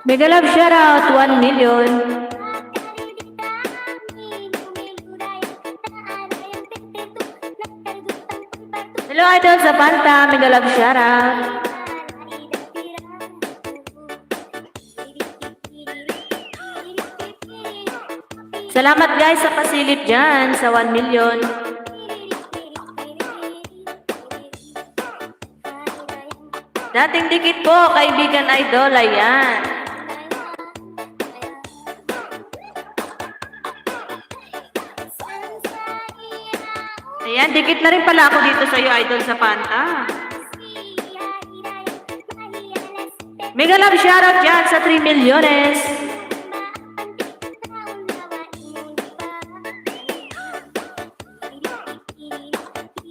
Mega love shoutout, 1 million. Hello, Idol sa Panta. Mega love shoutout. Salamat guys sa pasilip dyan sa 1 million. Dating dikit po, kaibigan Idol, ayan. Ayan, dikit na rin pala ako dito sa iyo, Idol sa Panta. Mega love shoutout dyan sa 3 milyones.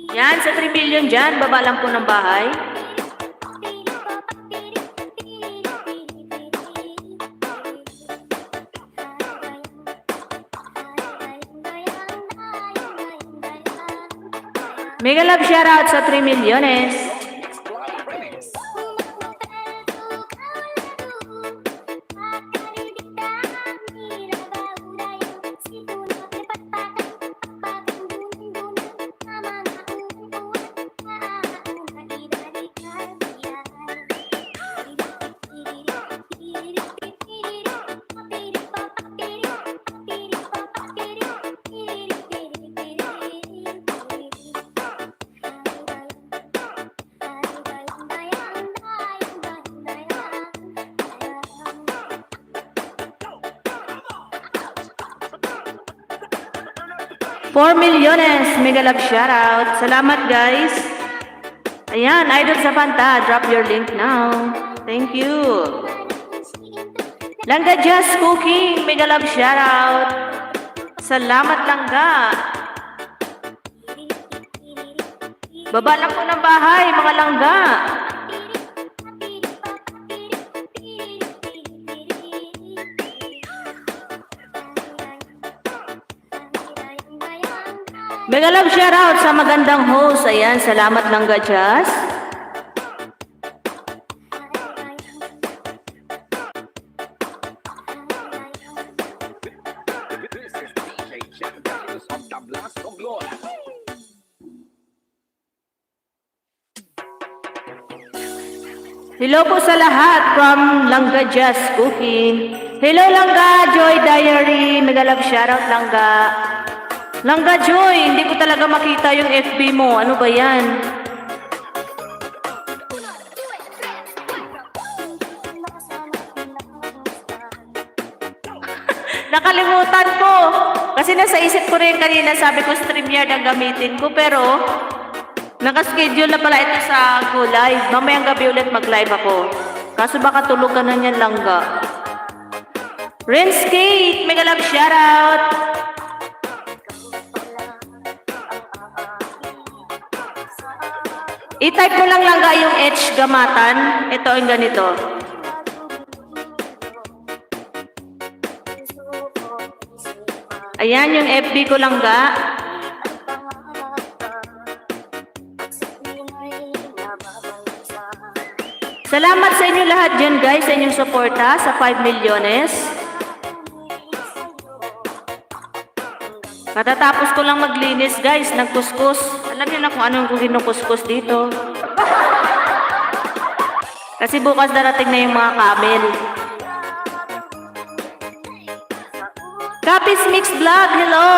Yan, sa 3 million dyan, baba lang po ng bahay. Mega love shoutout sa 3 milyones. $4 milyones, mega love shoutout. Salamat guys. Ayan, Idol sa Panta, drop your link now. Thank you. Langga Just Cooking, mega love shoutout. Salamat Langga. Baba lang po ng bahay, mga Langga. Mega love shoutout sa magandang host. Ayan, salamat Langga Just. Hello po sa lahat from Langga Just Cooking. Hello Langga Joy Diary. Mega love shoutout Langga. Langga Joy, hindi ko talaga makita yung FB mo. Ano ba yan? Nakalimutan ko. Kasi nasa isip ko rin kanina, sabi ko StreamYard ang gamitin ko. Pero, nakaschedule na pala ito sa Go Live. Mamayang gabi ulit mag-live ako. Kaso baka tulog ka na niyan, Langga. Ren's Kate, mega love shoutout. I-type mo lang Langga yung H gamatan. Ito yung ganito. Ayan yung FB ko Langga. Salamat sa inyo lahat dyan guys, sa inyong suporta sa 5 milyones. Katatapos ko lang maglinis guys, nagkuskus. Alam niyo na kung ano yung kinukuskus dito. Kasi bukas darating na yung mga camel. Kapis Mix Vlog, hello!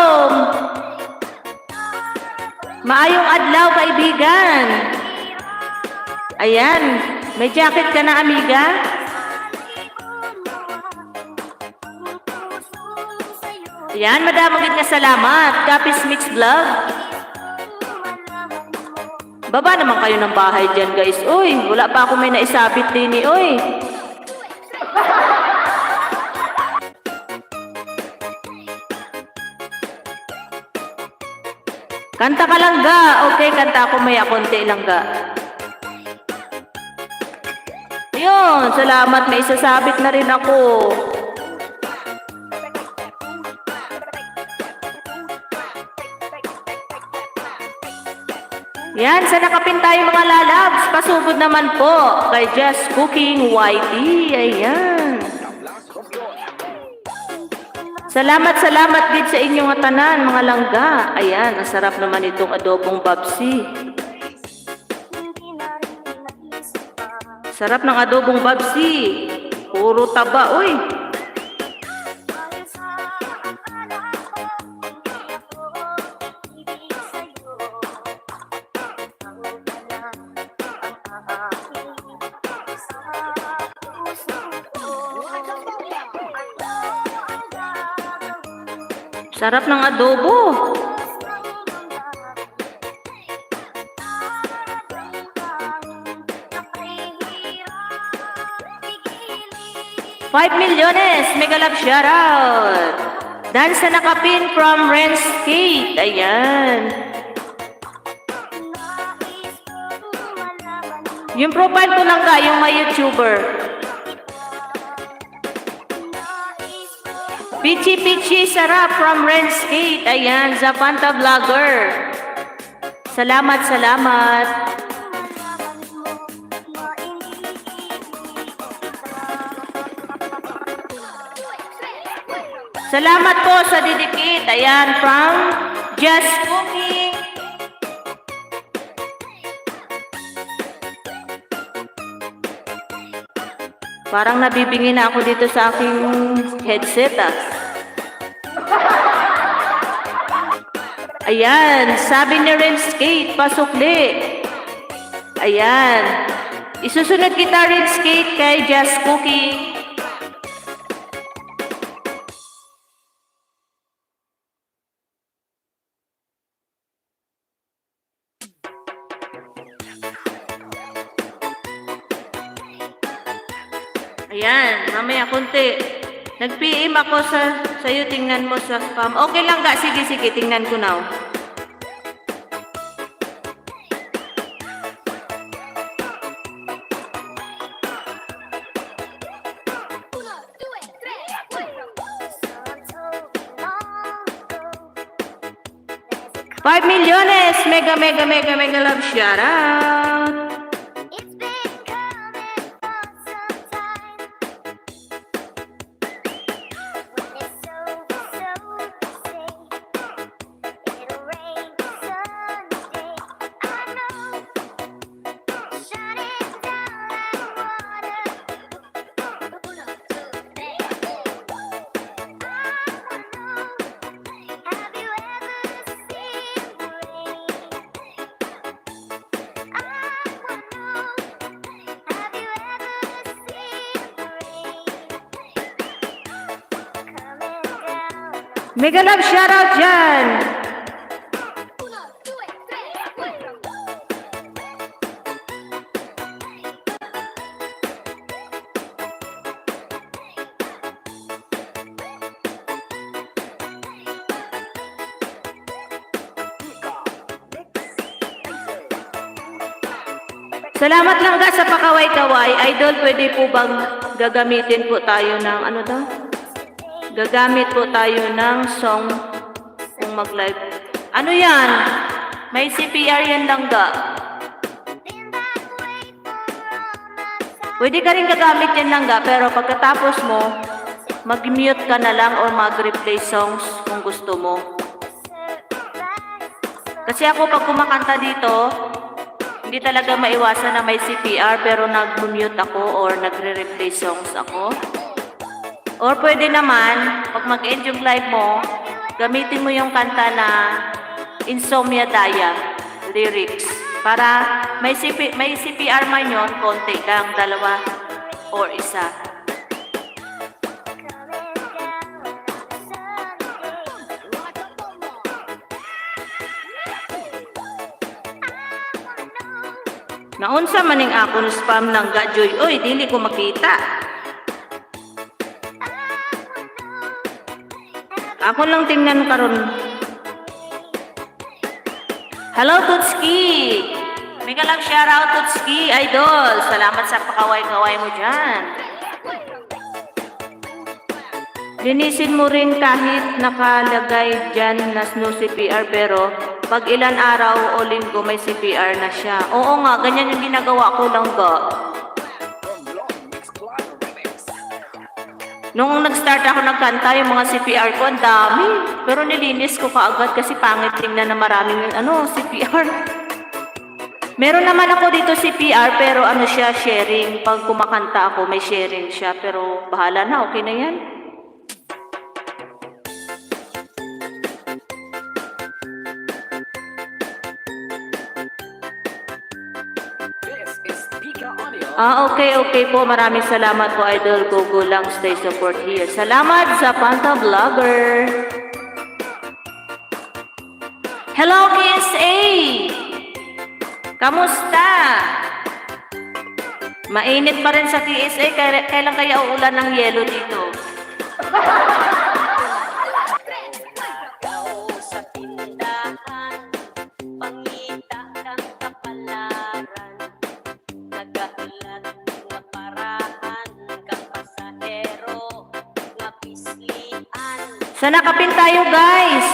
Maayong adlaw kaibigan. Ayan, may jacket ka na amiga? Ayan, madamagid nga salamat. Kapis Mix Vlog. Baba naman kayo ng bahay dyan guys. Uy, wala pa ako may naisabit din eh. Uy. Kanta ka Langga. Okay, kanta ako maya konti Langga. Ayun, salamat. May isasabit na rin ako. Yan, sa nakapin tayo mga lalabs. Pasugod naman po kay Just Cooking YT. Ayan. Salamat din sa inyong tanan, mga langga. Ayan, ang sarap naman itong adobong babsi. Sarap ng adobong babsi. Puro taba, uy. Sarap ng adobo. Five milyones, mega love shoutout. Dan sa nakapin from Ren's Kate. Ayan. Yung profile ko lang ka, yung may YouTuber. Pichi sarap from Ren's Kate. Ayan, Zapanta Vlogger. Salamat. Salamat po sa didikit. Ayan, from Just Cooking. Parang nabibingin na ako dito sa aking headset, Ayan, sabi ni Ren's Kate, pasukli. Ayan. Isusunod kita, Ren's Kate, kay Just Cooking. Ayan, mamaya konti. Nag-PM ako sa'yo, tingnan mo sa spam. Okay lang ga? Sige, tingnan ko now. Five milyones! Mega love shoutout! Mega love shoutout dyan! Salamat lang ga sa pakaway-kaway. Idol, pwede po bang gagamitin po tayo ng ano daw? Gagamit po tayo ng song kung mag-live. Ano yan? May CPR yan lang ga. Pwede ka rin gagamit yan lang ga, pero pagkatapos mo, mag-mute ka na lang or mag-replay songs kung gusto mo. Kasi ako pag kumakanta dito, hindi talaga maiwasan na may CPR pero nag-mute ako or nagre-replay songs ako. Or pwede naman, pag mag-end yung live mo, gamitin mo yung kanta na Insomnia Daya lyrics. Para may CPR man yun, konti lang, dalawa or isa. Naunsa maning ako no spam ng gajoy. Oy, dili ko makita. Ako lang tingnan karon. Hello, Tutski! Mega love shoutout, Tutski, idol. Salamat sa pakaway-kaway mo dyan. Linisin mo rin kahit nakalagay dyan na no CPR pero Pag ilan araw o linggo may CPR na siya. Oo nga, ganyan yung ginagawa ko lang ga. Nung nag-start ako nagkanta, yung mga CPR ko, ang dami. Pero nilinis ko kaagad kasi pangit tingnan na maraming CPR. Meron naman ako dito CPR pero siya, sharing. Pag kumakanta ako, may sharing siya. Pero bahala na, okay na yan. Okay po. Maraming salamat po, Idol. Go lang. Stay support here. Salamat sa Panta Vlogger. Hello, KSA! Kamusta? Mainit pa rin sa KSA. Kailan kaya uulan ng yelo dito? Sa nakapin tayo, guys.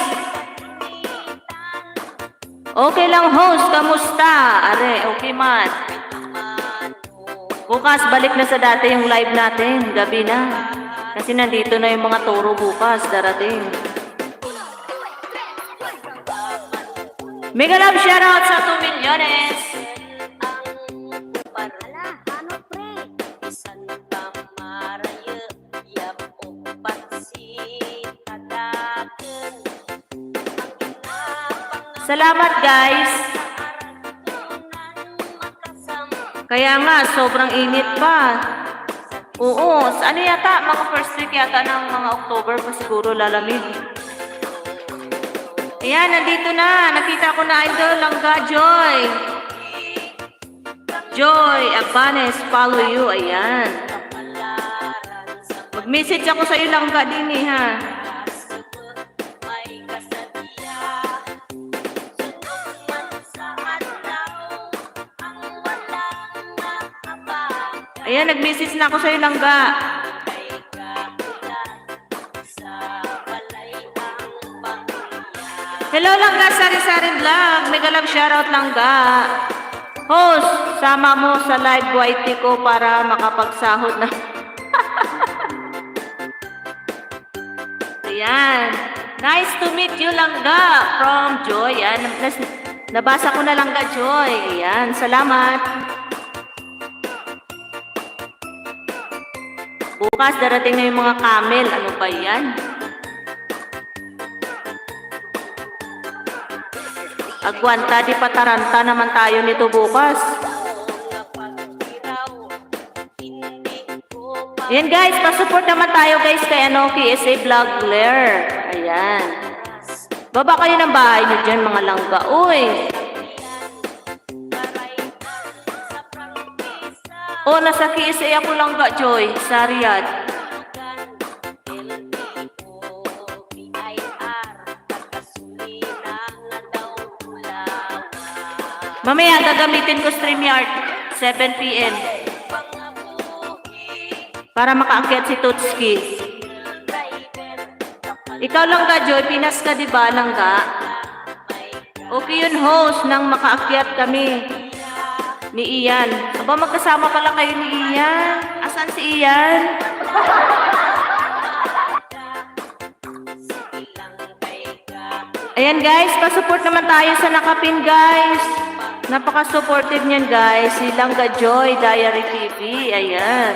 Okay lang, host. Kamusta? Are, okay man. Bukas, balik na sa dati yung live natin. Gabi na. Kasi nandito na yung mga toro bukas. Darating. Mega love shoutout sa 2 milyones. Salamat, guys. Kaya nga, sobrang init pa. Oo, ano yata, mga first week yata ng mga October pa siguro lalamig. Ayan, nandito na. Nakita ko na, Idol, Langga Joy. Joy, Abanes, follow you. Ayan. Mag-message ako sa iyo, Langga, din ha. Ayan, nag-message na ako sa'yo, Langga. Hello, Langga, Sari-Sari Vlog. Mega love shoutout, Langga. Host, sama mo sa live YT ko para makapagsahod na. Ayan. Nice to meet you, Langga. From Joy. Ayan. Nabasa ko na, Langga Joy. Ayan, salamat. Bukas, darating na yung mga camel. Ano ba yan? Agwanta, di pataranta naman tayo nito bukas. Yan guys, pasupport naman tayo guys kay KSA Vlogler. Ayan. Baba kayo ng bahay nyo dyan mga langga. Uy! Oh, nasa KSA ako lang ga, Joy, sa Riyadh. Mamaya, gagamitin ko StreamYard, 7 p.m. Para makaakyat si Tutski. Ikaw lang ga, Joy, Pinas ka diba lang ga? Okay yun, host, nang makaakyat kami. Ni Ian. Aba, magkasama pala kayo ni Ian. Asan si Ian? Ayan guys, pasupport naman tayo sa nakapin guys. Napaka-supportive niyan guys. Si Langga Joy, Diary TV. Ayan.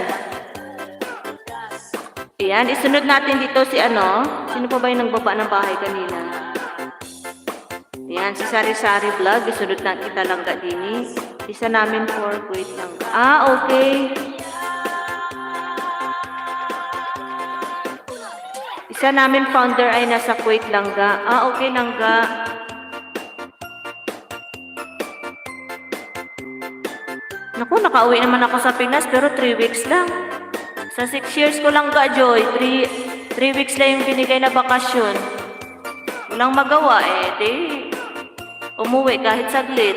Ayan, isunod natin dito si Sino pa ba yung nagbaba ng bahay kanina? Ayan, si Sari-Sari Vlog. Isunod na kita Langga Dini. Isa namin for wait lang. Okay. Isa namin founder ay nasa Kuwait Langga. Okay Langga. Naku, nakauwi naman ako sa Pinas pero 3 weeks lang. Sa 6 years ko lang ga, Joy. 3 weeks lang yung binigay na bakasyon. Walang magawa umuwi kahit saglit.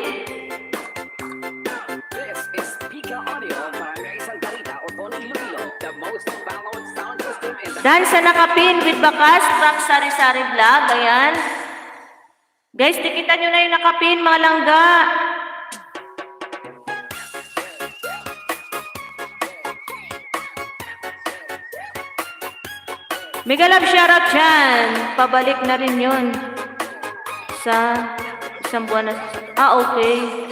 Dan sa nakapin with Bakas, Rock Sari-Sari Vlog, ayan. Guys, tikitan nyo na yung nakapin, mga langga. Mega love shoutout dyan. Pabalik na rin yun. Sa isang buwan na. Okay.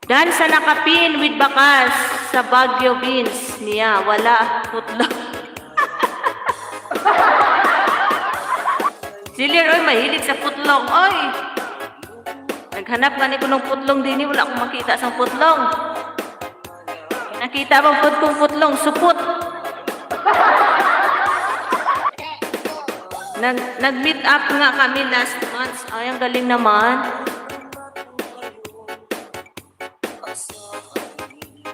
Dan sa nakapin with bakas sa Baguio Beans niya. Wala. Putlong. Silir, oy, mahilig sa putlong. Oy! Naghanap nga ni ko ng putlong din. Wala akong makita sa putlong. Nakita mo kong putlong. Supot. Nag-meet up nga kami last month. Ay, ang galing naman.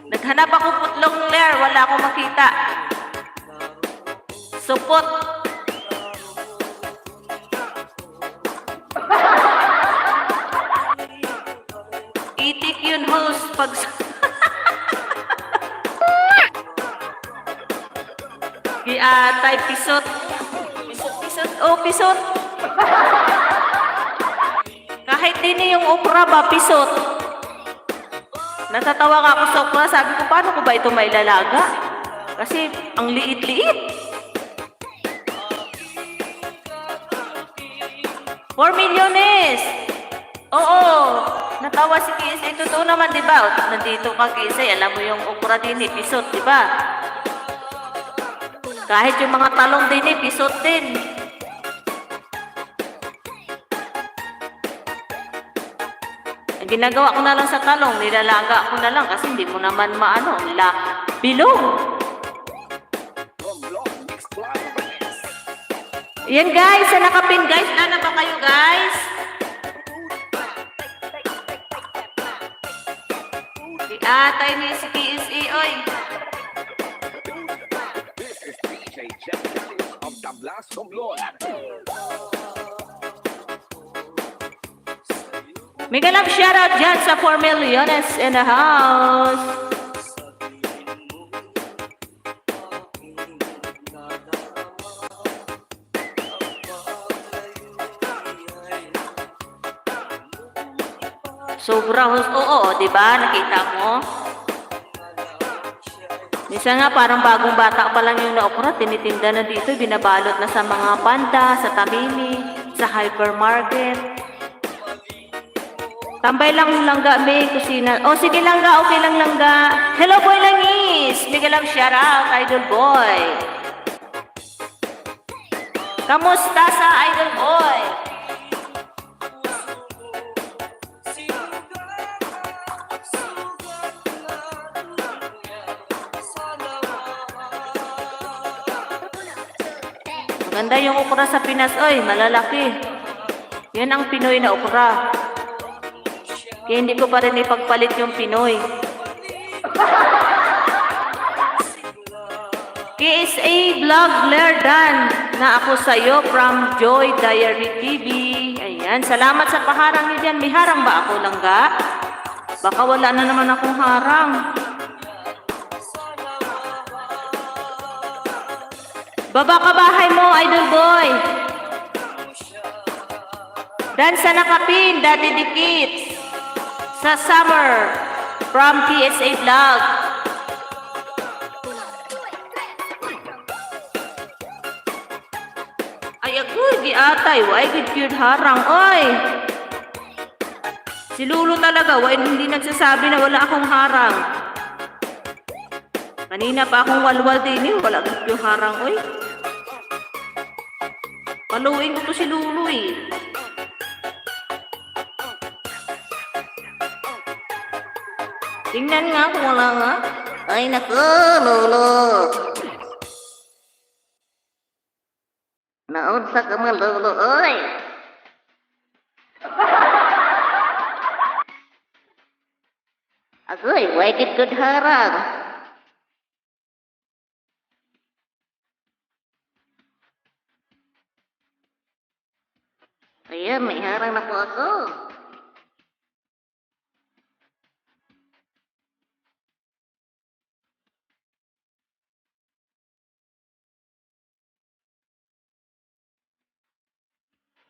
Naghanap ako putlong Claire. Wala akong makita. Supot. Itik yun, host. Pag... Giatay, pisot. Pisot. Oh, pisot. Kahit din yung okra ba, pisot. Natatawa nga ako sa okra. Sabi ko, paano ko ba ito mailalaga? Kasi ang liit-liit. 4 milyones! Oo. Natawa si Kisay. Totoo naman, di ba? Nandito ka, Kisay. Alam mo yung okra din, pisot, di ba? Kahit yung mga talong din, pisot din. Ang ginagawa ko na lang sa talong, nilalaga ko na lang kasi hindi mo naman maano, bilog. Yan guys, sa nakapin guys, na ba kayo guys? Atay ni si KSA, oy. Mega love shoutout dyan sa 4 milliones in the house. Sobrang oo, di ba? Nakita mo? Minsan nga parang bagong bata pa lang yung naokra, tinitinda na dito, binabalot na sa mga panda, sa Tamini, sa hypermarket. Tambay lang yung langga, may kusina. Oh, sige langga, okay lang langga. Hello boy langis! Mega love shoutout, idol boy. Kamusta sa idol boy? Maganda yung okra sa Pinas, oy, malalaki. Yan ang Pinoy na okra. Kaya hindi ko pa rin ipagpalit yung Pinoy. KSA Vlog Lerdan na ako sa'yo from Joy Diary TV. Ayan, salamat sa paharang niyo dyan. May harang ba ako langga? Baka wala na naman akong harang. Baba ka bahay mo, idol boy. Dan sa nakapin, dati dikit. Sa summer, from PSA Vlog. Ay, agoy, giatay. Why good cute harang, oy. Si Lulu talaga, why hindi nagsasabi na wala akong harang. Kanina pa akong walwal din, wala yung harang, oy. Paluin ko to si Lulu eh. Tingnan nga kung wala nga. Ay naku, Lulu. Naunsa ka mo, Lulu, oy. Agoy, why good harang. Ayan, may harang na po ako.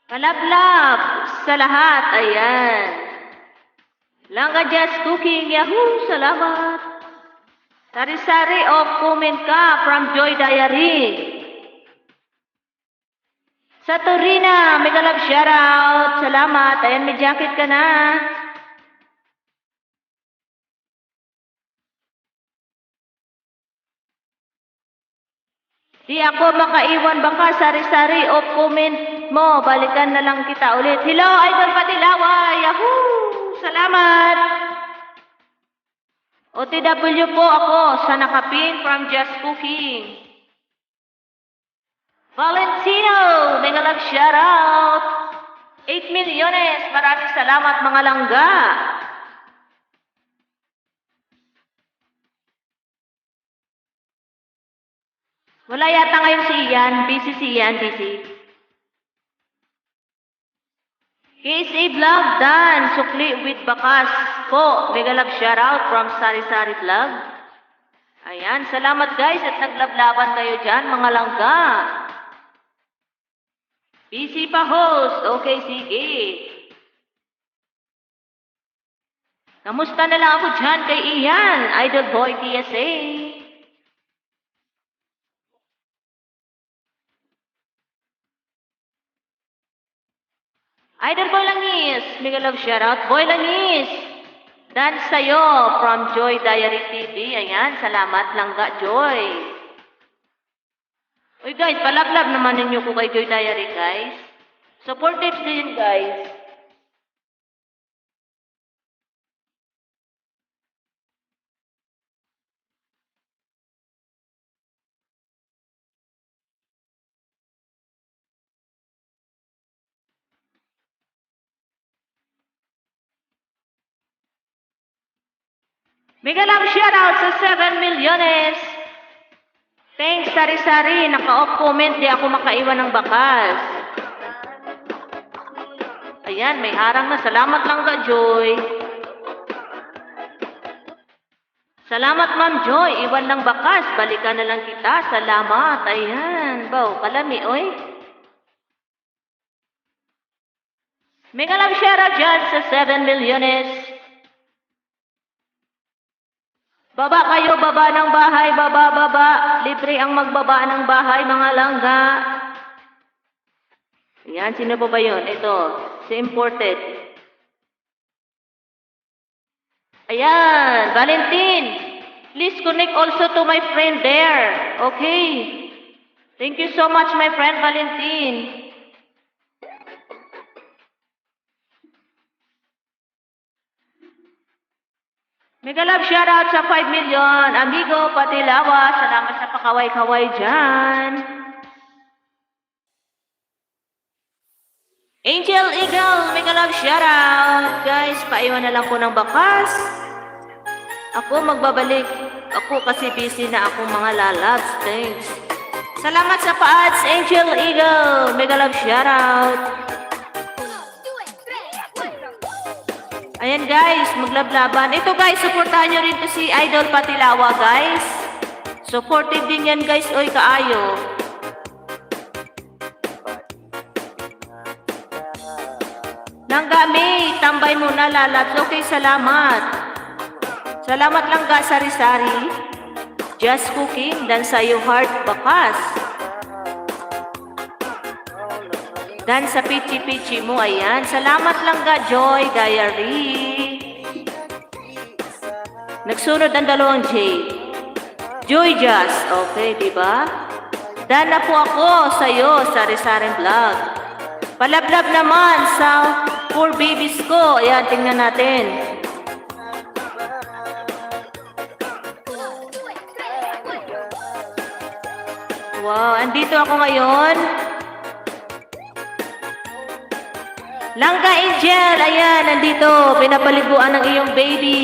Palablab sa lahat. Ayan. Langga Just Cooking. Yahoo! Salamat. Sari-sari o comment ka from Joy Diary. Sa Torina, mega love shoutout. Salamat. Ayan, may jacket ka na. Di ako makaiwan baka sari-sari o comment mo. Balikan na lang kita ulit. Hello, Idol Patilawa. Yahoo! Salamat. OTW po ako sa nakapin from Just Cooking. Valentino, mega love shoutout. 8 milyones. Maraming salamat mga langga. Wala yata ngayon si Ian. Busy si Ian, busy. KSA Vlog, Dan, Sukli with Bakas po. Mega love shoutout from Sari Sari Vlog. Ayan, salamat guys at naglablaban kayo dyan, mga langga. Busy pa host. Okay, sige. Kamusta na lang ako dyan kay Ian, Idol Boy PSA. Idol Boy Langis, mega love shoutout. Boy Langis, dan sa'yo from Joy Diary TV. Ayan, salamat langga Joy. Uy guys, palablab naman ninyo ko kay Joy Diary guys. Supportive din guys. Mega love shoutout sa 7 milyones. Thanks, Sari-Sari. Naka-off comment, di ako makaiwan ng bakas. Ayan, may harang na. Salamat lang ka, Joy. Salamat, Ma'am Joy. Iwan ng bakas. Balikan na lang kita. Salamat. Ayan. Baw, kalami, oy. Mega love shoutout dyan sa 7 milyones. Baba kayo, baba ng bahay, baba. Libre ang magbaba ng bahay, mga langga. Ayan, sino ba yun? Ito, si imported. Ayan, Valentine. Please connect also to my friend there. Okay. Thank you so much, my friend Valentine. Mega love shoutout sa 5 million. Amigo Patilawa, salamat sa pakaway-kaway dyan. Angel Eagle, mega love shoutout. Guys, paiwan na lang po ng bakas. Ako magbabalik. Ako kasi busy na akong mga lalabs. Thanks. Salamat sa pa-ads, Angel Eagle. Mega love shoutout. Ayan guys, maglablaban. Ito guys, supportahan nyo rin to si Idol Patilawa guys. Supportive din yan guys, oy kaayo. Langgami, tambay muna lalabs. Okay, salamat. Salamat langga, Sari-Sari. Just Cooking, dan sa'yo heart bakas. Dan sa pichi-pichi mo, ayan. Salamat langga, Joy Diary. Nagsunod ang dalawang J. Joy Just. Okay, diba? Dan na po ako sa'yo, Sari-Sari Vlog. Palablab naman sa 4 babies ko. Ayan, tingnan natin. Wow, andito ako ngayon. Langga Angel, ayan, nandito. Pinapaliguan ng iyong baby.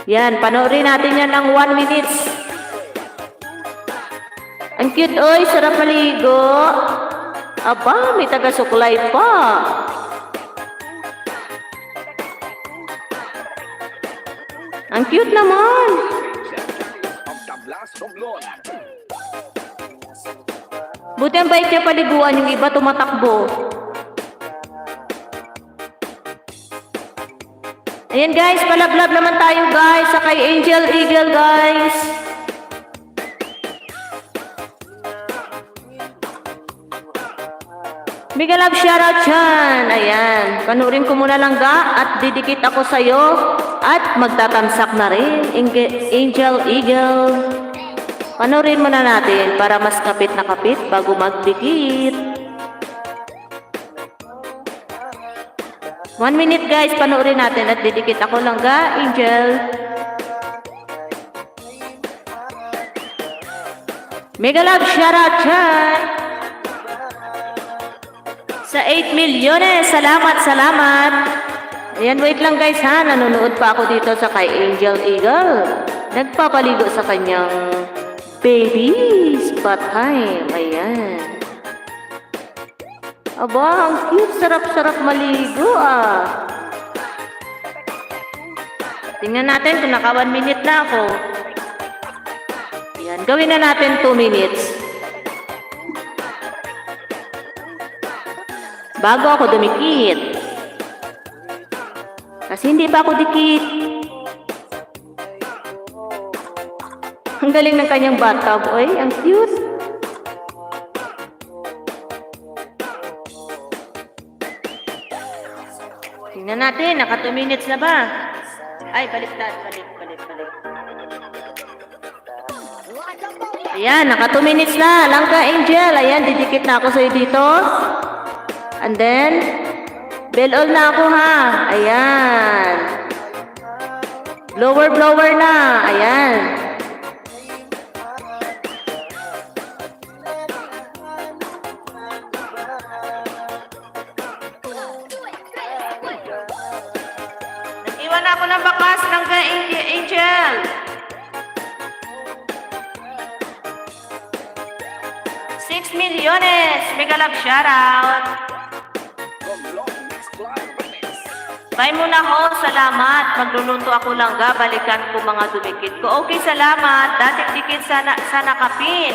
Yan, panoorin natin yan ng 1 minute. Ang cute, oy, sarap maligo. Aba, may taga-suklay pa. Ang cute naman. Buti ang bait niya paliguan, yung iba tumatakbo. Ayan guys, palablab naman tayo guys sa kay Angel Eagle guys. Mega love shoutout dyan. Ayan, panurin ko muna lang ga at didikit ako sa'yo at magtatamsak na rin. Angel Eagle. Panurin muna natin para mas kapit na kapit bago magdikit. 1 minute guys, panurin natin at didikit ako lang ga, Angel. Mega love shoutout dyan. Sa 8 milyones, salamat. Ayan, wait lang guys ha, nanonood pa ako dito sa kay Angel Eagle. Nagpapaligo sa kanyang baby spa time. Ayan. Aba, ang cute, sarap-sarap maligo ah. Tingnan natin kung naka 1 minute na ako. Ayan, gawin na natin 2 minutes. Bago ako dumikit. Kasi hindi pa ako dikit. Ang galing ng kanyang bathtub. Oy, ang cute. Tingnan natin, naka 2 minutes na ba? Ay, baliktad. Balik. Ayan, naka 2 minutes na. Langka, Angel. Ayan, didikit na ako sa'yo dito. And then, bell all na ako ha. Ayan. Blower na. Ayan. Nag-iwan ako ng bakas ng Angel. $6 milyones. Mega love shoutout. Bye muna ho, salamat. Magluluto ako lang ga, balikan ko mga dumikit ko. Okay, salamat. Dating dikit sa nakapin.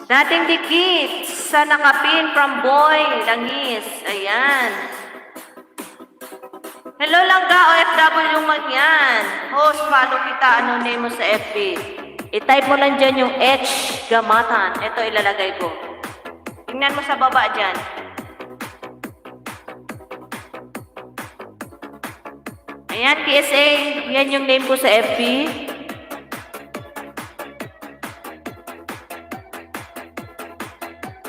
Dating dikit sa nakapin from Boy Langis. Ayan. Hello Langga, OFW man yan. Host, follow kita. Ano name mo sa FB? I-type mo lang dyan yung H Gamatan. Ito ilalagay ko. Tingnan mo sa baba dyan. Ayan, PSA. Yan yung name ko sa FB.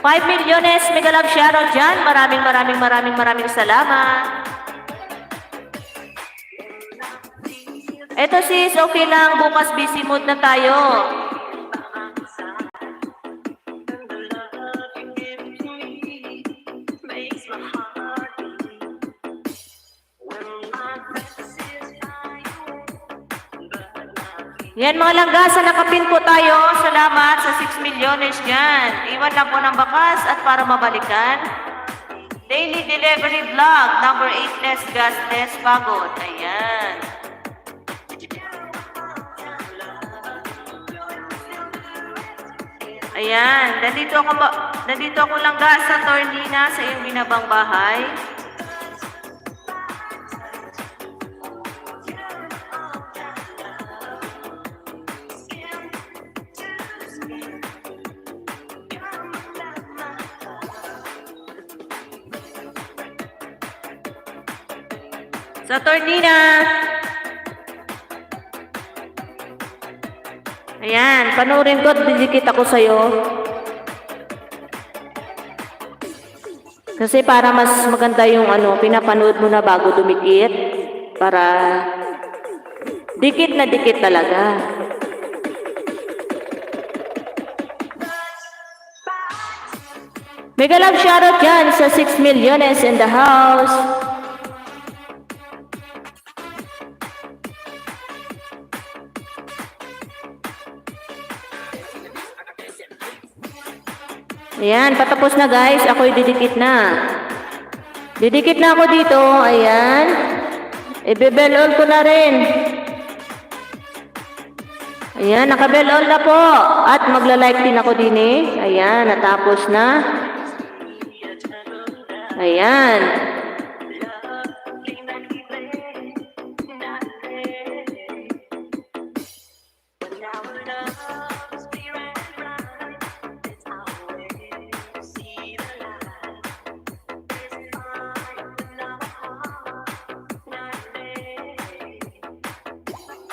Five milyones, mega love shoutout dyan. Maraming salamat. Eto sis, okay lang. Bukas busy mood na tayo. Yan mga langga, sa nakapin po tayo. Salamat sa 6 milyones dyan. Iwan lang po ng bakas at para mabalikan. Daily delivery vlog, number 8, less gas, less pagod. Ayan. Ayan, nandito ako langga sa Tornina sa iyong binabang bahay. Sa Tornina. Ayan, panoorin ko at didikit ako sa'yo. Kasi para mas maganda yung pinapanood mo na bago dumikit. Para dikit na dikit talaga. Mega love shoutout dyan sa 6 milyones in the house. Ayan, patapos na guys. Ako'y didikit na. Didikit na ako dito. Ayan. I-bell all ko na rin. Ayan, naka-bell all na po. At magla-like din ako din eh. Ayan, natapos na. Ayan.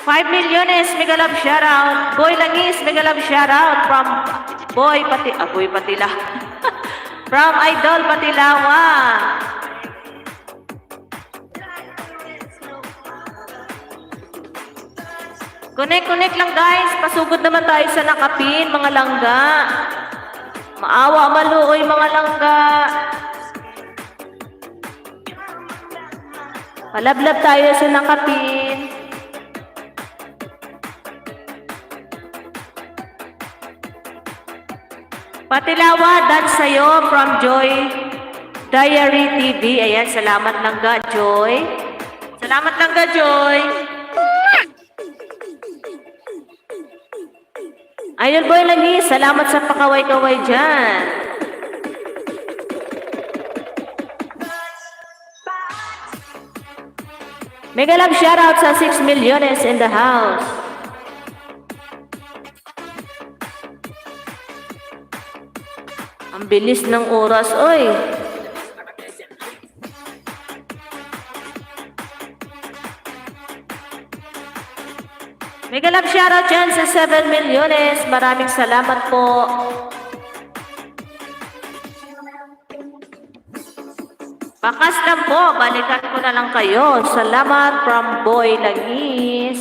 $5 milyones, mega love shoutout. Boy Langis, mega love shoutout from Boy Patila. From Idol Patilawa. Connect lang guys. Pasugod naman tayo sa nakapin, mga langga. Maawa maluoy, mga langga. Palablab tayo sa nakapin. Patilawa, that's sa'yo from Joy Diary TV. Ayan, salamat langga, Joy. Salamat langga, Joy. Idol Boy Langis, salamat sa pakaway-kaway dyan. Mega love shoutout sa 6 milyones in the house. Ang bilis ng oras, oy. Mega love shoutout dyan sa 7 milyones. Maraming salamat po. Bakas lang po. Balikan ko na lang kayo. Salamat from Boy Langis.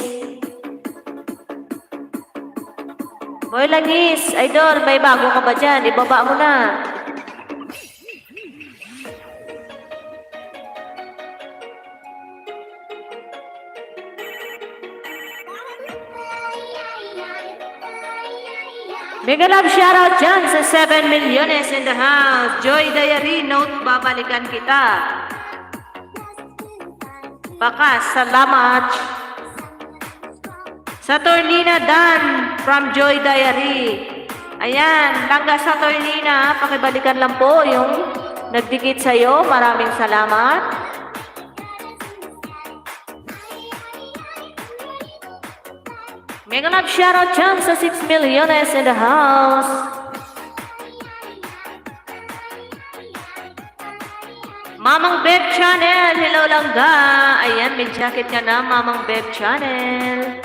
Boy Langis, idol, may bago ka ba dyan? Ibaba mo na. Mega love shoutout dyan sa 7 milyones in the house. Joy Diary, note, babalikan kita. Bakas, salamat. Saturnina Dan from Joy Diary. Ayan, langga Saturnina, pakibalikan lang po yung nagdikit sa'yo. Maraming salamat. Mega love shoutout dyan sa 6 milliones in the house. Mamang Beb Channel, hello langga. Ayan, may jacket ka na, Mamang Beb Channel.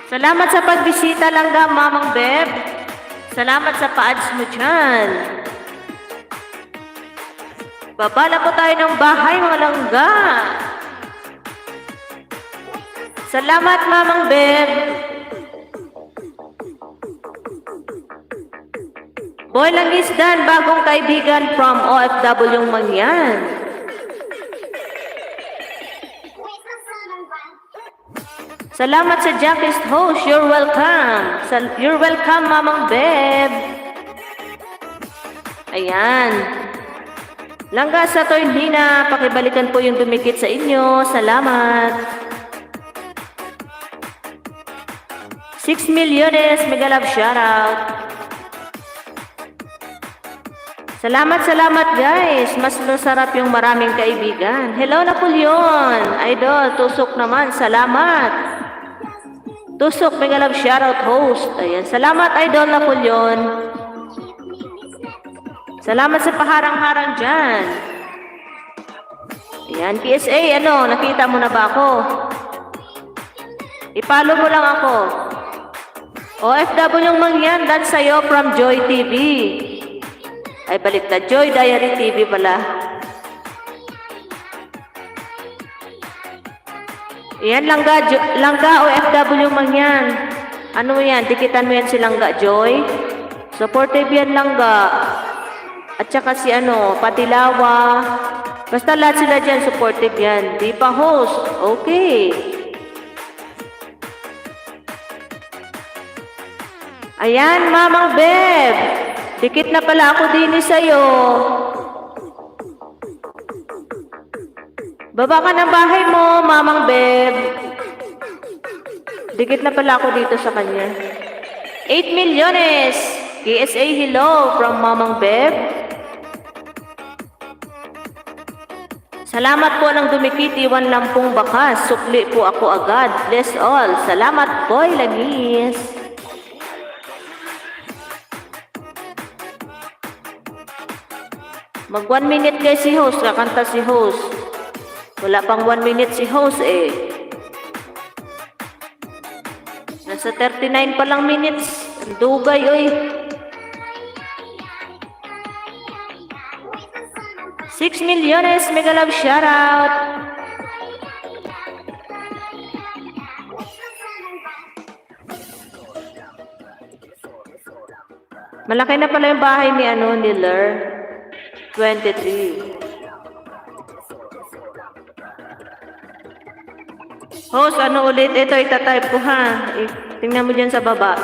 Salamat sa pagbisita langga, Mamang Beb. Salamat sa pa-ads mo dyan. Babala po tayo ng bahay, mga langga. Salamat, Mamang Beb. Boy Langisdan, bagong kaibigan from OFW Mangyan. Salamat sa Jackie's host. You're welcome. You're welcome, Mamang Beb. Ayan. Langga sa Toynina, pakibalikan po yung dumikit sa inyo. Salamat. 6 milyones, mega love shoutout. Salamat guys. Mas masarap yung maraming kaibigan. Hello Napoleon. Idol, tusok naman. Salamat. Tusok, mega love shoutout host. Ayan. Salamat Idol Napoleon. Salamat sa paharang-harang dyan. Ayan, PSA, ano, nakita mo na ba ako? Ipalo mo lang ako. OFW Mangyan, dan sa'yo from Joy TV. Ay, baliktad. Joy Diary TV pala. Ayan, Langga OFW Mangyan. Ano yan? Dikitan mo yan si Langga Joy. Supportive yan Langga. At saka si ano, Patilawa. Basta lahat sila dyan, supportive yan. Di pa host. Okay. Ayan, Mamang Beb. Dikit na pala ako din sa'yo. Baba ka ng bahay mo, Mamang Beb. Dikit na pala ako dito sa kanya. 8 milyones. KSA hello from Mamang Beb. Salamat po ng dumikit, iwan lang pong bakas. Sukli po ako agad. Bless all. Salamat po, Langis. Mag 1 minute guys si host. Kakanta si host. Wala pang 1 minute si host eh. Nasa 39 pa lang minutes. Ang dugay oy. 6 milyones, mega love shoutout. Malaki na pala yung bahay ni ano, ni Ler. 23. Host, ano ulit? Ito, itatype ko ha. Tingnan mo dyan sa baba.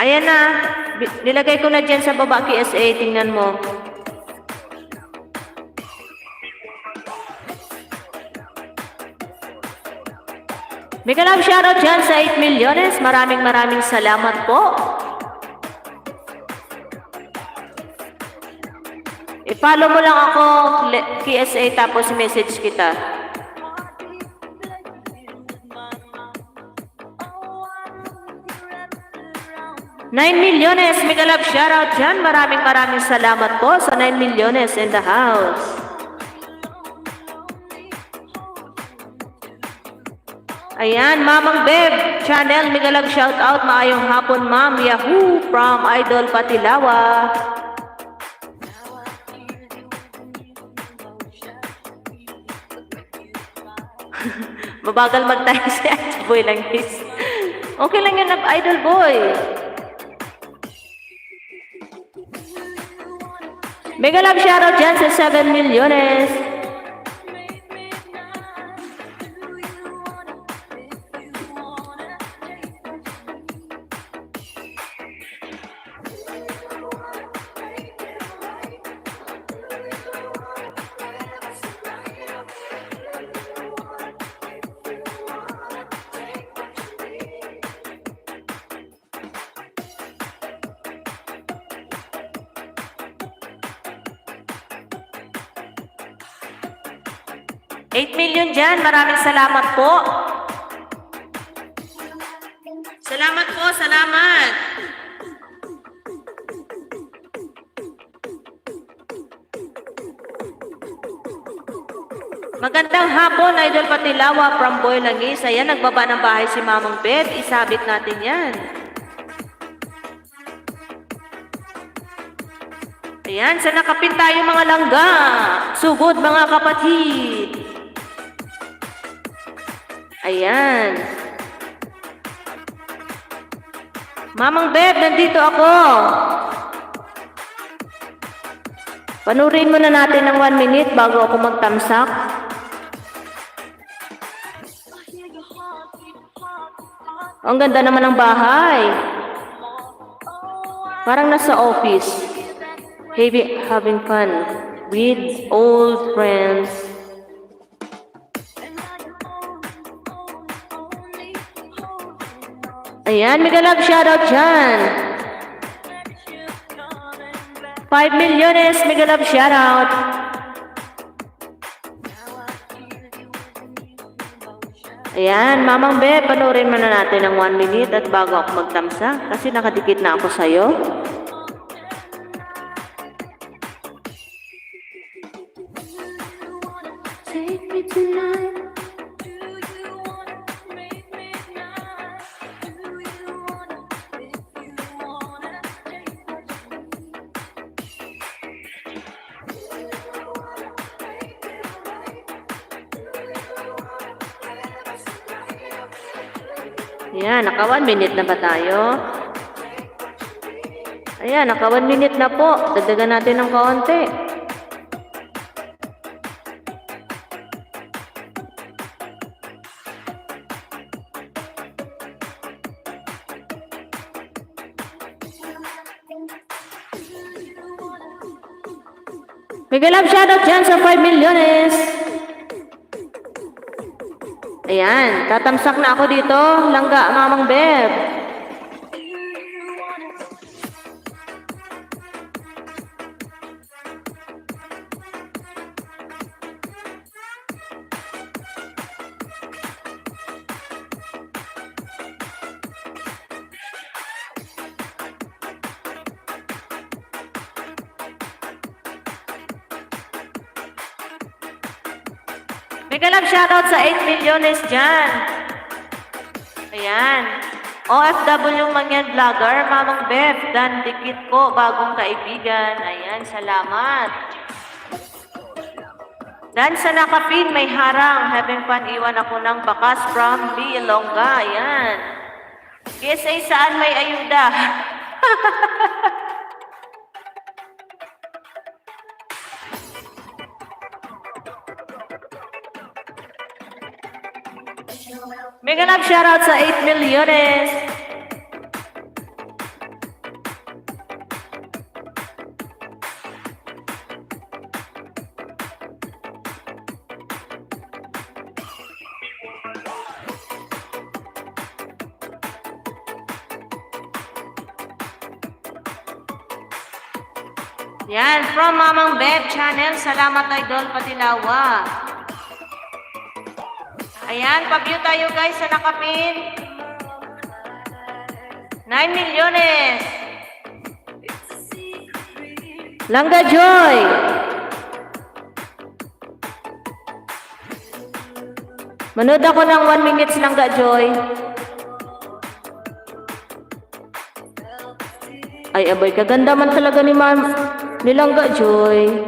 Ayan na. Nilagay ko na dyan sa baba KSA. Tingnan mo. Mega love shoutout dyan sa 8 milyones. Maraming salamat po. I-follow mo lang ako KSA tapos message kita. Nine milyones, mega love shoutout dyan. Maraming salamat po sa 9 milyones in the house. Ayan, Mamang Beb Channel, mega love shoutout. Maayong hapon, Ma'am. Yahoo from Idol Patilawa. Mabagal mag-time si Ate Boy Langis. Okay lang yun, Idol Boy. Mega love shoutout dyan sa 7 milyones. 8 million dyan. Maraming salamat po. Salamat po, salamat. Magandang hapon, Idol Patilawa from Boy Langis. Ayan, nagbaba ng bahay si Mamang Bed. Isabit natin yan. Ayan, sa nakapin tayo mga langga. Sugod mga kapatid. Ayan. Mamang Beb, nandito ako. Panurin muna natin ng 1 minute bago ako magtamsak. Ang ganda naman ng bahay. Parang nasa office. Having fun with old friends. Ayan, mega love shoutout dyan. 5 milyones, mega love shoutout. Ayan, Mamang Beb, panoorin muna natin ng 1 minute at bago ako magtamsa kasi nakadikit na ako sa'yo. Take me tonight. Ayan, naka 1 minute na ba tayo? Ayan, naka 1 minute na po. Dagdagan natin ng kaunti. Mega love shoutout dyan sa 5 milyones. Ayan, tatamsak na ako dito. Langga, Mamang Beb. Mega love shoutout sa 8 milyones dyan. Ayan. OFW man yan, vlogger. Mamang Beb, Dan Dikit po, bagong kaibigan. Ayan, salamat. Dan sa nakapin, may harang. Having fun, iwan ako ng bakas from Ilongga. Ayan. PSA saan may ayuda? Mega love shoutout sa 8 milyones. Yan, from Mamang Beb Channel. Salamat, Idol Patilawa. Ayan, pa-view tayo guys sa nakapin. 9 milyones. Langga Joy. Manood ako ng 1 minute Langga Joy. Ay, abay, kaganda man talaga ni Langga Joy.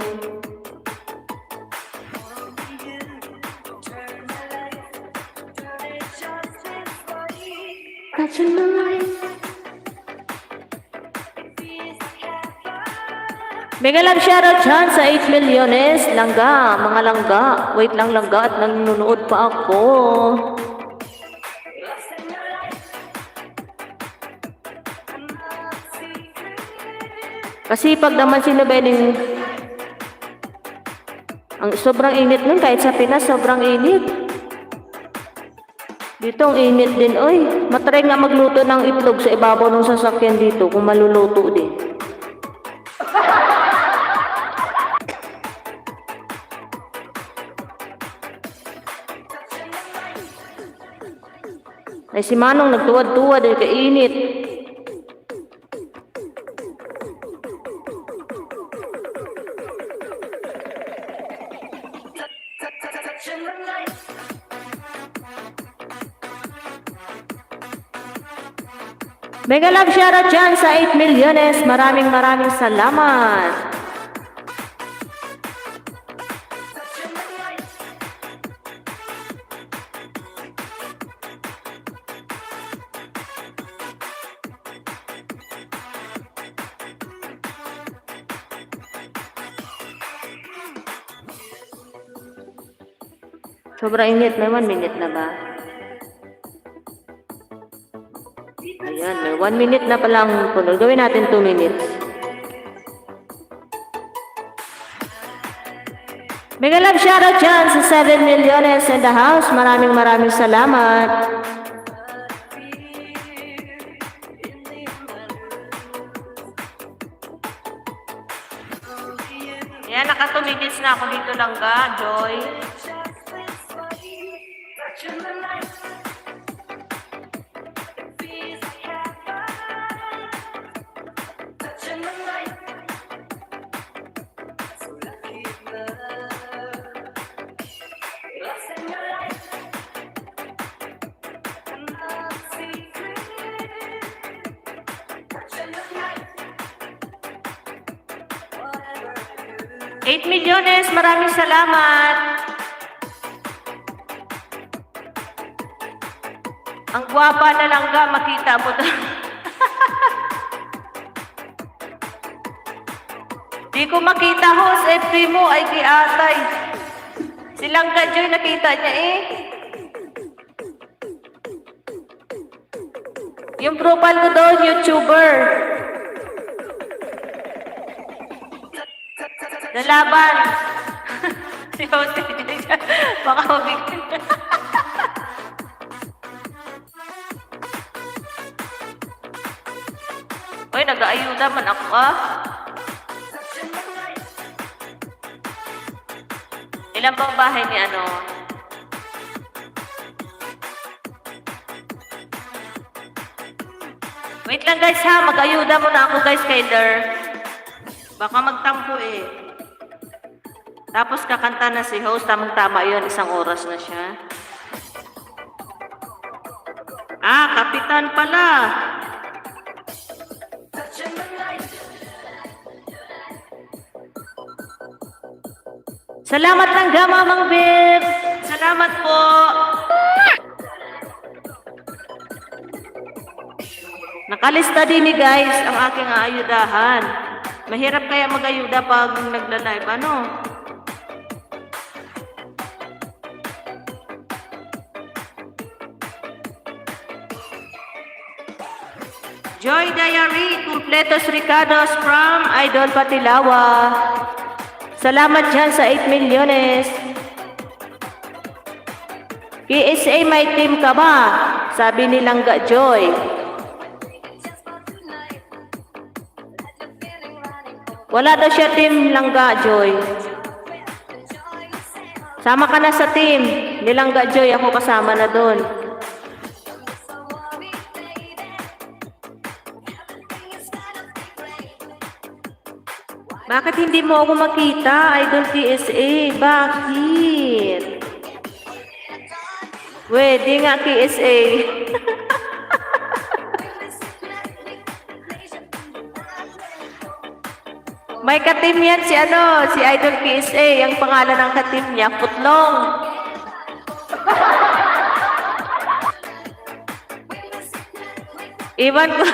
Mega love shoutout dyan sa 8 milyones. Langga, mga langga. Wait lang langga at nanonood pa ako. Kasi pag naman sinabening ang sobrang init nun, kahit sa Pinas, sobrang init. Dito ang init din, oy. Matry nga magluto ng itlog sa ibabaw ng sasakyan dito kung maluluto din. Ay si Manong nagtuwad-tuwad ay kainit. Mega love shoutout dyan sa 8 milyones. Maraming salamat. Sobrang init. May 1 minute na ba? Ayan, may 1 minute na palang puno. Gawin natin 2 minutes. Mega love shoutout dyan sa 7 milyones in the house. Maraming salamat. Ayan, naka 2 minutes na ako dito lang ka, Joy. $8 milyones, maraming salamat. Ang gwapa na lang ga, makita mo doon. Di ko makita host, FB mo ay kay Atay. Silang Joy nakita niya eh. Yung profile ko doon, YouTuber. Lalaban. Si Jose, baka mabigyan. Uy, nag-aayuda man ako ah. Ilan bang bahay ni ano? Wait lang guys ha, mag-ayuda muna ako guys, Kyler. Baka magtampo eh. Tapos kakanta na si host, tamang-tama yun, 1 oras na siya. Ah, kapitan pala. Salamat lang gama, Mang Bib. Salamat po. Nakalista din ni guys ang aking aayudahan. Mahirap kaya mag-ayuda pag nagla-live, ano? Joy Diary, Completos Ricardos from Idol Patilawa. Salamat dyan sa 8 milyones. KSA, may team ka ba? Sabi ni Langga Joy. Wala daw siya team, Langga Joy. Sama ka na sa team ni Langga Joy. Ako kasama na doon. Bakit hindi mo ako makita, Idol KSA? Bakit? Pwede nga KSA. May katim yan si ano, si Idol KSA. Ang pangalan ng katim niya, Putlong. Iwan ko.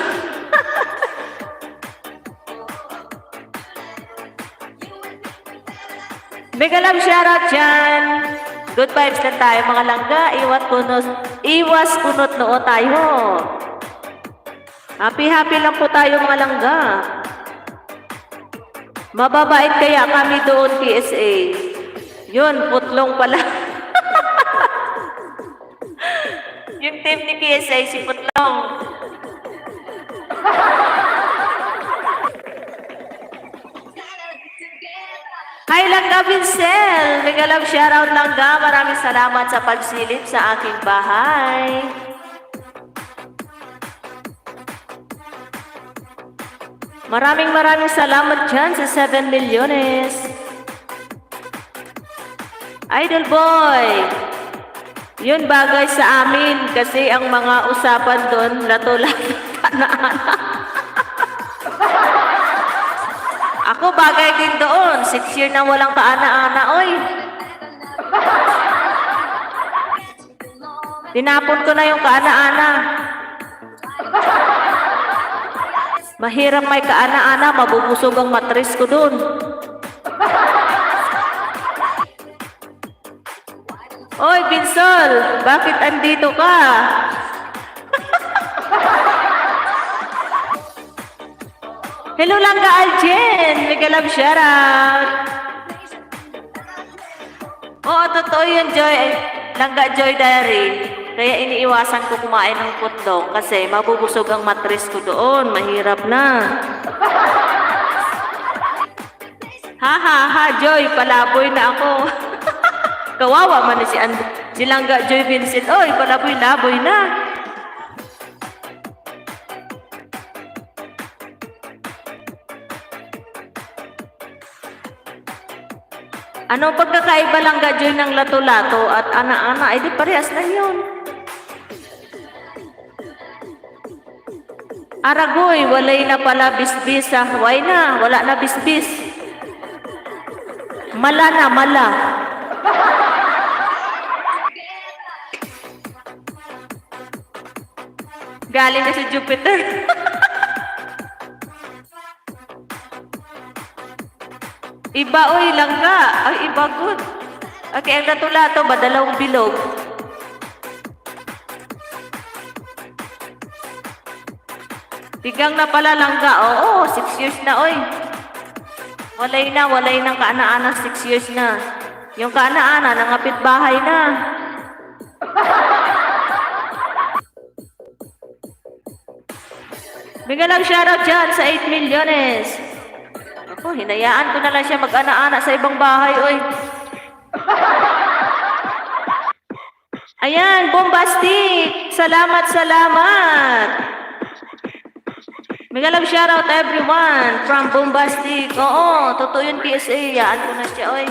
Mega love shoutout dyan. Good vibes lang tayo mga langga. Iwas kunot noo tayo. Happy lang po tayo mga langga. Mababait kaya kami doon PSA. Yun, Putlong pala. Yung team ni PSA, si Putlong. Hi Langga Vincel! Mega love shoutout Langga. Maraming salamat sa pagsilip sa aking bahay. Maraming salamat dyan sa 7 milyones. Idol boy, yun bagay sa amin kasi ang mga usapan doon lato-lato na. Ako bagay din doon. 6 years na walang kaana-ana, oy. Tinapon ko na yung kaana-ana. Mahirap may kaana-ana, mabubusog ang matris ko doon. Oy, Binsol, bakit andito ka? Hello Langga Aljen, mega love shoutout. Oo, totoo yun, Joy. Langga Joy Diary. Kaya iniiwasan ko kumain ng putlong kasi mabubusog ang matris ko doon. Mahirap na. Ha, Joy, palaboy na ako. Kawawa man si Langga Joy Vincent. Oy, palaboy-laboy na. Anong pagkakaiba lang Joy ng lato-lato at ana-ana? Ay di parehas na yun. Aragoy, walay na pala bisbis ah. Why na? Wala na bisbis. Mala na, mala. Galing na si Jupiter. Iba, oy, langga. Ay, iba, good. Okay, ang lato-lato ba? Dalawang bilog. Tigang na pala, langga. Oo, 6 years na, oy. Walay ng kaana-ana, 6 years na. Yung kaana-ana, nangapit bahay na. Bigyan lang shoutout dyan sa 8 milyones. Ako, hinayaan ko na lang siya mag-ana-ana sa ibang bahay, oy. Ayan, bombastic. Salamat. Mega love shoutout everyone from Bombastic. Oo, totoo yun PSA. Yaan ko na siya, oy.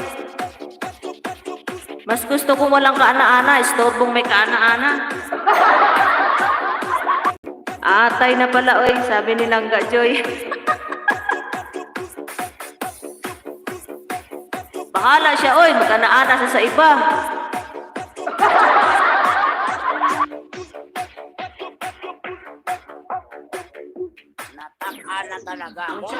Mas gusto ko walang kaana-ana. Istorbong may kaana-ana. Atay na pala, oy. Sabi ni Langga Joy. Bahala siya, oy. Mag-ana-ana sa iba. Natakana talaga ako.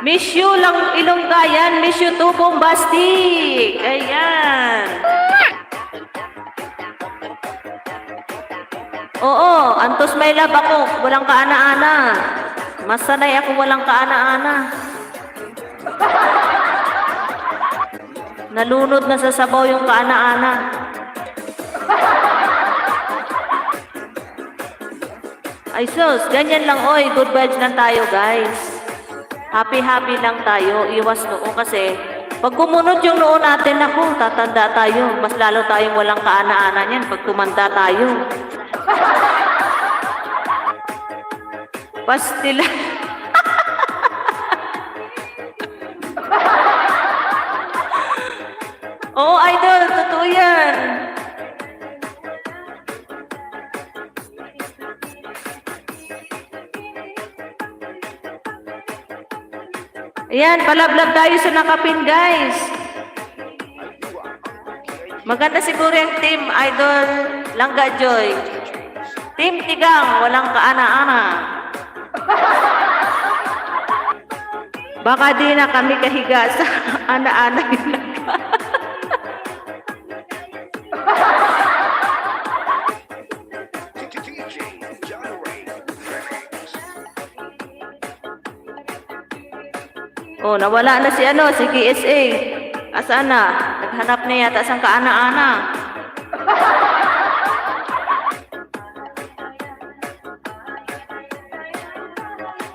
Miss you lang Ilonggayan. Miss you too, Bombastic. Ayan. Oo, antos may love ako. Walang kaana-ana. Mas sanay ako walang kaana-ana. Nalunod na sa sabaw yung kaana-ana. Ay sus, ganyan lang oy. Good vibes lang tayo guys. Happy lang tayo. Iwas noo kasi pag kumunod yung noo natin, ako, tatanda tayo. Mas lalo tayong walang kaana-ana niyan pag tumanda tayo. Pastila. Oo, idol. Totoo yan. Ayan, palablab tayo sa nakapin, guys. Maganda siguro yung team, Idol Langga Joy. Team Tigang, walang kaana-ana. Baka di na kami kahiga sa ana-ana. Oh, nawala na si KSA. Asaan na? Naghanap na yata sang kaana-ana.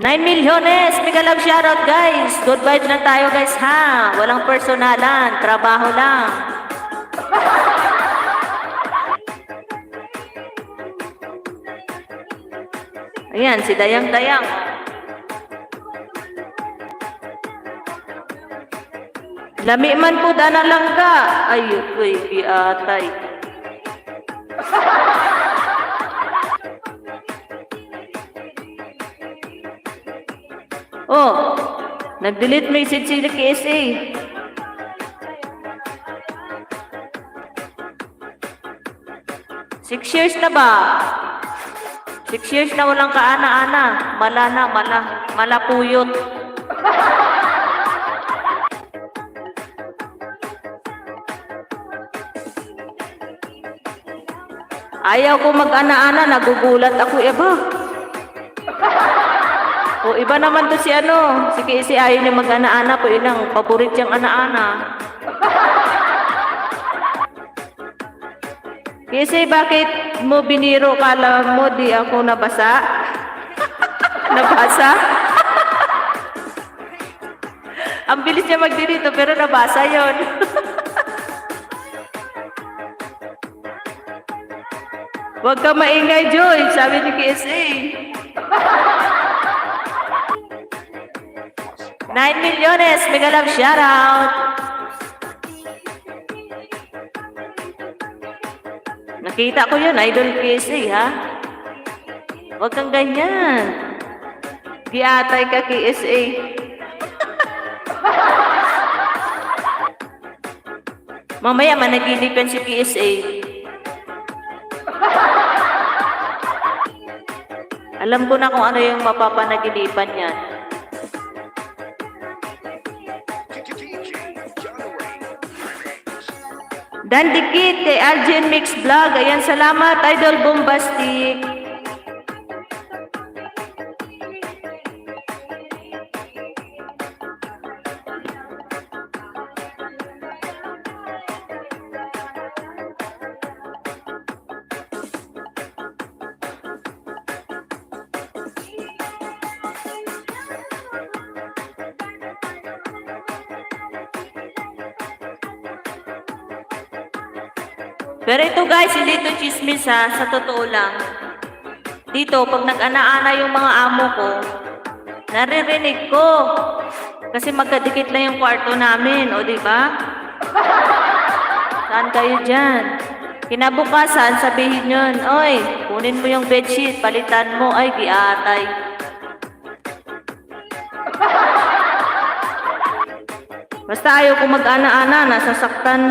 Nine milyones, mega love shoutout guys. Good vibes lang tayo guys ha. Walang personalan, trabaho lang. Ayan, si Dayang-Dayang. Lami man po dana langga. Ay, uy, biatay. Oh, nag-delete message si KSA. Six years na ba? 6 years na walang kaana-ana. Mala na, malapuyot. Ayaw ko mag-ana-ana, nagugulat ako, iba. O iba naman to si si KC ayaw niya mag-ana-ana po, yun ang paborit niyang ana-ana. KC, bakit mo biniro, kala mo di ako nabasa? Nabasa? Ang bilis niya magdilito pero nabasa yon. Huwag ka maingay, Joy, sabi ni KSA. 9 milyones, mega love shoutout. Nakita ko yun, Idol KSA, ha? Huwag kang ganyan. Giatay ka, KSA. Mamaya, managinipan si KSA. Alam ko na kung ano yung mapapanaginipan niyan. Dan dikit kay Algen Mix Vlog. Ayan, salamat, Idol Bombastic. Pero ito guys, hindi ito chismis ha, sa totoo lang. Dito, pag nag-ana-ana yung mga amo ko, naririnig ko. Kasi magkadikit lang yung kwarto namin, o diba? Saan kayo dyan? Kinabukasan, sabihin yun, oy, kunin mo yung bedsheet, palitan mo, ay, giatay. Basta ayaw ko mag-ana-ana, nasasaktan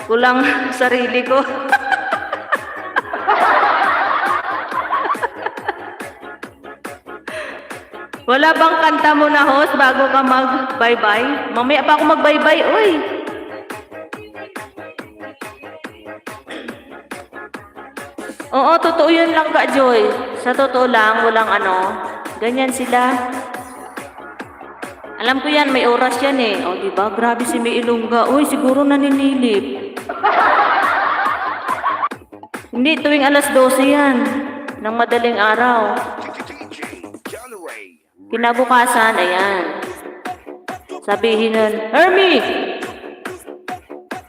ko lang sarili ko. Wala bang kanta mo na, host, bago ka mag-bye-bye? Mamaya pa ako mag-bye-bye, uy. Oo, totoo yun lang ka, Joy. Sa totoo lang, walang ganyan sila. Alam ko yan, may oras yan eh. O, diba? Grabe si May Ilongga. Uy, siguro naninilip. Hindi, tuwing alas 12 yan. Ng madaling araw. Kinabukasan, ayan. Sabihin nun, Hermie!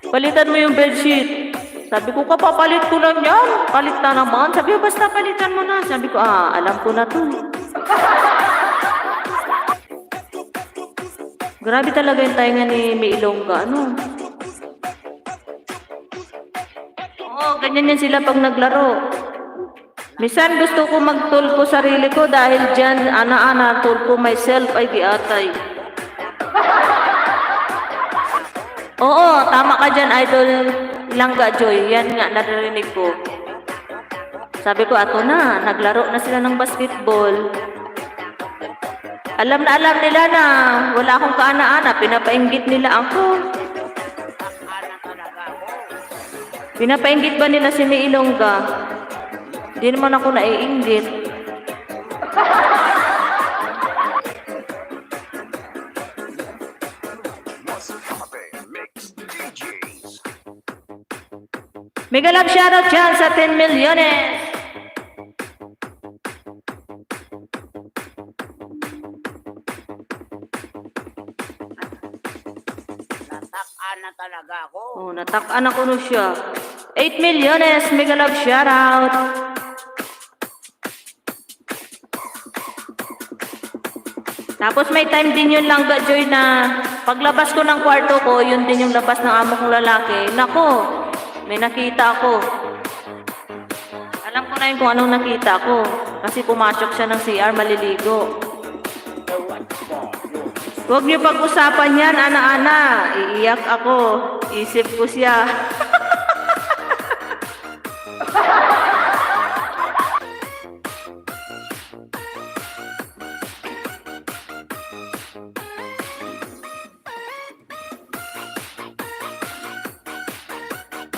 Palitan mo yung bedsheet. Sabi ko, kapapalit ko lang yan. Palit na naman. Sabi ko, basta palitan mo na. Sabi ko, alam ko na to. Grabe talaga yung tainga ni May Ilongga, Oo, ganyan yan sila pag naglaro. Minsan gusto ko magtulpo sarili ko dahil dyan, ana-ana, tulpo myself, ay giatay. Oo, tama ka dyan, Idol Langga Joy. Yan nga, narinig ko. Sabi ko, ato na, naglaro na sila ng basketball. Alam nila na wala akong kaana-ana, pinapainggit nila ako. Pinapainggit ba nila si May Ilongga? Hindi naman ako naiinggit. Mega love shoutout dyan sa 10 milyones. Natak-an na talaga ako. Oh, natak-an ako no siya. 8 milyones, mega love shoutout. Tapos may time din yun lang, Joy, na paglabas ko ng kwarto ko, yun din yung labas ng amo kong lalaki. Nako, may nakita ako. Alam ko na yun kung anong nakita ko. Kasi pumasok siya ng CR, maliligo. Huwag niyo pag-usapan yan, ana-ana. Iiyak ako. Isip ko siya.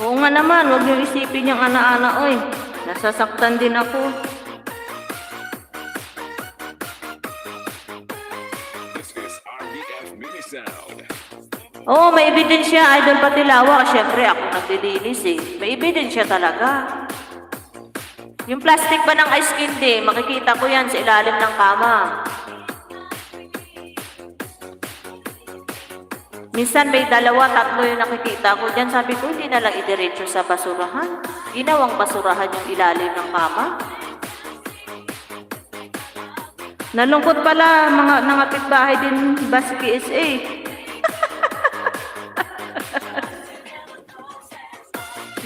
Oo nga naman, huwag niyo isipin yung ana-ana, oy. Nasasaktan din ako. This is RDF Mini Sound. Oo, may ebidensya, Idol Patilawa. Siyempre, ako nagdilinis eh. May ebidensya talaga. Yung plastic ba ng ice candy, makikita ko yan sa ilalim ng kama. Minsan may dalawa, tatlo yung nakikita ko dyan. Sabi ko, hindi na lang idiretso sa basurahan. Ginawang basurahan yung ilalim ng kama. Nalungkot pala, mga nangapit bahay din ba si PSA?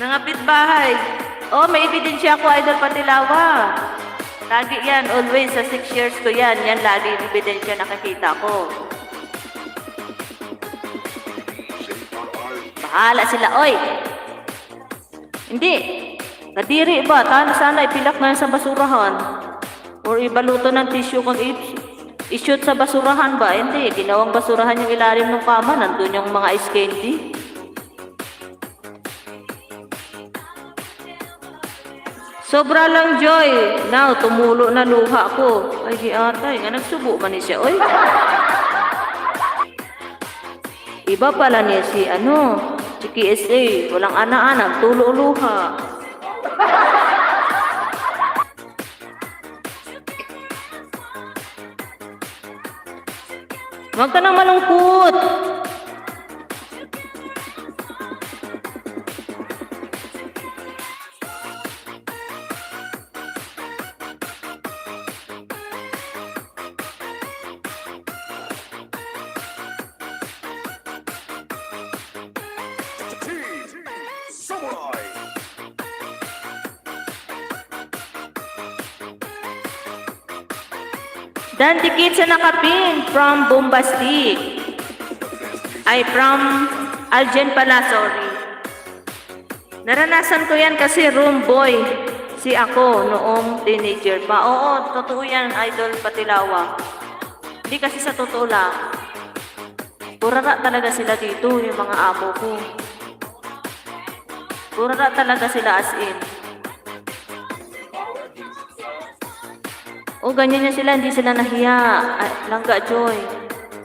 Nangapit bahay. Oh, may ebidensya ako, Idol Patilawa. Lagi yan, always, sa 6 years ko yan. Yan lagi yung ebidensya nakikita ko. Bahala sila, oy! Hindi. Kadiri ba? Sana ipilak na yan sa basurahan. Or ibaluto ng tissue kung i-shoot sa basurahan ba? Hindi. Ginawang basurahan yung ilalim ng kama. Nandun yung mga ice candy. Sobra lang, Joy. Now, tumulo na luha ko. Ay, di atay. Nga nagsubo man siya, oy. Iba pala niya si, si KSA. Walang ana-ana. Tulo luha. Huwag ka nang malungkot. Team Samurai. Dan tikit sa nakapin from Bombastic. Ay, from Algen pala, sorry. Naranasan ko yan kasi room boy si ako noong teenager pa. Oo, totoo yan, Idol Patilawa. Hindi kasi sa totoo lang. Purara talaga sila dito, yung mga amo ko. Purara talaga sila as in. O, ganyan yan sila, hindi sila nahiya. Langga, Joy.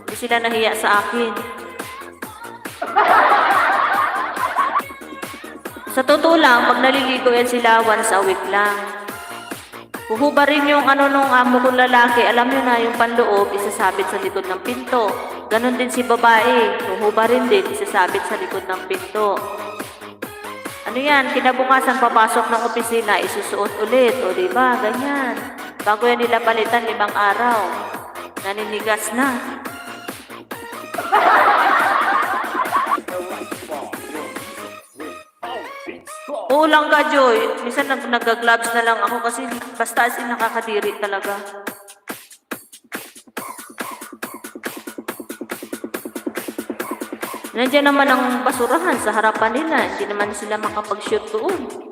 Hindi sila nahiya sa akin. Sa totoo lang, pag naliligo yan sila, once a week lang. Huhubarin yung nung amo kong lalaki, alam nyo na, yung panloob, isasabit sa likod ng pinto. Ganon din si babae, huhubarin din, isasabit sa likod ng pinto. Ano yan, kinabukasan papasok ng opisina, isusuot ulit, o diba, ganyan. Bago yan nila palitan, 5 araw. Naninigas na. Oo lang ka, Joy. Minsan nag-gloves na lang ako kasi basta as in nakakadiri talaga. Nandiyan naman ang basurahan sa harapan nila. Hindi naman sila makapag-shoot doon.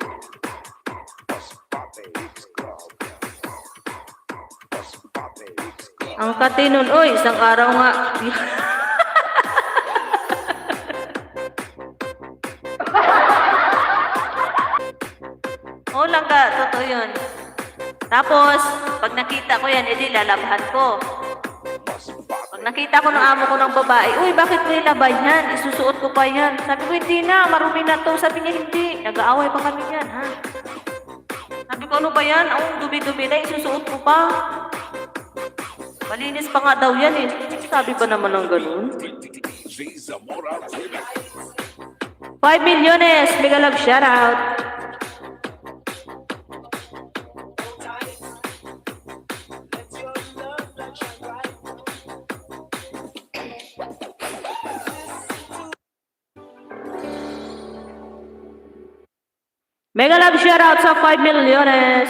Ang katinon, oy, isang araw nga. Oo lang ka, totoo yun. Tapos, pag nakita ko yan, edi lalabahan ko. Pag nakita ko ng amo ko ng babae, uy, bakit mo nilaban yan? Isusuot ko pa yan. Sabi ko, hindi na, marumi na to. Sabi niya, hindi. Nag-aaway pa kami yan, ha? Sabi ko, ano ba yan? Ang dumi-dumi na, isusuot ko pa. Malinis pa nga daw yan eh. Sabi ba naman ng ganun? 5 milyones! Mega love shoutout! Mega love shoutout sa 5 milyones.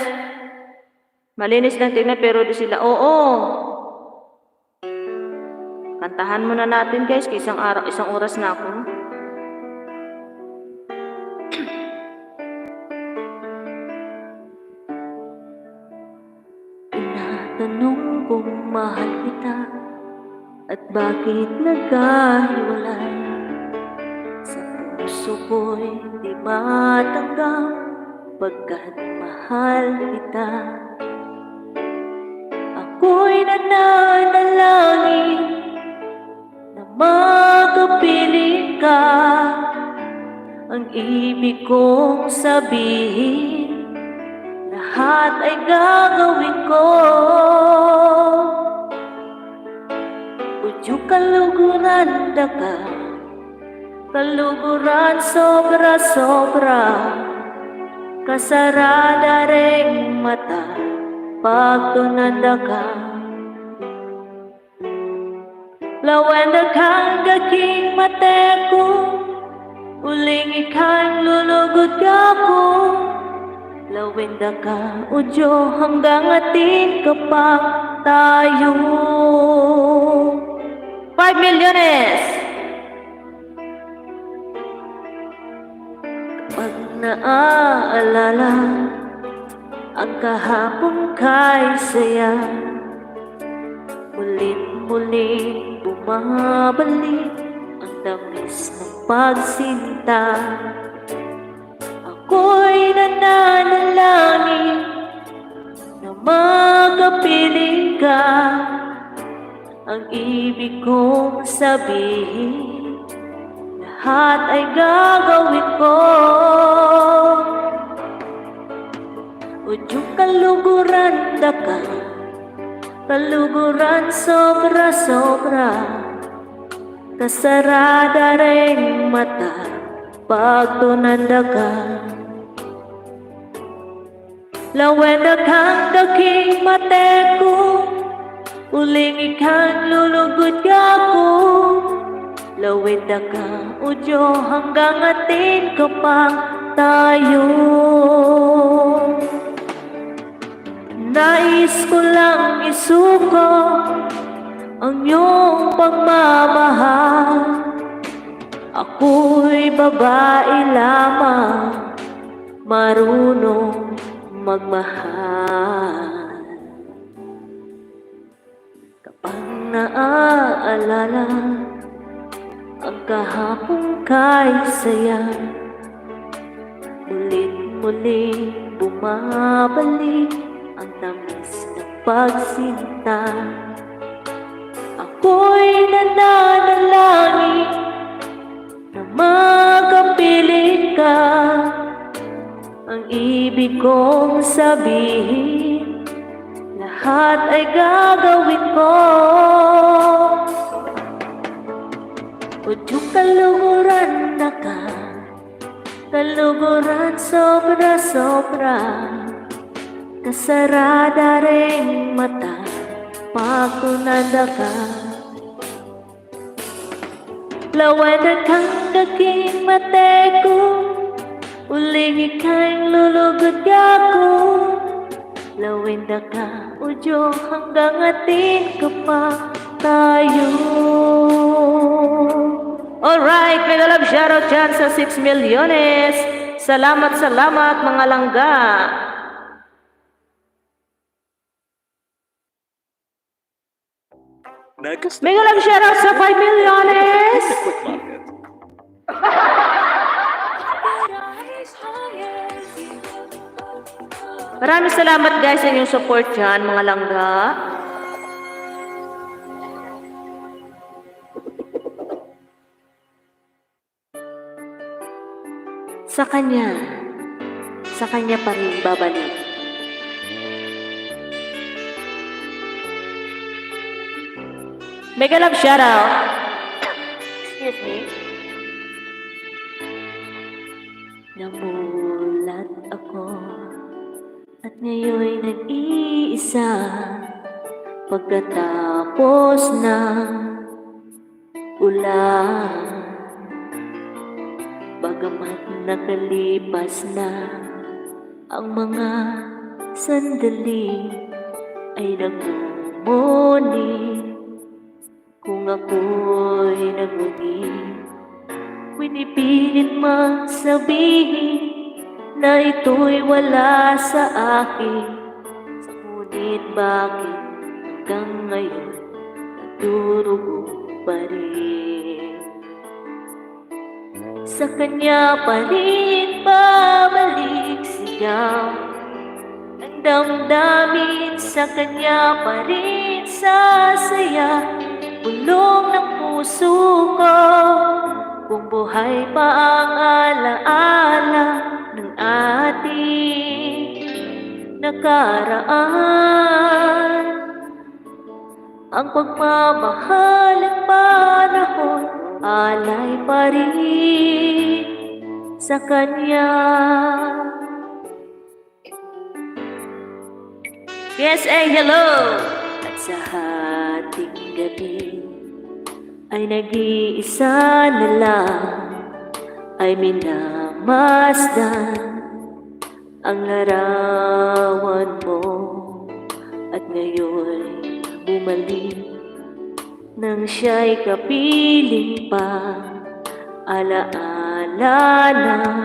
Malinis lang tingnan pero di sila. Oo. Kantahan muna natin guys, kay isang araw, isang oras na ako. Tinatanong kung mahal kita at bakit nagkahiwalay. Sa puso ko'y di matanggap pagkat mahal kita. Ako'y nananalangin na makapiling ka. Ang ibig kong sabihin, lahat ay gagawin ko. Udyo kaluguran ka, kaluguran sobra-sobra. Kasarada ring mata pag tunanda ka. Lawenda kang gaking mate ko, uling ikang lulugod ka ko. Lawenda ka, udyo hanggang atin kapag tayo. 5 milyones! Pag naaalala ang kahapon kay saya, mulit-mulit bumabalik ang tamis ng pagsinta. Ako'y nananalangin na makapiling ka. Ang ibig kong sabihin, lahat ay gagawin ko. Udyo kaluguran ka, kaluguran sobra-sobra. Kasarada ring mata pag tunanda ka. Lawenda kang daking mate ko, uling ikang lulugod ka ko. Lawenda ka, udyo hanggang atin kapag tayo. Nais ko lang isuko ang iyong pagmamahal. Ako'y babae lamang, marunong magmahal. Kapag naaalala ang kahapon kay saya, mulit-mulit bumabalik ang tamis ng pagsinta. Ako'y nananalangin na makapiling ka. Ang ibig kong sabihin, lahat ay gagawin ko. Udyo kaluguran ka, kaluguran sobra-sobra. Kasarada ring mata pag tunanda ka. Lawenda kang kaking mate ko, uling ikang lulugod ka ko. Lawenda ka, udyo hanggang atin kapag tayo. Alright, mega love shoutout dyan sa 6 milyones. Salamat mga langga. Next, Mega love shoutout sa 5 milyones. quick market. Maraming salamat guys sa inyong support dyan, mga langga. Sa kanya pa rin babalik. Mega love shoutout. Excuse me. Namulat ako at ngayon nag-iisa pagkatapos ng ulan. Bagamat nakalipas na Ang mga sandali ay nagmumuni. Kung ako'y nagwagi, pinipilit mang sabihin na ito'y wala sa akin. Ngunit bakit hanggang ngayon nagdurugo pa rin? Sa kanya pa rin babalik sigaw ng damdamin, sa kanya pa rin sasaya bulong ng puso ko. Kung buhay pa ang alaala ng ating nakaraan, ang pagmamahal at panahon alay pa rin sa kanya. Yes, hello! At sa hating gabi ay nag-iisa na lang, ay minamasdan ang larawan mo. At ngayon bumalik nang siya'y kapiling pa, alaala na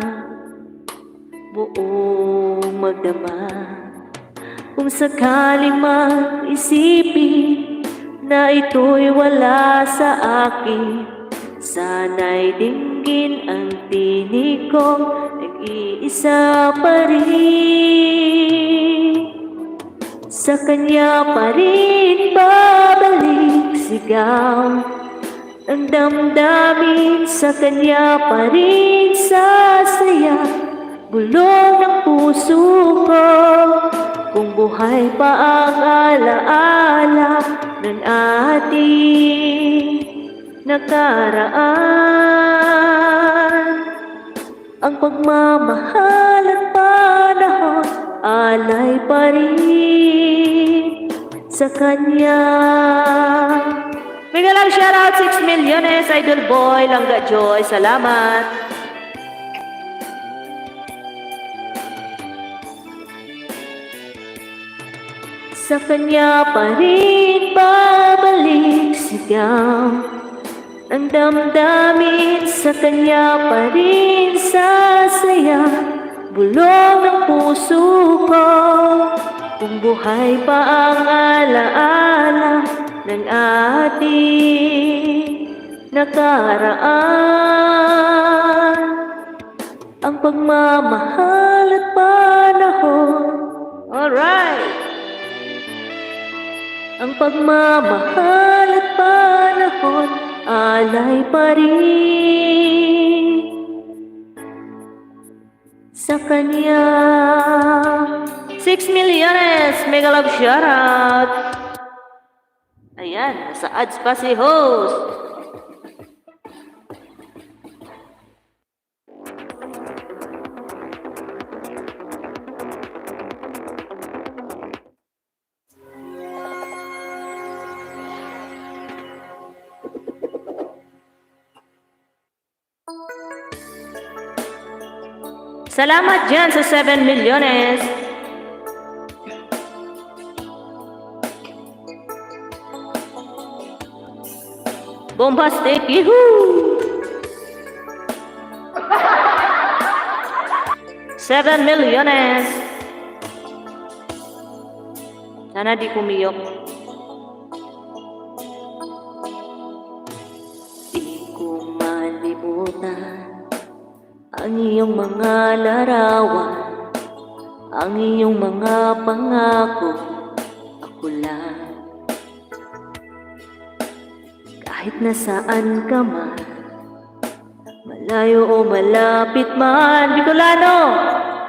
buong magdama. Kung sakaling mag-isipin na ito'y wala sa akin, sana'y dinggin ang tinig ko, nag-iisa pa rin. Sa kanya pa rin babalik sigaw ang damdamin, sa kanya pa rin sasaya bulong ng puso ko. Kung buhay pa ang alaala ng ating nakaraan, ang pagmamahal at panahon alay pa rin sa kanya. Mega love shoutout 6 milyones, Idol Boy, Langga Joy, salamat. Sa kanya pa rin babalik sigaw ang damdamin, sa kanya pa rin sasaya bulong ng puso ko. Kung buhay pa ang alaala ng ating nakaraan, ang pagmamahal at panahon. Alright! Ang pagmamahal at panahon alay pa rin sa kanya. 6 milyones, mega love shoutout. Ayan, nasa ads pa si host. Salamat dyan sa 7 milyones. Bombastic, yuhuu! 7 milyones. Sana di kumiyok. Di ko malimutan ang iyong mga larawan, ang iyong mga pangako, ako lang. Kahit nasaan ka man, malayo o malapit man, Bicolano,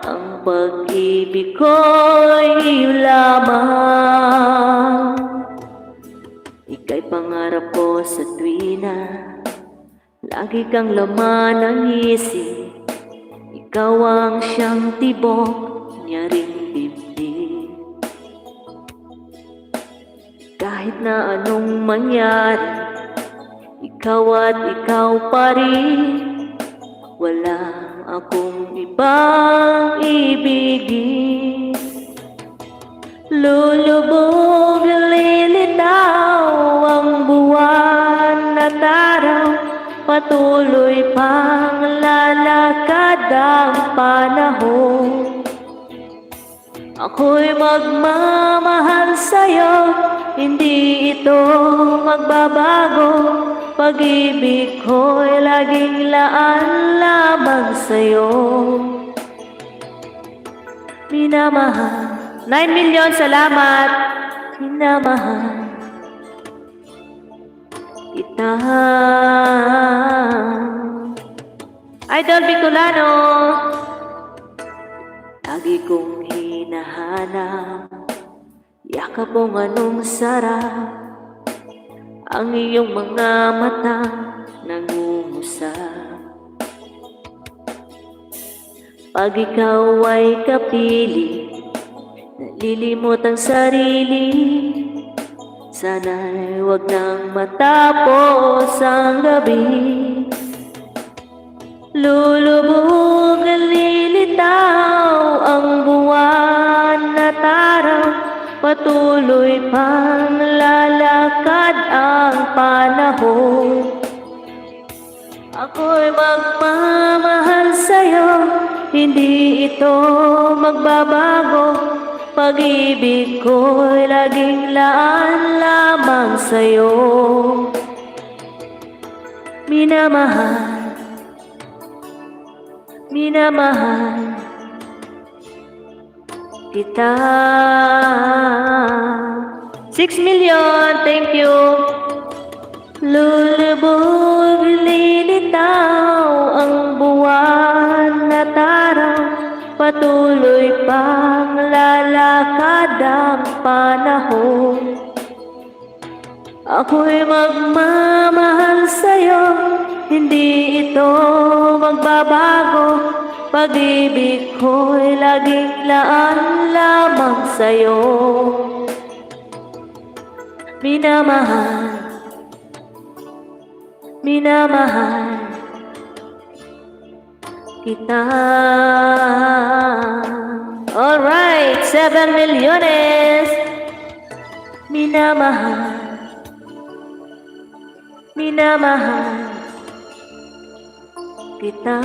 ang pag-ibig ko'y iyo lamang. Ika'y pangarap ko sa tuwina, lagi kang laman ng isip. Ikaw ang siyang tibok niya ring dibdib. Kahit na anong mangyari, ikaw at ikaw pa rin. Walang akong ibang ibigin. Lulubog, lilitaw ang buwan at araw, patuloy pang lalakad ang panahon. Ako'y magmamahal sa'yo, hindi ito magbabago. Pag-ibig ko'y laging laan lamang sa'yo. Minamahal, 9 million, salamat. Minamahal kita. Idol Bicolano, lagi kong hinahanap yakap mong anong sarap, ang iyong mga mata nangungusap. Pag ikaw ay kapiling, nalilimot ang sarili, sana'y huwag nang matapos ang gabi. Lulubog, lilitaw ang buwan at araw, patuloy pang lalakad ang panahon. Ako'y magmamahal sa'yo, hindi ito magbabago. Pag-ibig ko'y laging laan lamang sa'yo. Minamahal, minamahal kita. 6 million, thank you. Lulubog, lilitaw ang buwan at araw, patuloy pang lalakad ang panahon. Ako'y magmamahal sa'yo, hindi ito magbabago. Pag-ibig ko'y laging laan lamang sa'yo. Minamahal, minamahal kita. Alright, 7 milyones. Minamahal, minamahal kita.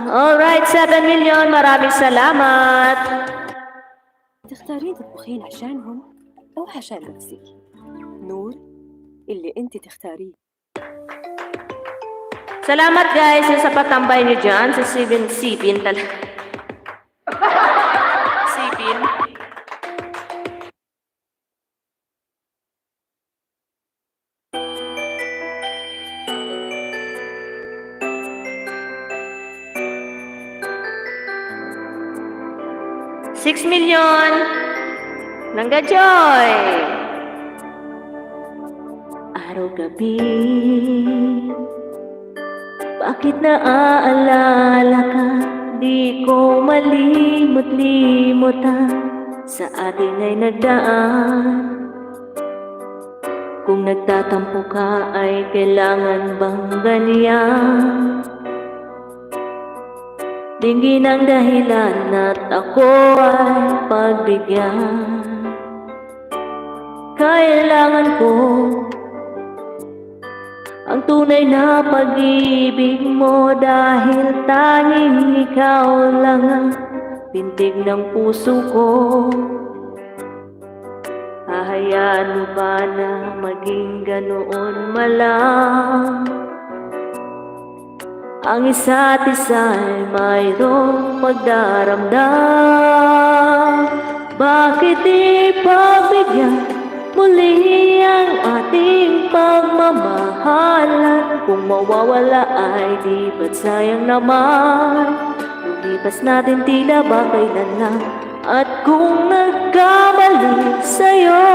Alright, 7 million. Maraming salamat. تختارين تطبخين عشانهم أو عشان نفسك؟ نور اللي أنت تختاريه. Salamat guys sa patambay nyo dyan sa sipin talaga. Sipin. $6 million. Nangga Joy. Araw-gabi, bakit naaalala ka? Di ko malimot-limutan sa atin ay nagdaan. Kung nagtatampo ka ay kailangan bang ganyan? Dinggin ang dahilan at ako ay pagbigyan. Kailangan ko ang tunay na pag-ibig mo, dahil tanging ikaw lang ang pintig ng puso ko. Hahayaan mo ba na maging ganoon malang? Ang isa't isa'y mayroong magdaramdam. Bakit di pagbigyan muli ang ating pagmamahalan? Kung mawawala ay di ba't sayang naman? Lumipas natin tila ba kailan lang? At kung nagkamali sa'yo,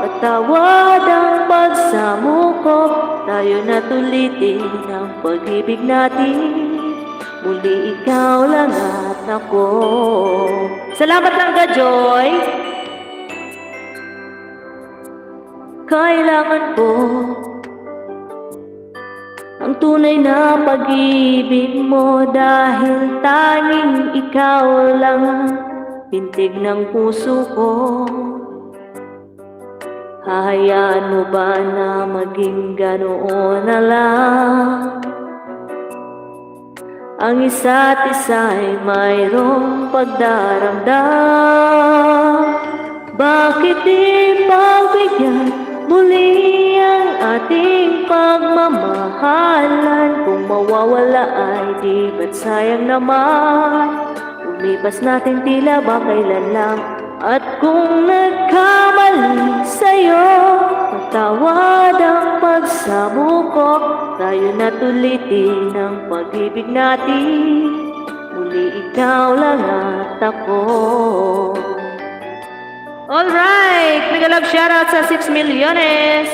patawad ang pagsamo ko. Tayo na tulitin ang pag-ibig natin. Muli ikaw lang at ako. Salamat lang ka, Joy. Kailangan ko ang ang tunay na pag-ibig mo dahil tanging ikaw lang ang pintig ng puso ko. Hahayaan mo ba na maging ganoon na lang? Ang isa't isa'y mayroong pagdaramdam. Bakit di pagbigyan muli ang ating pagmamahalan? Kung mawawala ay di ba't sayang naman? Lumipas natin tila ba kailan lang? At kung nagkamali sa'yo, patawad ang pagsamo ko. Tayo na tulitin ang pag-ibig natin. Muli ikaw lang at ako. Alright! Mega love shoutout sa 6 milyones!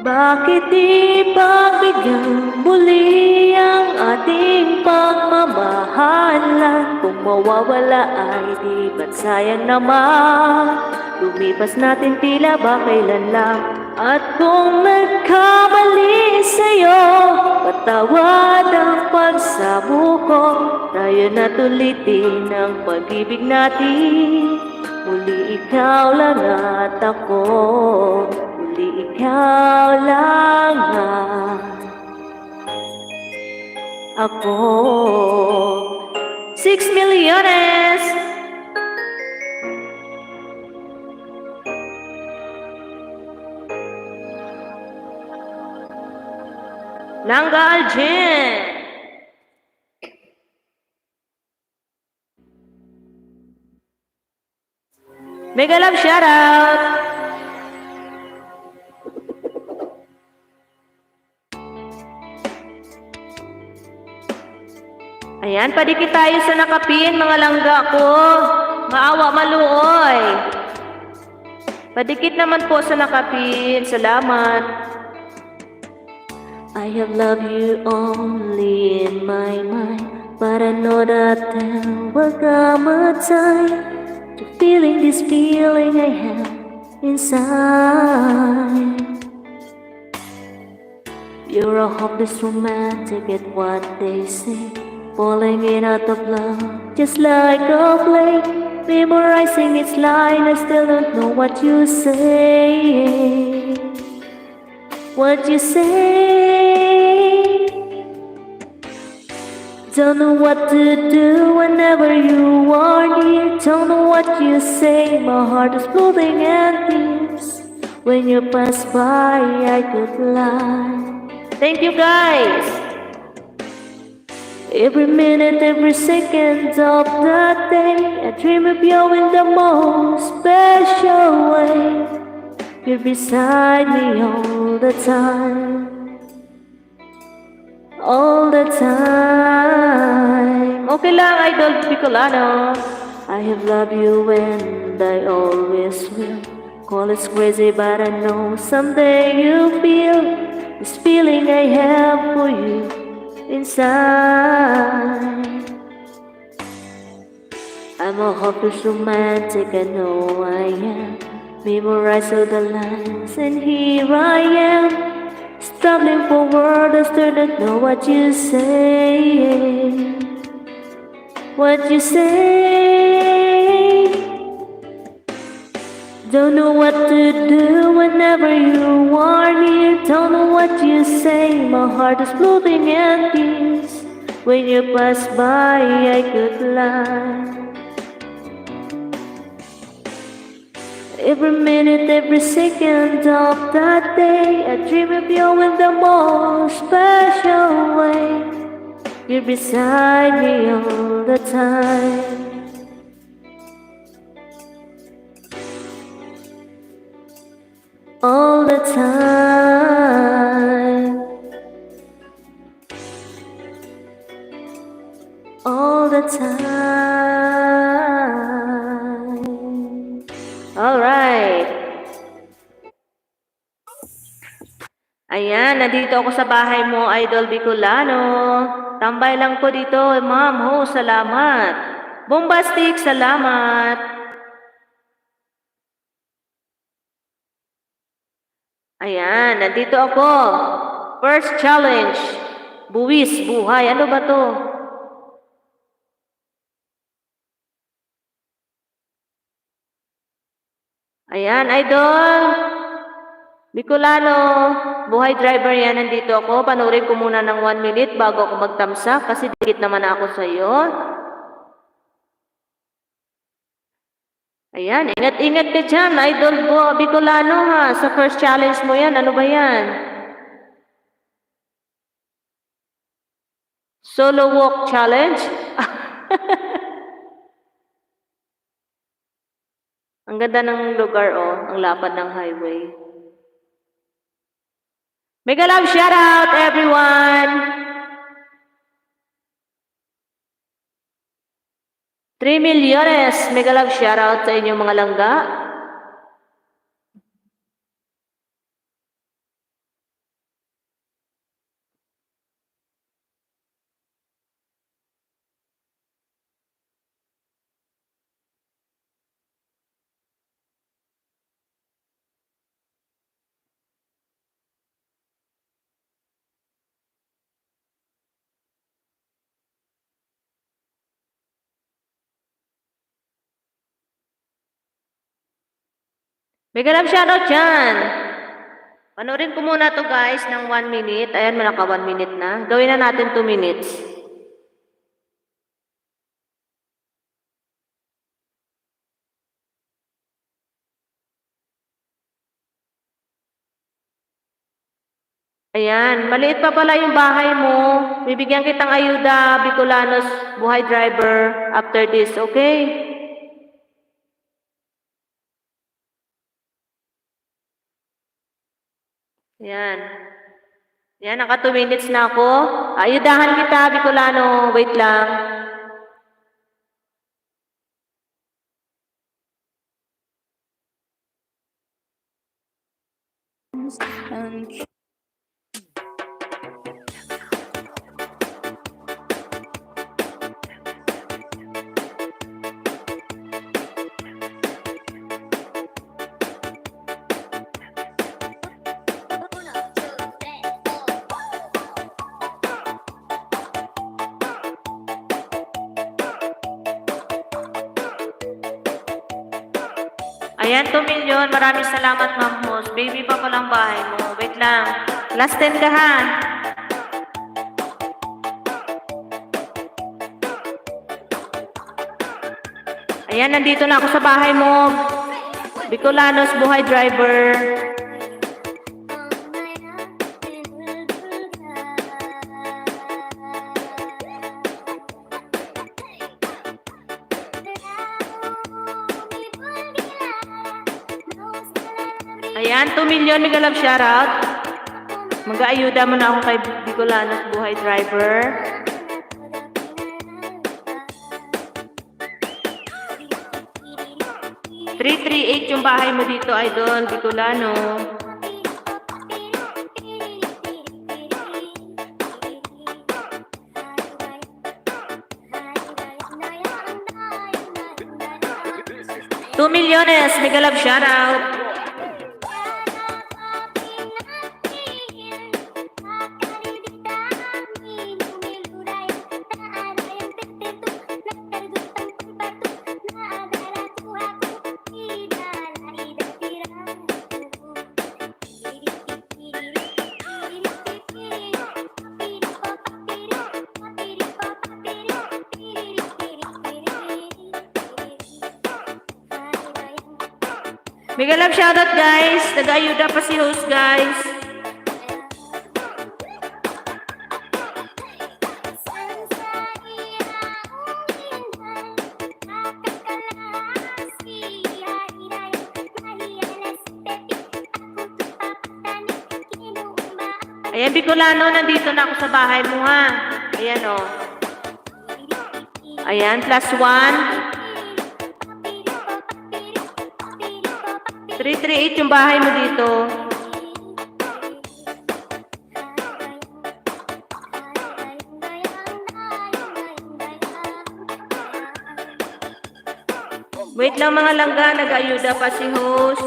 Bakit di pagbigyan muli ang ating pagmamahalan? Kung mawawala ay di ba't sayang naman? Lumipas natin tila ba kailan lang? At kung nagkamali sa'yo, patawad ang pagsamo ko. Tayo na tulitin ang pag-ibig natin. Muli ikaw lang at ako. Muli ikaw lang ako. 6 milyones! Nangga Aljen! Mega love shoutout! Ayan, padikit tayo sa nakapin, mga langga ko. Maawa maluoy. Padikit naman po sa nakapin. Salamat. I have loved you only in my mind, but I know that there will come a time to feeling this feeling I have inside. You're a hopeless romantic at what they say, falling in out of love, just like a play. Memorizing its line, I still don't know what you say. What you say? Don't know what to do whenever you are near. Don't know what you say, my heart is floating and tears. When you pass by, I could lie. Thank you guys! Every minute, every second of the day, I dream of you in the most special way. You're beside me all the time. All the time. Okay lang, Idol Bicolano. I have loved you and I always will. Call it crazy, but I know someday you'll feel this feeling I have for you inside. I'm a hopeless romantic, I know I am. Memorize all the lines, and here I am, stumbling for words, I still don't know what you say. What you say? Don't know what to do whenever you are near. Don't know what you say, my heart is floating and tears. When you pass by, I could lie. Every minute, every second of that day, I dream of you in the most special way. You're beside me all the time. All the time. All the time. Alright. Ayan, nandito ako sa bahay mo, Idol Bicolano. Tambay lang po dito, ma'am. Ho, salamat. Bombastic, salamat. Ayan, nandito ako. First challenge. Buwis, buhay. Ano ba to? Ayan, idol. Bicolano, buhay driver yan. Nandito ako. Panurin ko muna ng 1 minute bago ako magtamsak kasi dikit naman ako sa iyo. Ayan, ingat-ingat ka dyan, idol Bicolano ha. Sa first challenge mo yan, ano ba yan? Solo walk challenge? Ang ganda ng lugar, oh. Ang lapad ng highway. Mega love shout out, everyone! 3 milyones. Mega love shout out sa inyong mga langga. Mega love shoutout dyan. Panoorin ko muna to guys ng 1 minute. Ayan, malaka 1 minute na. Gawin na natin 2 minutes. Ayan, maliit pa pala yung bahay mo. Bibigyan kitang ayuda, Bicolanos, buhay driver, after this, okay? Ayan. Ayan, naka 2 minutes na ako. Ayudahan kita, Bicolano. Wait lang. Ayan, 2 milyon. Maraming salamat, Ma'am Host. Baby pa palang bahay mo. Wait lang. Last 10 ka, ha? Ayan, nandito na ako sa bahay mo. Bicolanos, buhay driver. Ayan, 2 million mega love shoutout. Mag-aayuda mo na ako kay Bicolanos buhay driver. $338 yung bahay mo dito, idol, Bicolano. $2 milyones, mega love shoutout. Mega love shoutout guys. Nag-ayuda pa si host guys. Ayan, Bicolano, nandito na ako sa bahay mo ha. Ayan o. Ayan, +1. 338 yung bahay mo dito. Wait lang mga langga, nag-ayuda pa si host.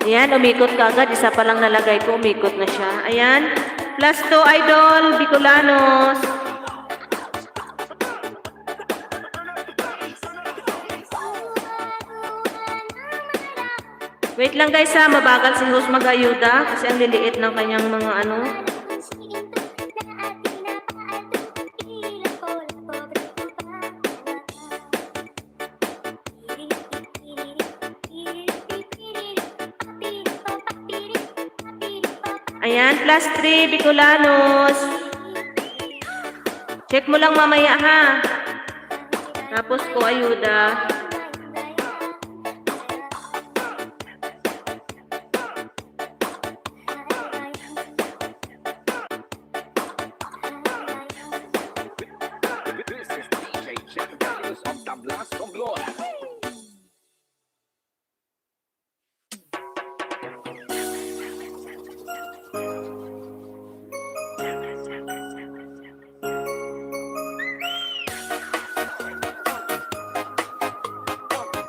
Ayan, umikot ka agad. Isa pa lang nalagay ko, umikot na siya. Ayan. Plus 2, Idol. Bicolanos. Wait lang guys ha, mabagal si host mag-ayuda kasi ang liliit ng kanyang mga ano. Ayan, plus 3, Bicolanos. Check mo lang mamaya ha. Tapos ko ayuda. This is DJ Jeff Carlos of Tablas Romblon.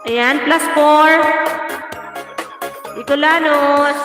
Ayan, plus 4. Bicolanos.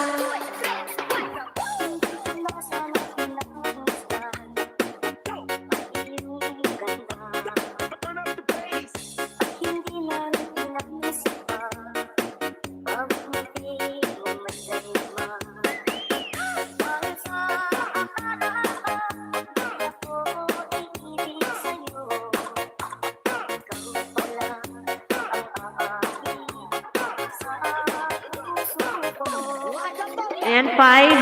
Ayan, 5.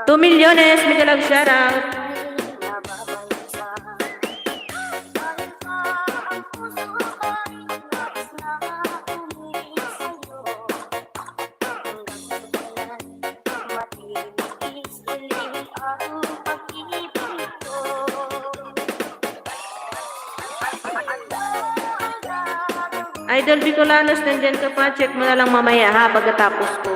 2 milyones, mega love shoutout. Idol Bicolanos, nandyan ka pa. Check mo na lang mamaya ha, pagkatapos ko.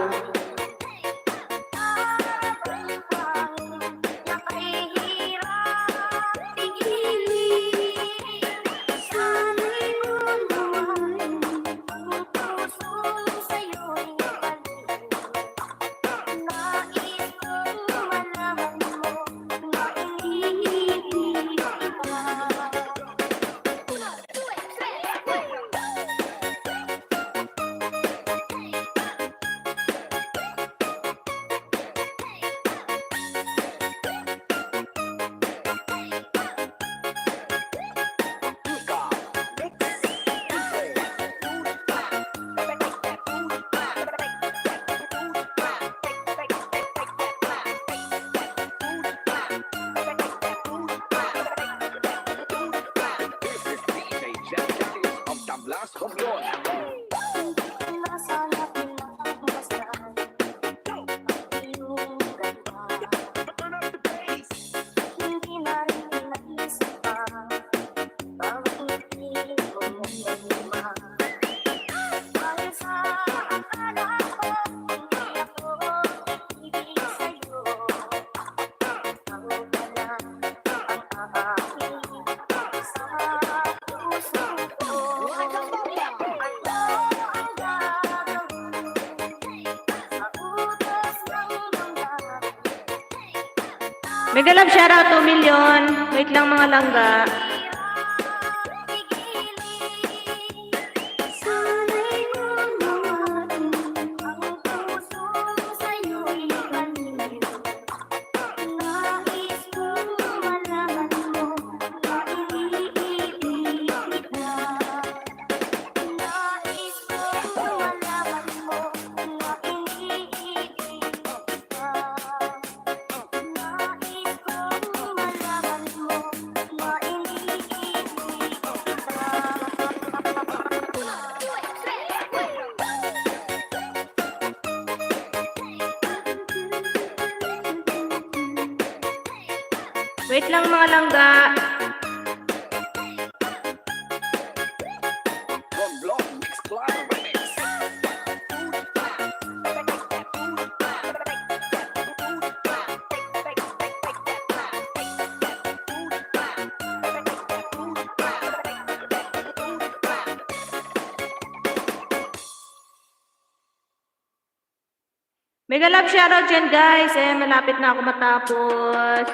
This is DJ Jeff Carlos of Tablas Romblon. Mega love shoutout, 2 million. Wait lang mga langga. Wait lang mga langga. Romblon Mix Club Remix. Mega love shoutout dyan guys. Malapit na ako matapos.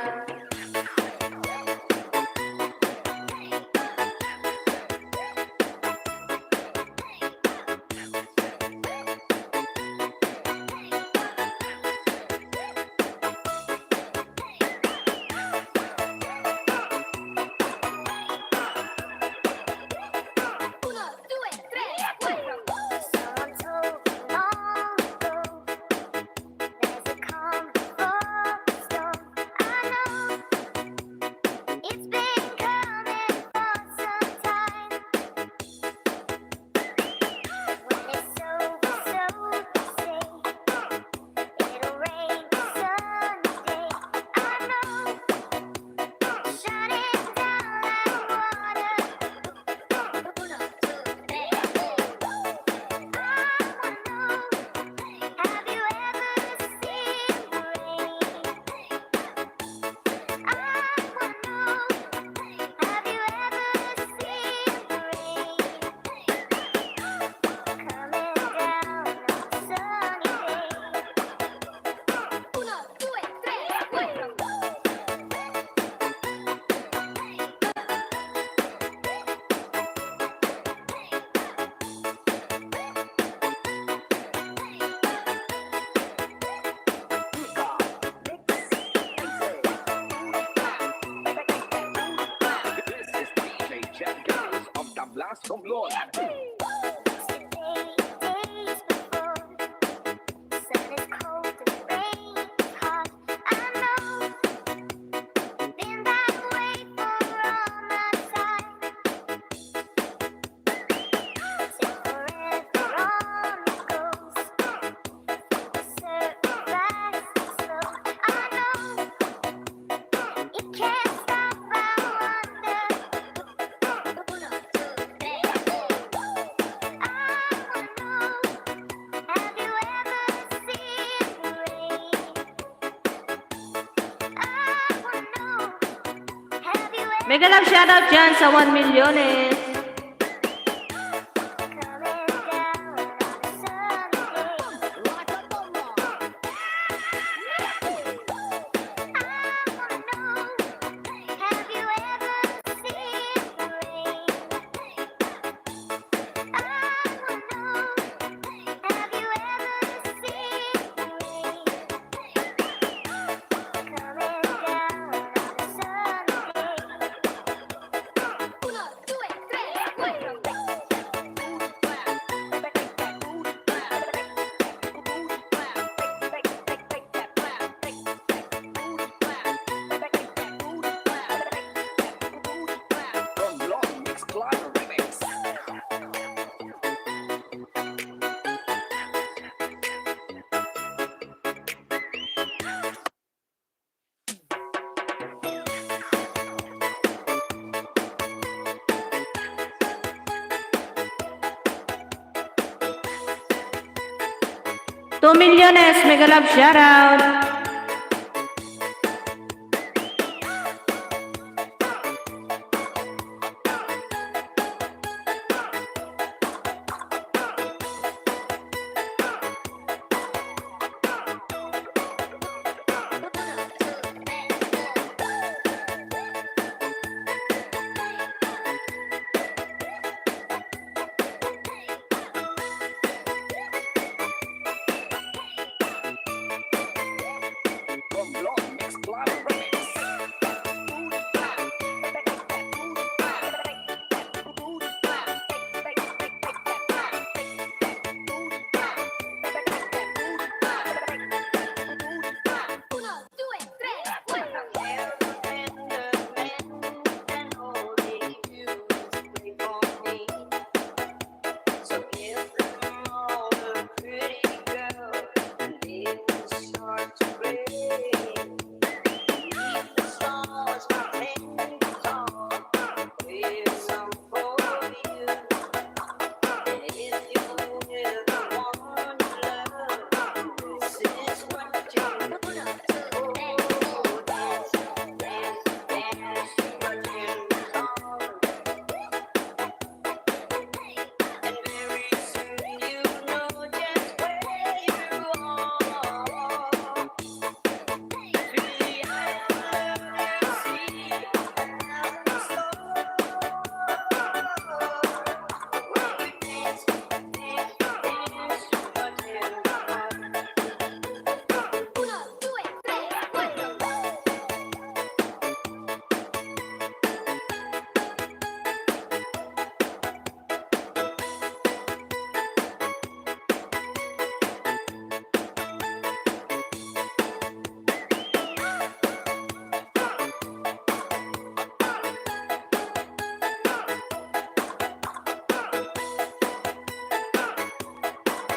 This is DJ Chad Carlos of the Blast from Lord. Mega love shoutout dyan sa 1 milyones. From Lord Mix Climber Remix. Two milyones. Mega love shoutout.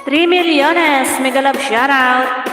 3 milyones, mega love shoutout.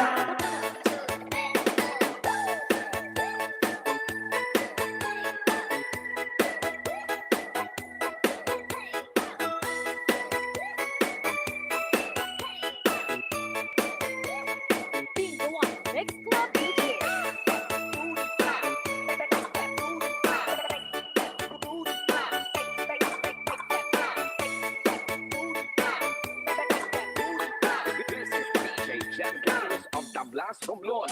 This is DJ Jack Daniels of the Blast from Lord.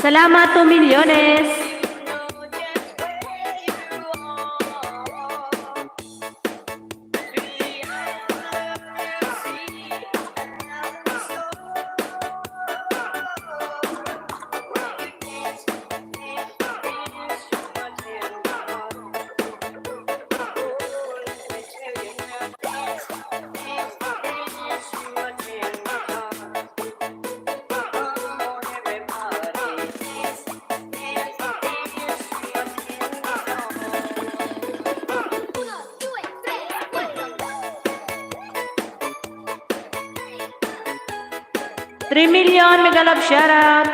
Salamat 2 milyones. Three million, mega love shoutout.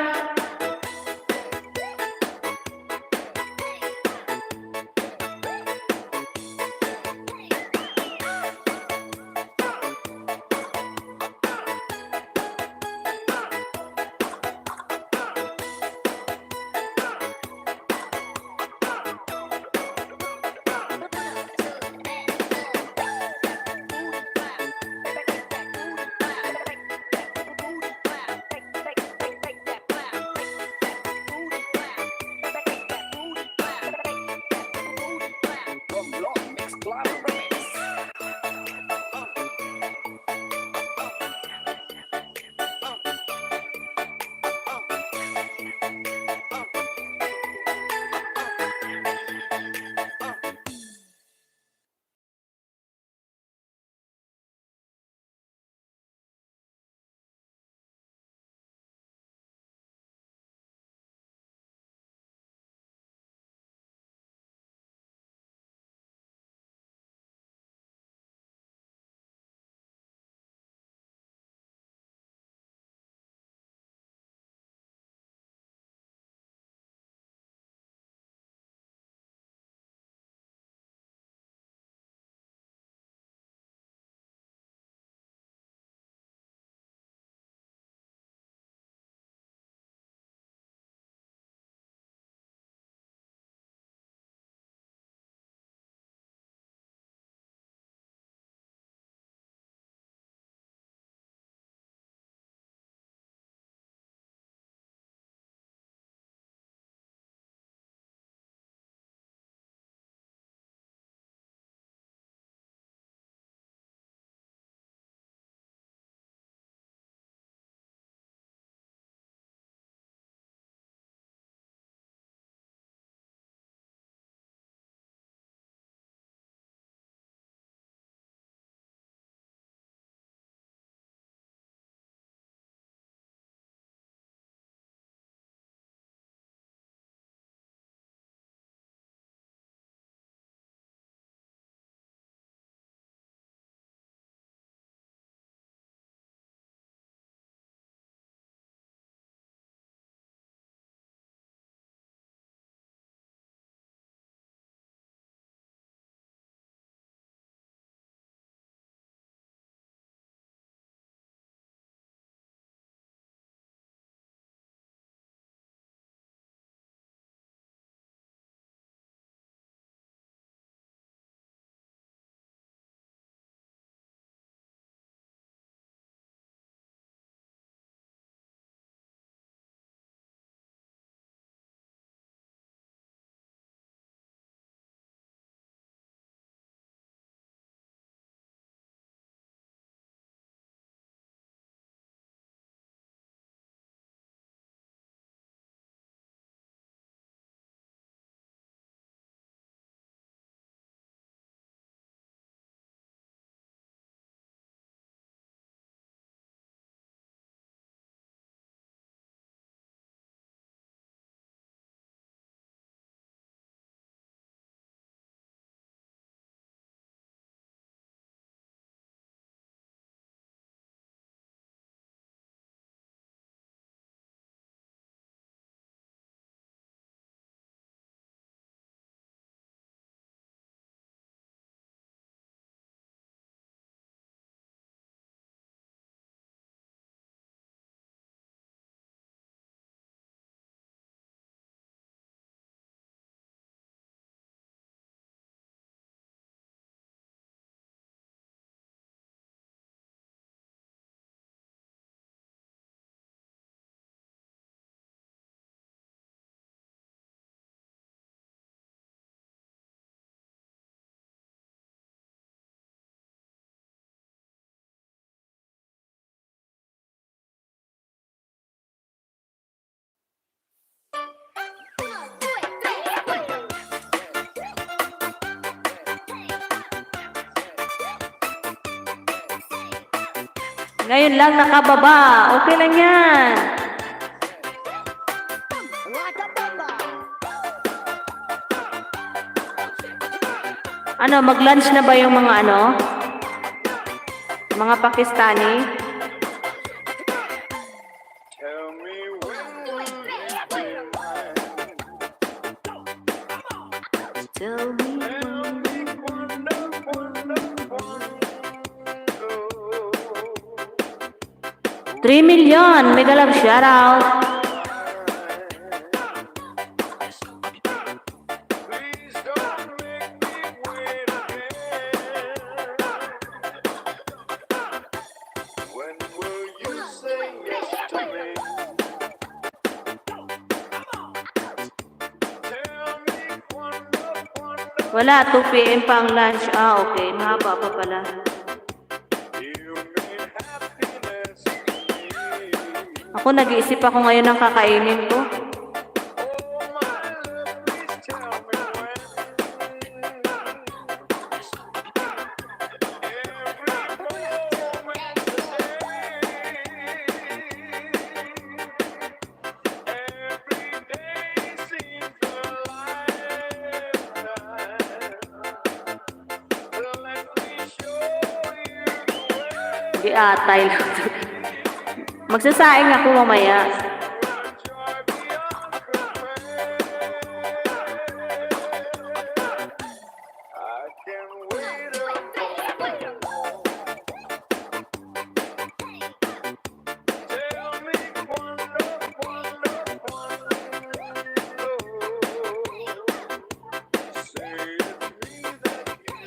Ngayon lang nakababa. Okay lang yan. Ano, mag-lunch na ba yung mga ano? Mga Pakistani? Tell me when will you be mine? Tell me. Wonder, wonder, wonder. 3 million. Mega love shoutout. Please don't make me wait again. When will you say yes to me? Tell me, wonder, wonder. Wala, 2 p.m. pa ang lunch. Ah, okay. Mahaba pa pala. You mean happiness to me. Ako, nag-iisip ako ngayon ng kakainin ko. Oh, my love, please tell me when. Every moment today, every day seems a lifetime. Let me show you the way. Hindi atay lang. Magsasaing ako mamaya. Joy beyond compare. I can wait up Tell me, wonder, wonder, wonder. Say it's me that you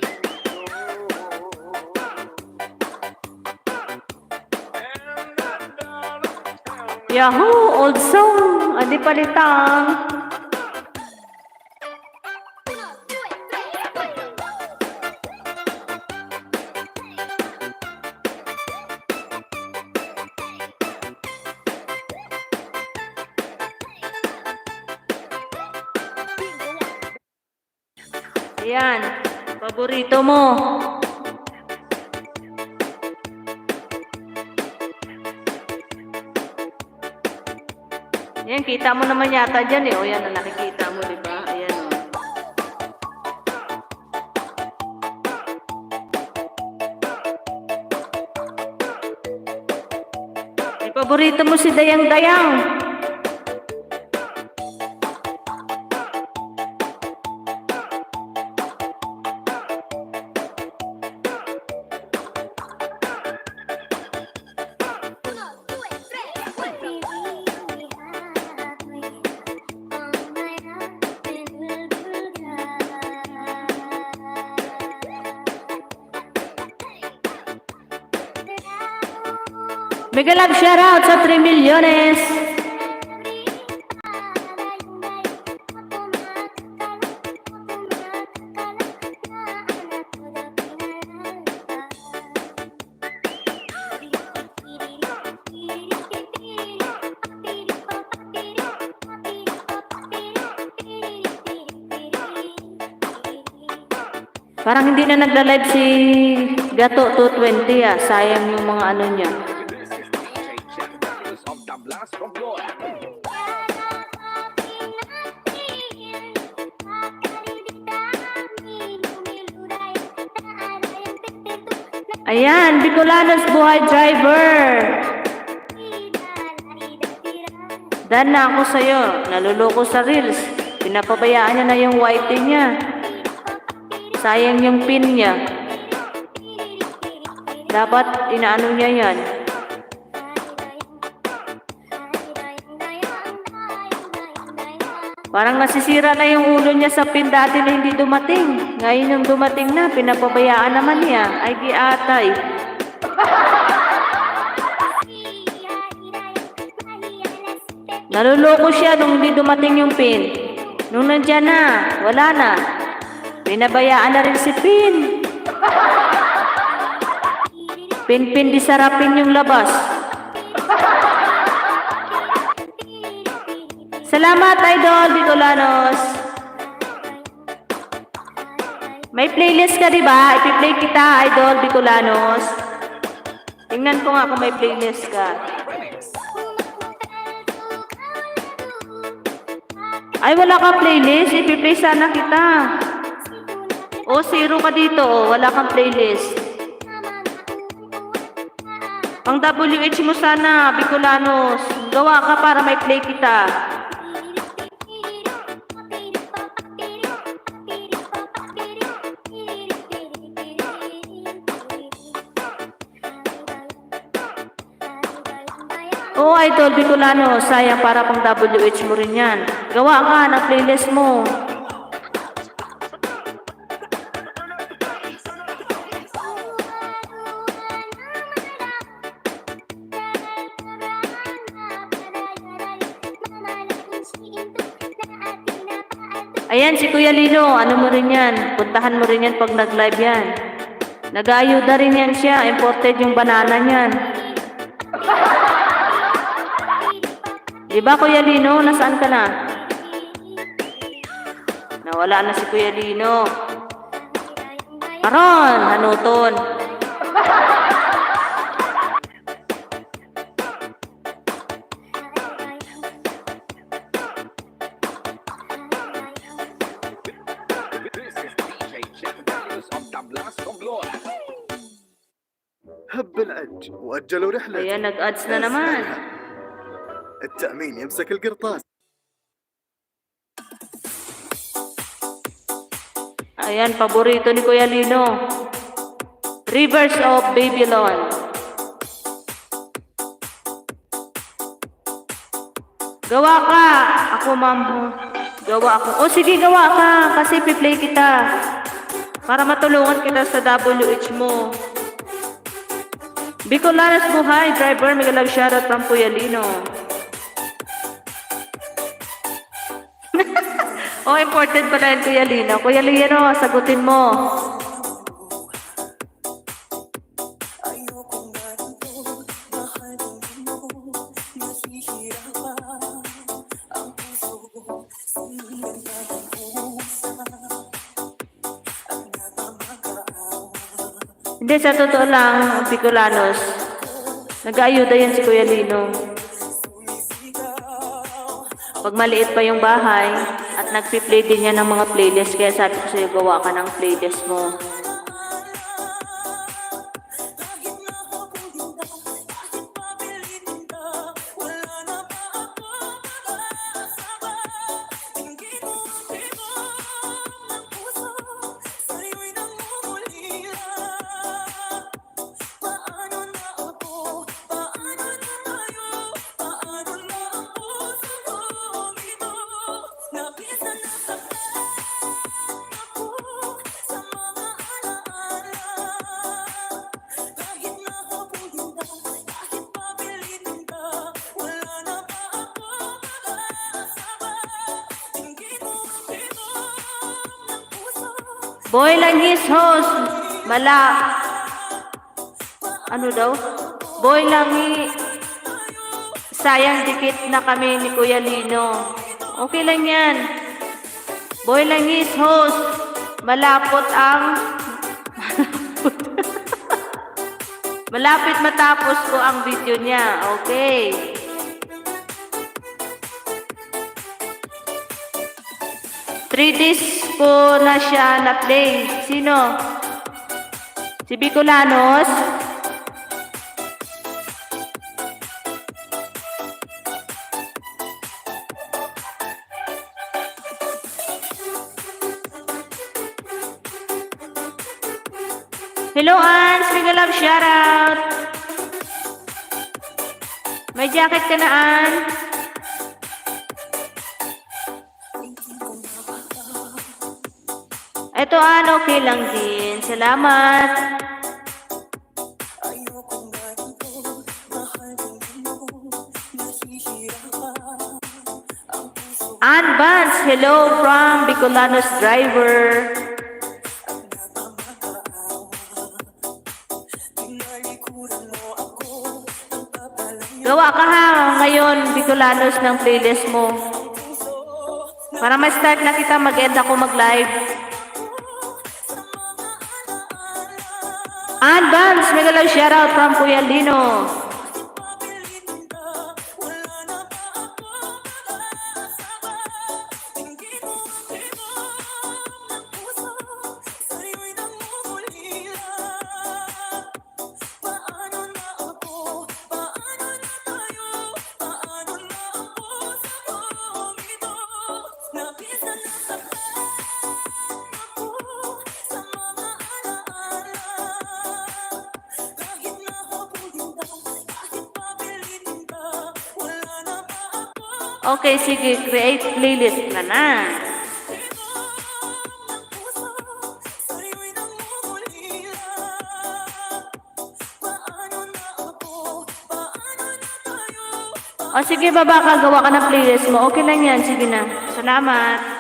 And that darling, tell me. Yahoo! Old song! Adi palitang. Ayan. Paborito mo. Yan, kita mo naman yata dyan eh. O yan, nakikita mo, di ba? Ayan o. May paborito mo si Dayang-Dayang. Mega love shoutout sa 3 milyones. Parang hindi na nagla-live si Gato 220 ah. Sayang yung mga ano niya. This is DJ Jack Daniels of the Blast from Lord. Ayan, Bicolanos Buhay Driver. Dan na ako sa'yo. Naluloko sa reels. Pinapabayaan niya na yung white niya. Sayang yung pin niya. Dapat inaano niya yan. Parang nasisira na yung ulo niya sa pin dati na hindi dumating. Ngayon yung dumating na, pinapabayaan naman niya. Ay, giatay. Naluloko siya nung hindi dumating yung pin. Nung nandyan na, wala na. Pinabayaan na rin si Pin. Pin-pin di sarapin yung labas. Salamat, Idol Bicolanos. May playlist ka, di ba? Ipi-play kita, Idol Bicolanos. Tingnan ko nga kung may playlist ka. Ay, wala kang playlist. Ipi-play sana kita. O, zero ka dito. O, wala kang playlist. Ang WH mo sana, Bicolanos. Gawa ka para may play kita. Oh, Idol Bicolano, sayang para pang WH mo rin yan. Gawa ka ng playlist mo. Ayan, si Kuya Lino, ano mo rin yan? Puntahan mo rin yan pag nag-live yan. Nag-aayuda rin yan siya, imported yung banana niyan. Diba Kuya Lino, nasaan ka na? Nawala na si Kuya Lino. Karon, hanuton. This is DJ Jack Daniels of Tablas Comblon. هب العج وأجلوا رحلة. Ayan, nag-ads na naman. التأمين يمسك القرطاس. Ayan, paborito ni Kuya Lino. Rivers of Babylon. Gawa ka. Ako, ma'am. Gawa ako. O, sige, gawa ka. Kasi piplay kita. Para matulungan kita sa WH mo. Bicolanos buhay, driver. May galag shoutout from Kuya Lino. Oh, important pala yun, Kuya Lino. Kuya Lino, sagutin mo. Hindi, sa totoo lang, Bicolanos, nag-aayuda yan si Kuya Lino. Pag maliit pa yung bahay, at nagpi-play din yan ng mga playlist, kaya sabi ko sa'yo, gawa ka ng playlist mo. Boy Langis host, ano daw? Boy Langi, sayang dikit na kami ni Kuya Lino. Okay lang yan. Boy Langis host, malapot ang malapit matapos ko ang video niya. Okay. Three days ko na siya na-play. Sino? Si Bicolanos? Hello, Ans. Mega love shoutout. May jacket ka na, An. Ito, An. Okay lang din. Salamat. Ann Vance. Hello from Bicolanos Driver. Gawa ka ha ngayon, Bicolanos, ng playlist mo. Para ma-start na kita, mag-end ako mag-live. Advance, mega love shoutout from Kuya Lino. Okay, sige, create playlist ka na. O sige, baba ka, gawa ka ng playlist mo. Okay lang yan, sige na. Salamat.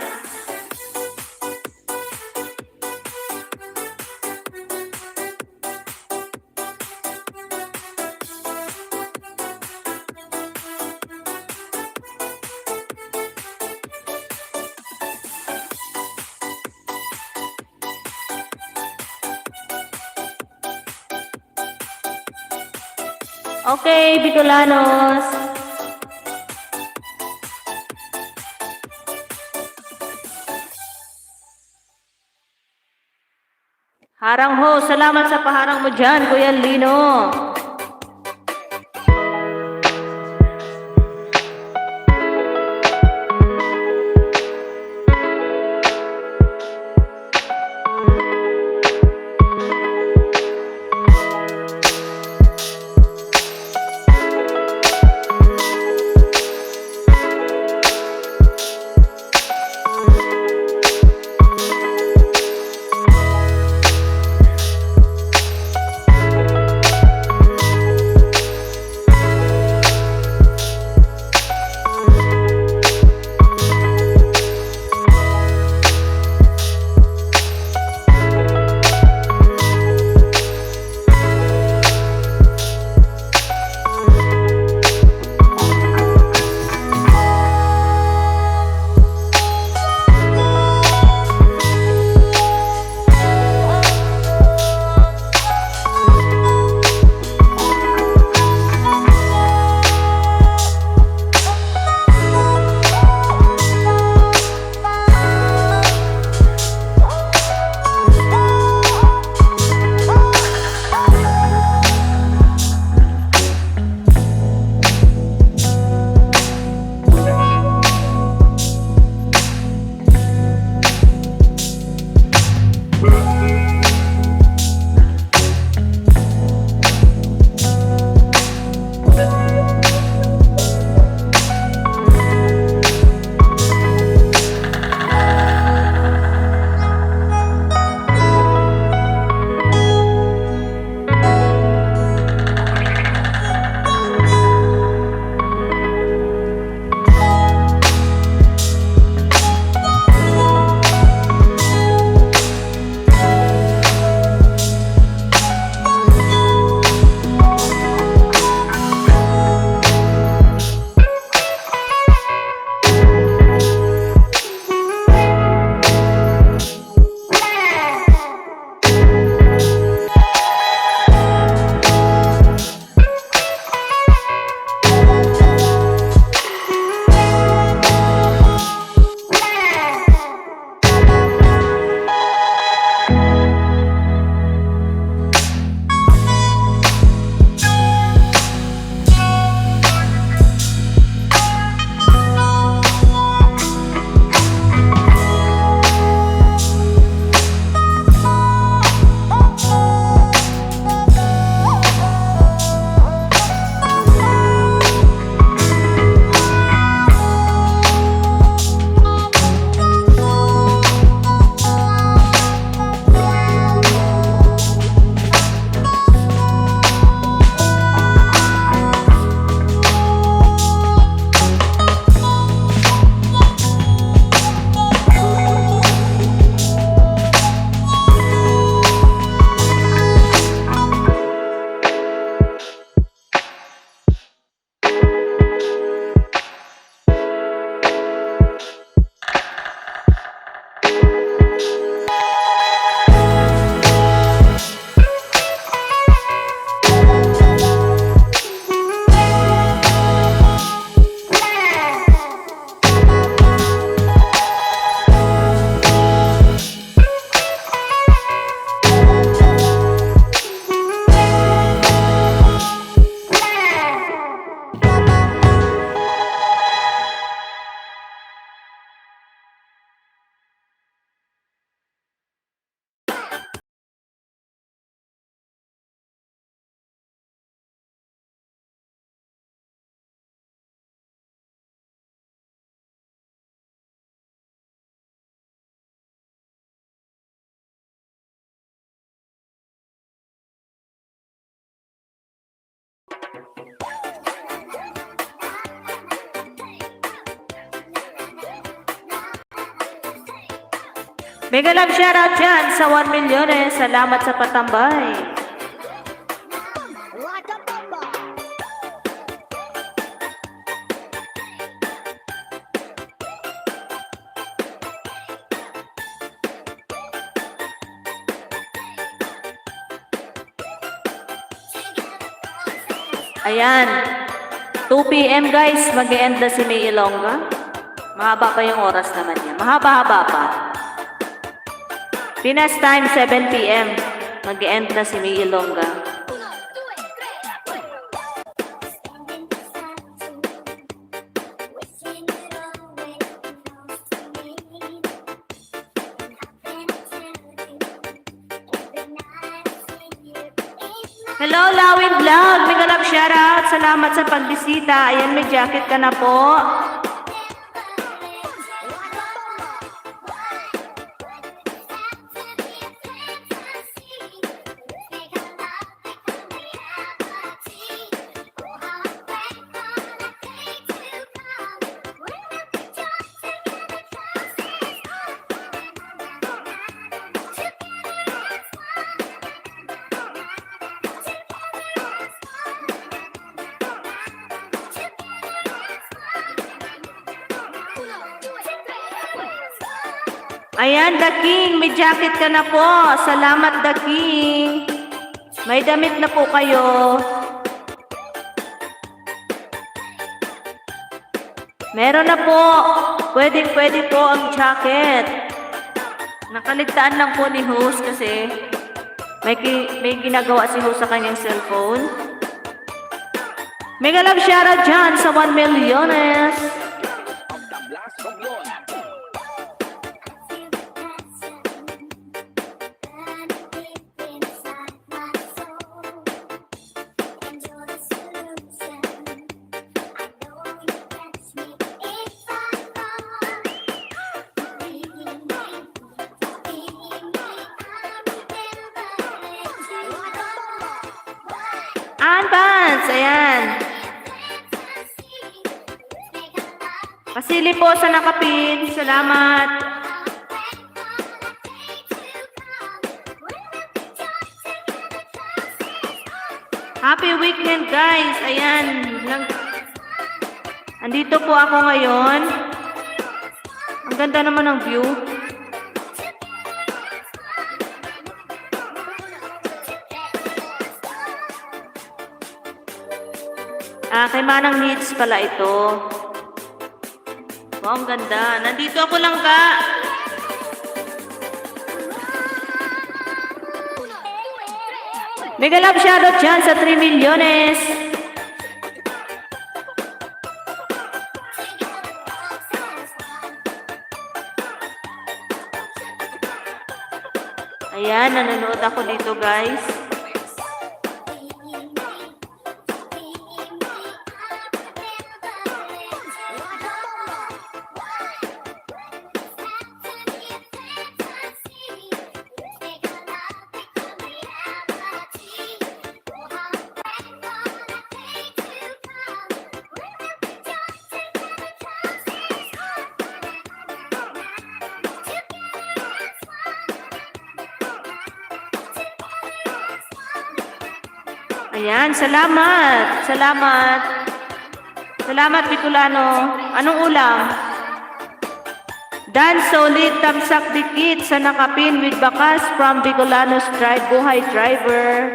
Okay, Bicolanos. Harang ho, salamat sa paharang mo dyan, Kuya Lino. Mega love shoutout dyan sa 1 million eh. Salamat sa patambay. Ayan. 2 p.m. guys, mag-e-end na si May Ilongga. Mahaba pa yung oras naman niya. Mahaba-haba pa. Pinas time, 7 p.m. Mag-e-end na si May Ilongga. Hello, Lawin Vlog. Mega love shoutout. Salamat sa pagbisita. Ayan, may jacket ka na po. Ayan, The King, may jacket ka na po. Salamat, The King. May damit na po kayo. Meron na po. Pwede po ang jacket. Nakaligtaan lang po ni host kasi may ginagawa si host sa kanyang cellphone. Mega love shoutout dyan sa 1 milliones. Of the Blast Romblon. Advance, ayan. Pasili po sa nakapin. Salamat. Happy weekend, guys. Ayan. Andito po ako ngayon. Ang ganda naman ng view. Kay Manang Needs pala ito. Wow, ang ganda. Nandito ako lang ka. Mega love shoutout dyan sa 3 milyones. Ayan, nanonood ako dito, guys. Ayan, salamat. Salamat. Salamat, Bicolano. Anong ulam? Dan solid tamsak dikit sa nakapin with bakas from Bicolano's Drive. Buhay driver.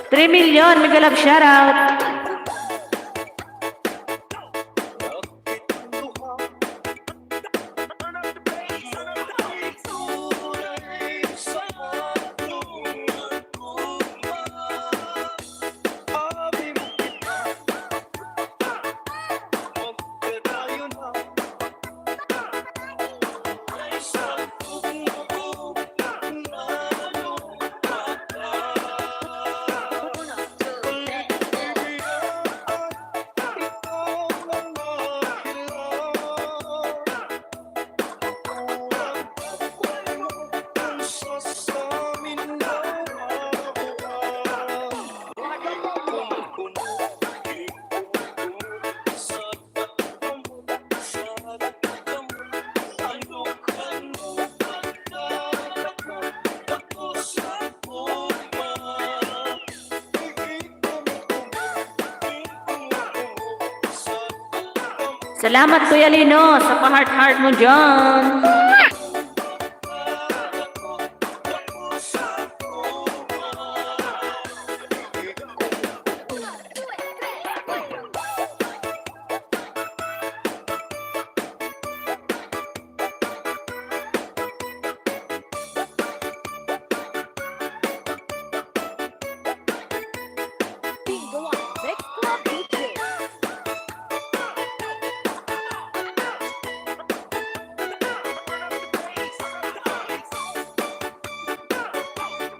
$3 million, mega love shoutout. Salamat Kuya Lino sa pa-heart-heart mo dyan.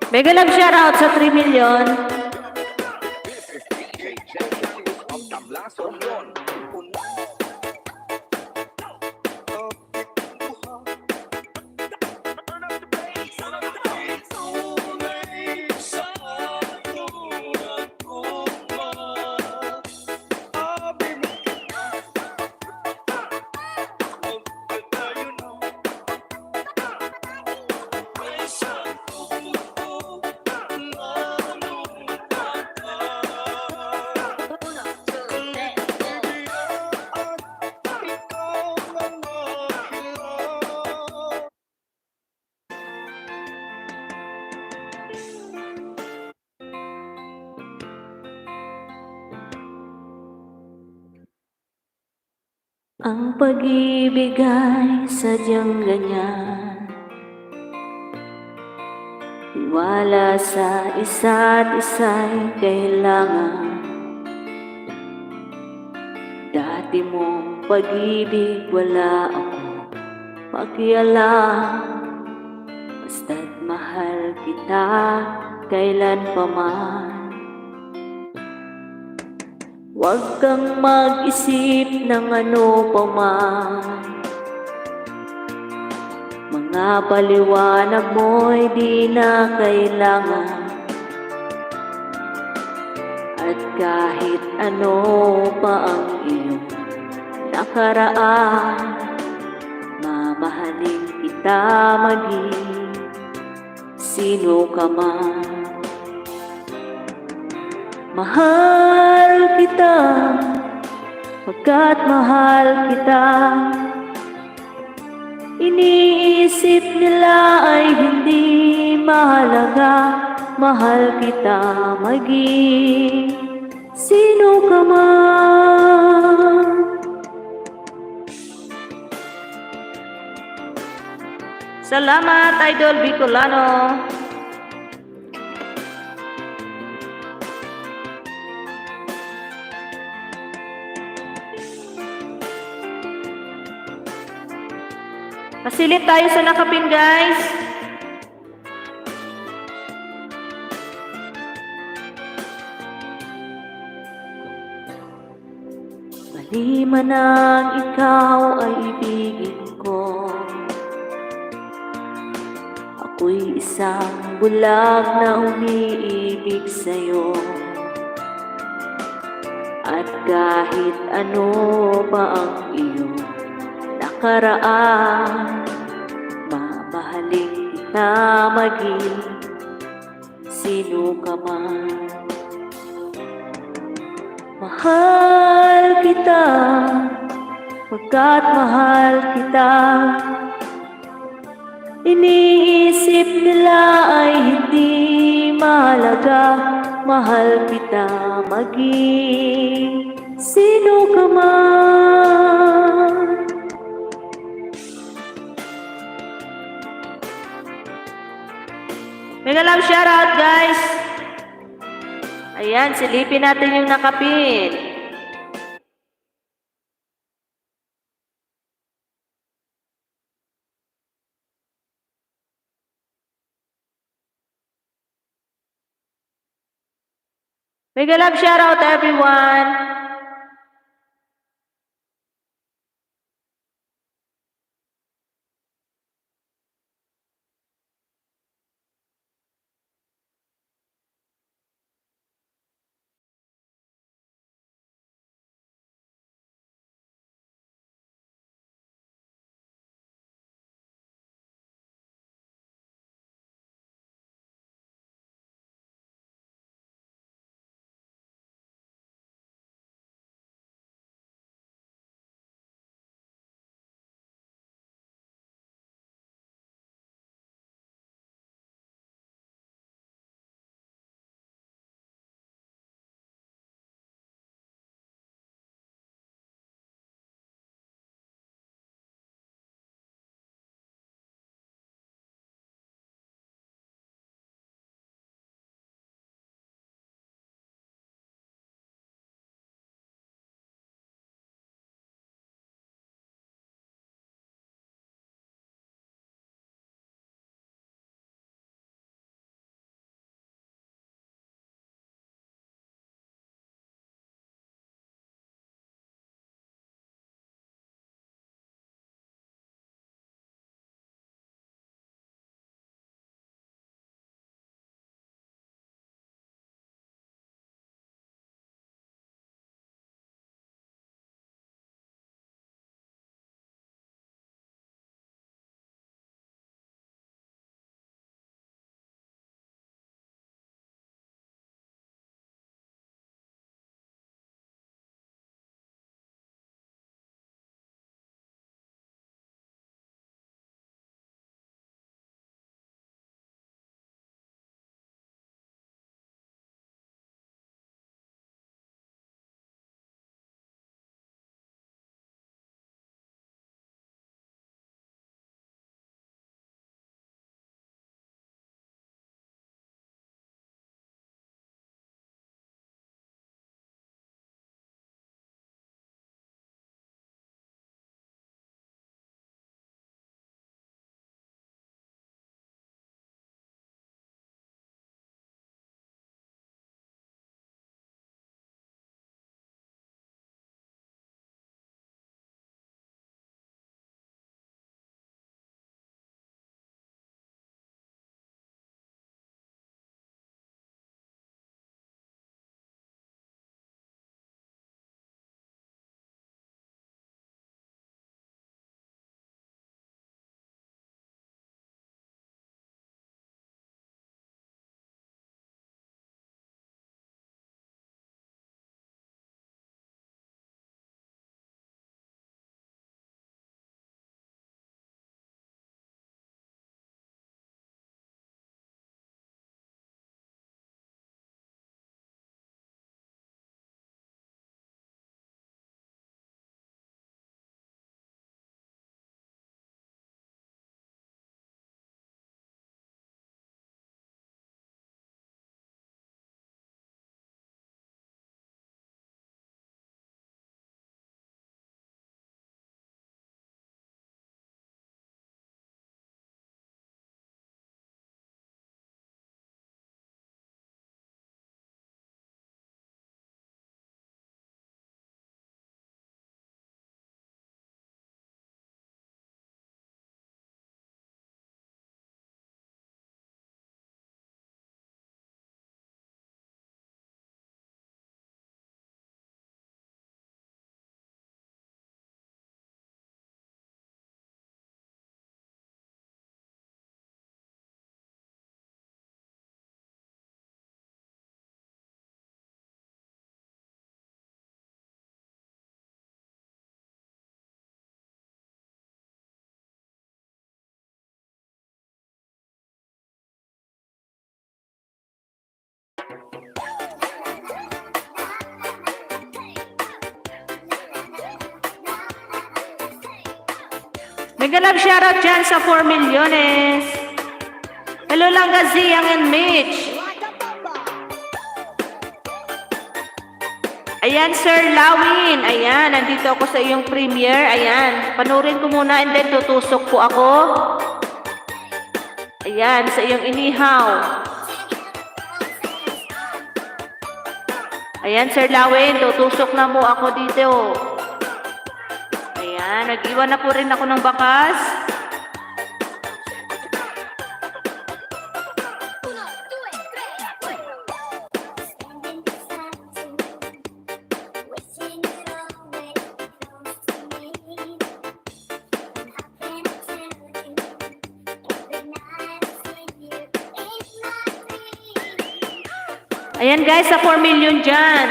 Mega love shoutout sa 3 million. This is DJ Champions of Tablas Romblon. Ang pag-ibig ay sadyang ganyan. Wala sa isa't isa'y kailangan. Dati mong pag-ibig wala ako pakialam. Basta't mahal kita kailan pa man. Huwag kang mag-isip ng ano pa man. Mga paliwanag mo'y di na kailangan. At kahit ano pa ang iyong nakaraan, mamahalin kita maging sino ka man. Mahal kita, pagkat mahal kita. Iniisip nila ay hindi mahalaga. Mahal kita maging sino ka man. Salamat, Idol Bicolano. Pasilip tayo sa nakapin, guys. Maliman ang ikaw ay ibigin ko. Ako'y isang bulag na umiibig sa'yo. At kahit ano pa ang iyong nakaraan, mamahalin kita maging sino ka man. Mahal kita, pagkat mahal kita. Iniisip nila ay hindi mahalaga. Mahal kita maging sino ka man. Mega love shoutout, guys. Ayan, silipin natin yung nakapin. Mega love shoutout, everyone. Mega love shoutout dyan sa 4 milyones. Hello lang Gaziyang and Mitch. Ayan, Sir Lawin. Ayan, nandito ako sa iyong premiere. Ayan, panurin ko muna and then tutusok po ako. Ayan, sa iyong inihaw. Ayan, Sir Lawin, tutusok na mo ako dito. Ayan, nag-iwan na po rin ako ng bakas. Ayan guys, sa 4 million dyan.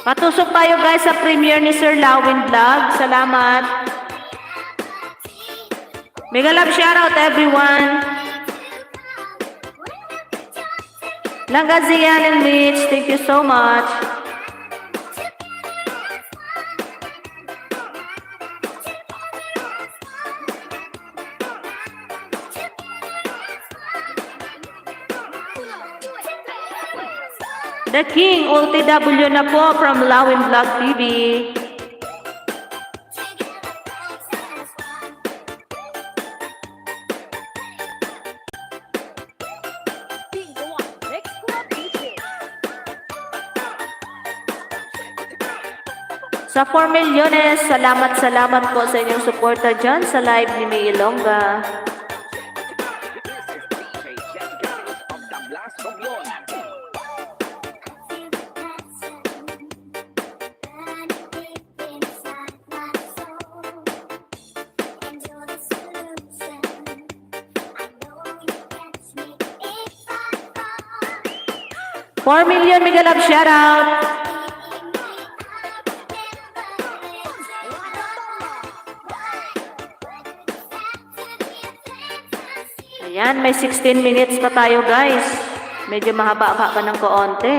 Patusok tayo guys sa premiere ni Sir Lawin Vlog. Salamat. Mega love shoutout everyone. Langazian and Mitch, thank you so much. The King, OTW na po from Lawin Vlog TV. Sa 4 milyones, salamat po sa inyong suporta dyan sa live ni May Ilongga. This is DJ Jan Carlos of the Blast Romblon. $4 million mega love shoutout. Ayan, may 16 minutes pa tayo guys. Medyo mahaba-haba pa ng koonti.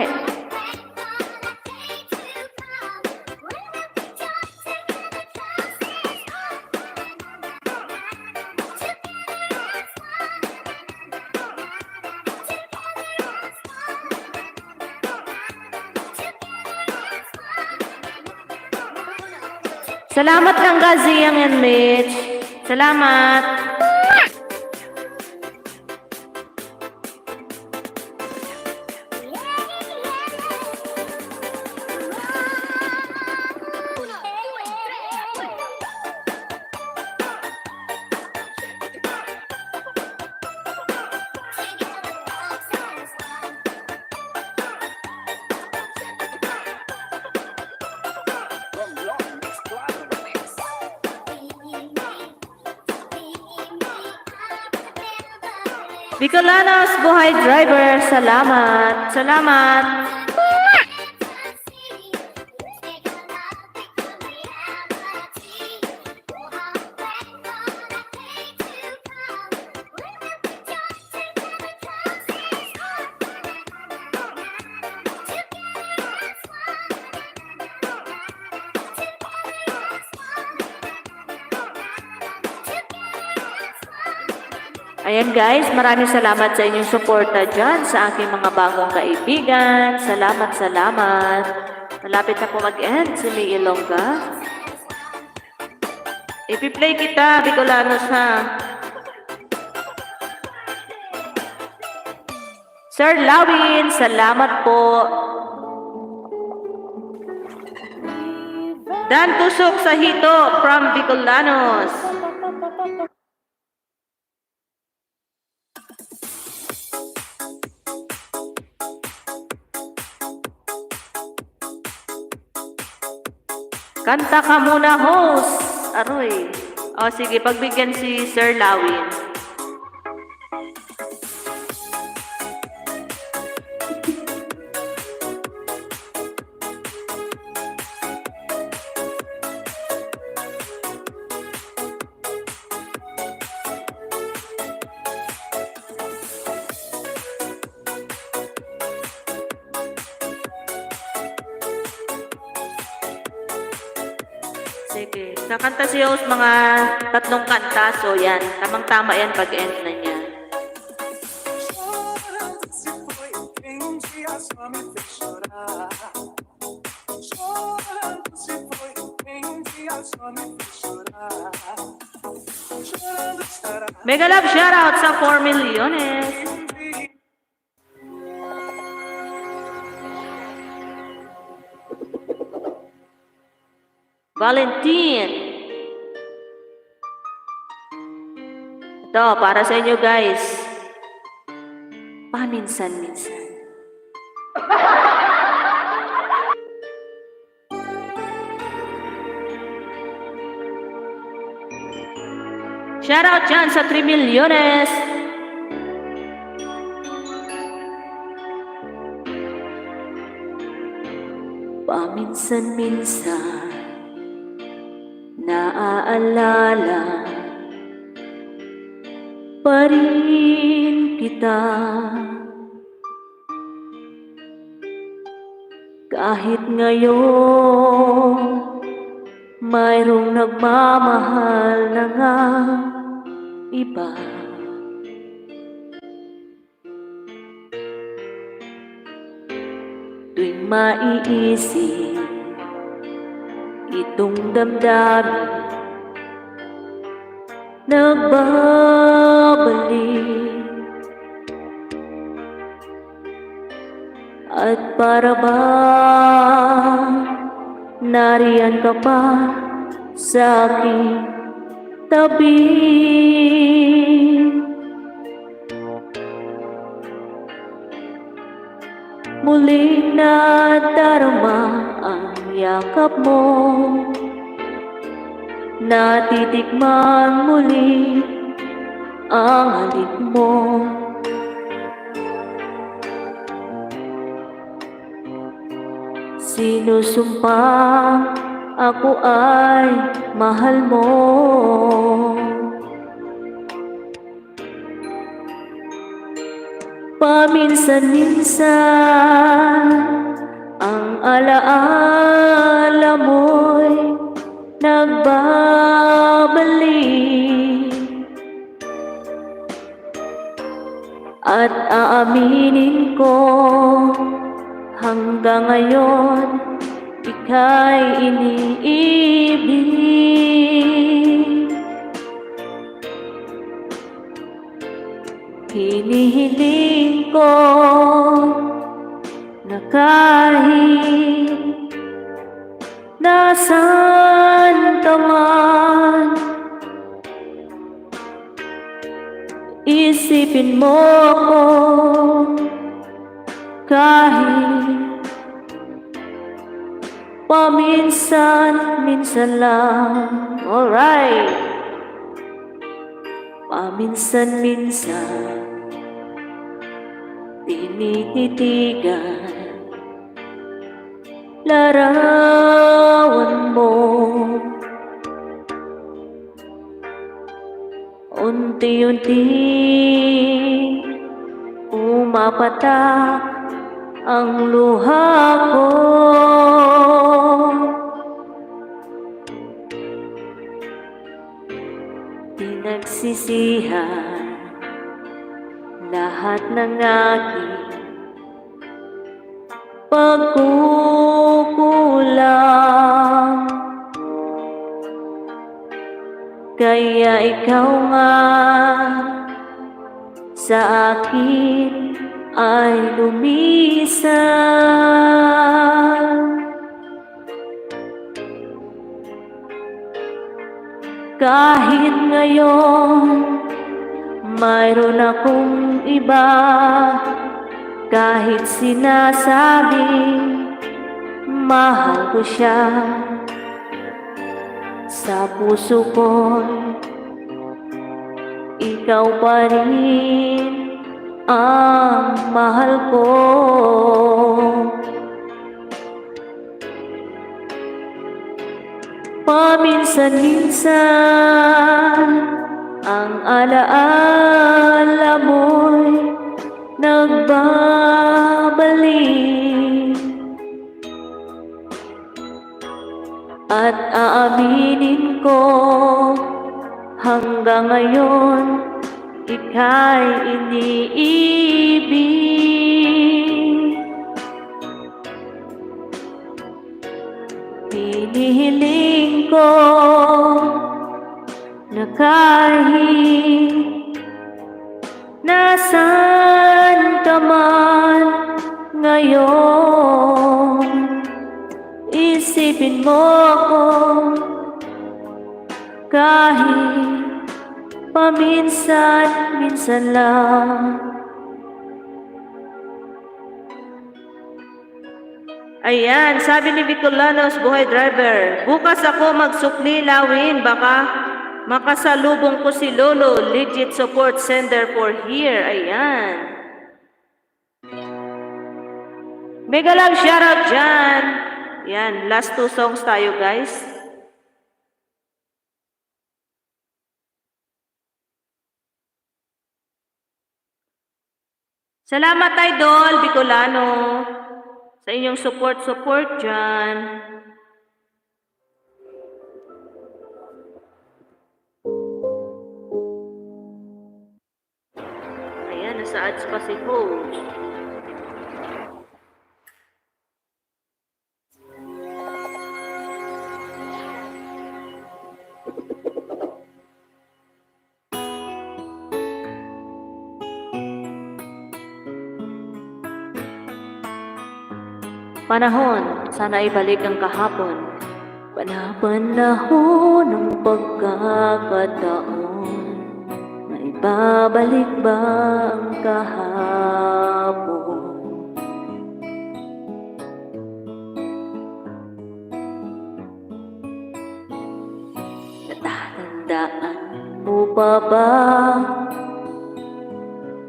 Salamat lang Gaziyang and Mitch. Salamat. Bicolanos, buhay driver, salamat. Salamat. Ayan guys, maraming salamat sa inyong suporta dyan sa aking mga bagong kaibigan. Salamat. Malapit na po mag-end si May Ilongga. Ipi-play kita, Bicolanos ha. Sir Lawin, salamat po. Dan Tusok sa Hito from Bicolanos. Kanta ka muna, host. Aroy. O, sige, pagbigyan si Sir Lawin. Sige. Kakanta si host mga 3 kanta. So yan. Tamang-tama yan pag-end na niya. Mega love shoutout sa 4 milyones. Valentine. Ito, para sa inyo guys. Paminsan-minsan. Shoutout dyan sa 3 milyones. Paminsan-minsan naaalala pa rin kita, kahit ngayon mayroong nagmamahal na nga iba. Tuwing maiisip itong damdamin, nagbabalik at para bang nariyan ka pa sa aking tabi. Muling nadarama ang yakap mo, natitikman muli ang halik mo. Sinusumpang ako ay mahal mo. Paminsan-minsan ang alaala mo'y nagbabalik, at aaminin ko hanggang ngayon ika'y iniibig. Hinihiling ko na kahit nasaan ka man, isipin mo ko kahit paminsan-minsan lang. Alright. Paminsan-minsan tinititigan larawan mo, unti-unti umapatak ang luha ko. Pinagsisihan lahat ng aking pagkukulang, kaya ikaw nga sa akin ay lumisan. Kahit ngayon mayroon akong iba, kahit sinasabing mahal ko siya, sa puso ko'y ikaw pa rin ang mahal ko. Paminsan-minsan ang alaala mo'y nagbabalik, At aaminin ko hanggang ngayon ika'y iniibig. Hinihiling ko na kahit nasaan ka man ngayon, isipin mo ko kahit paminsan-minsan lang. Ayan, sabi ni Vicolanos, buhay driver, bukas ako magsukli lawin, baka makasalubong ko si Lolo, legit support sender for here. Ayan. Mega love shoutout dyan. Yan, last 2 songs tayo guys. Salamat Idol Bicolano sa inyong support dyan. Ayan, nasa ads pa si Coach. Panahon, sana ibalik ang kahapon. Panahon ng pagkakataon. Maibabalik ba ang kahapon? Natatandaan mo pa ba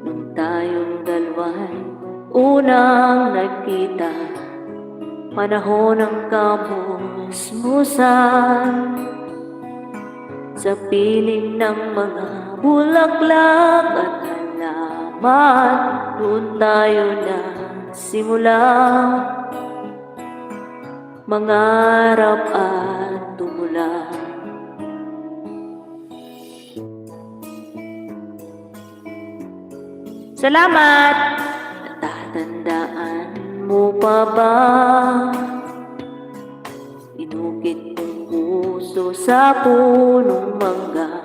nung tayong dalawa'y unang nagkita? Panahon ng kamusmusan sa piling ng mga bulaklak at halaman. Doon tayo na simula mangarap at tumula. Salamat! Natatandaan mo pa ba? Inukit kong puso sa punong mangga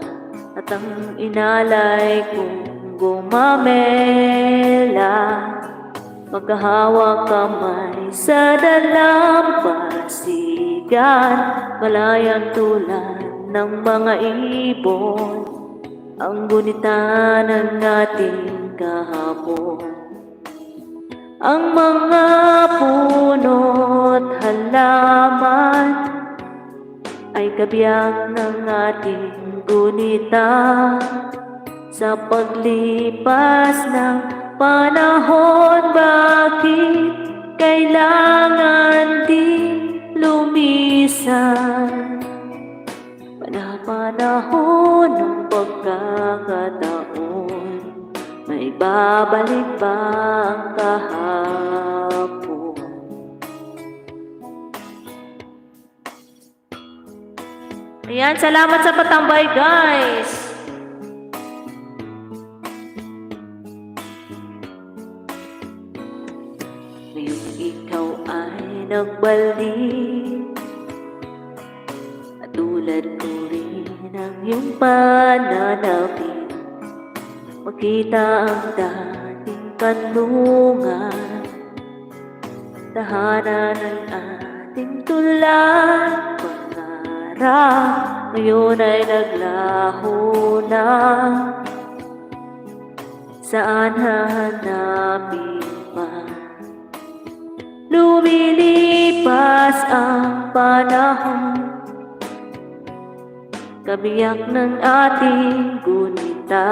at ang inalay kong gumamela. Magkahawak kamay sa dalampasigan, malayang tulad ng mga ibon, ang gunita ng ating kahapon. Ang mga puno't halaman ay kabiyak ng ating gunita. Sa paglipas ng panahon, bakit kailangan din lumisan? Panahon ng pagkakataon, may babalik ba ang kahapon? Ayan, salamat sa patambay guys. Ngayon ikaw ay nagbalik at tulad ko rin ang iyong pananapin. Makita ang dating kanlungan, tahanan ng ating tulad. Pangarap ngayon ay naglaho na, saan hahanapin pa? Lumilipas ang panahon, kabiyak ng ating gunita.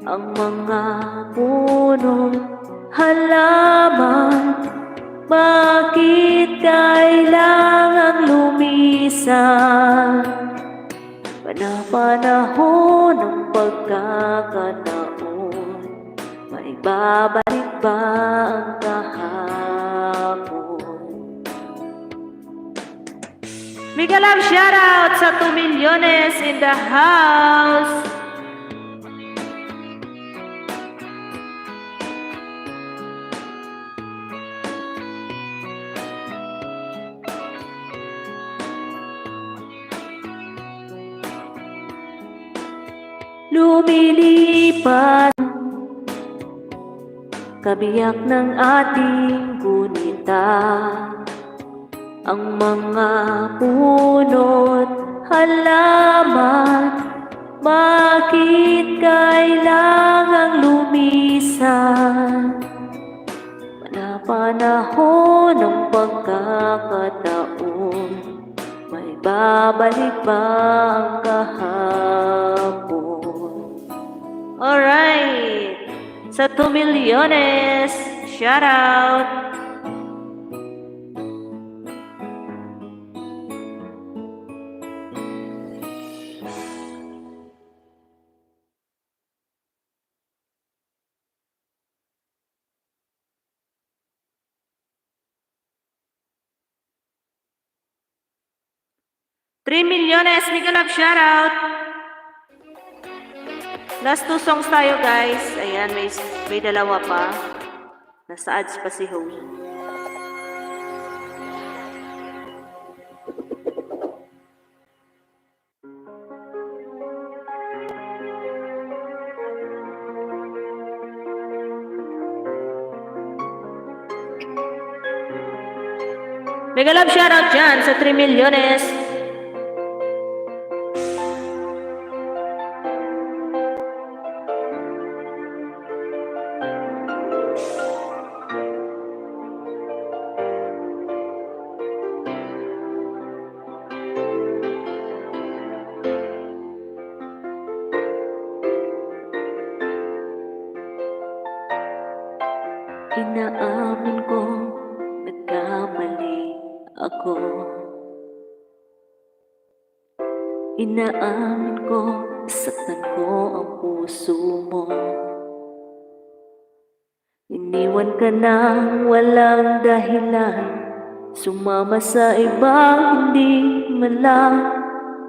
Ang mga puno, halaman, bakit kailangang lumisan? Panahon ng pagkakataon, may babalik ba ang kahapon? Mega love shoutout sa 2 milyones in the house. Lumilipas kabiyak ng ating gunita, ang mga puno't halaman. Bakit kailangang lumisan? Panahon ng pagkakataon, may babalik ba ang kahapon? Alright, sa 2 milyones, shoutout. $3 milyones, mega love shoutout. Last 2 songs tayo, guys. Ayan, may dalawa pa. Nasa ads pa si host. Mega love shoutout dyan sa 3 milyones. Inaamin ko, nagkamali ako. Inaamin ko, saktan ko ang puso mo. Iniwan ka nang walang dahilan, sumama sa ibang hindi man lang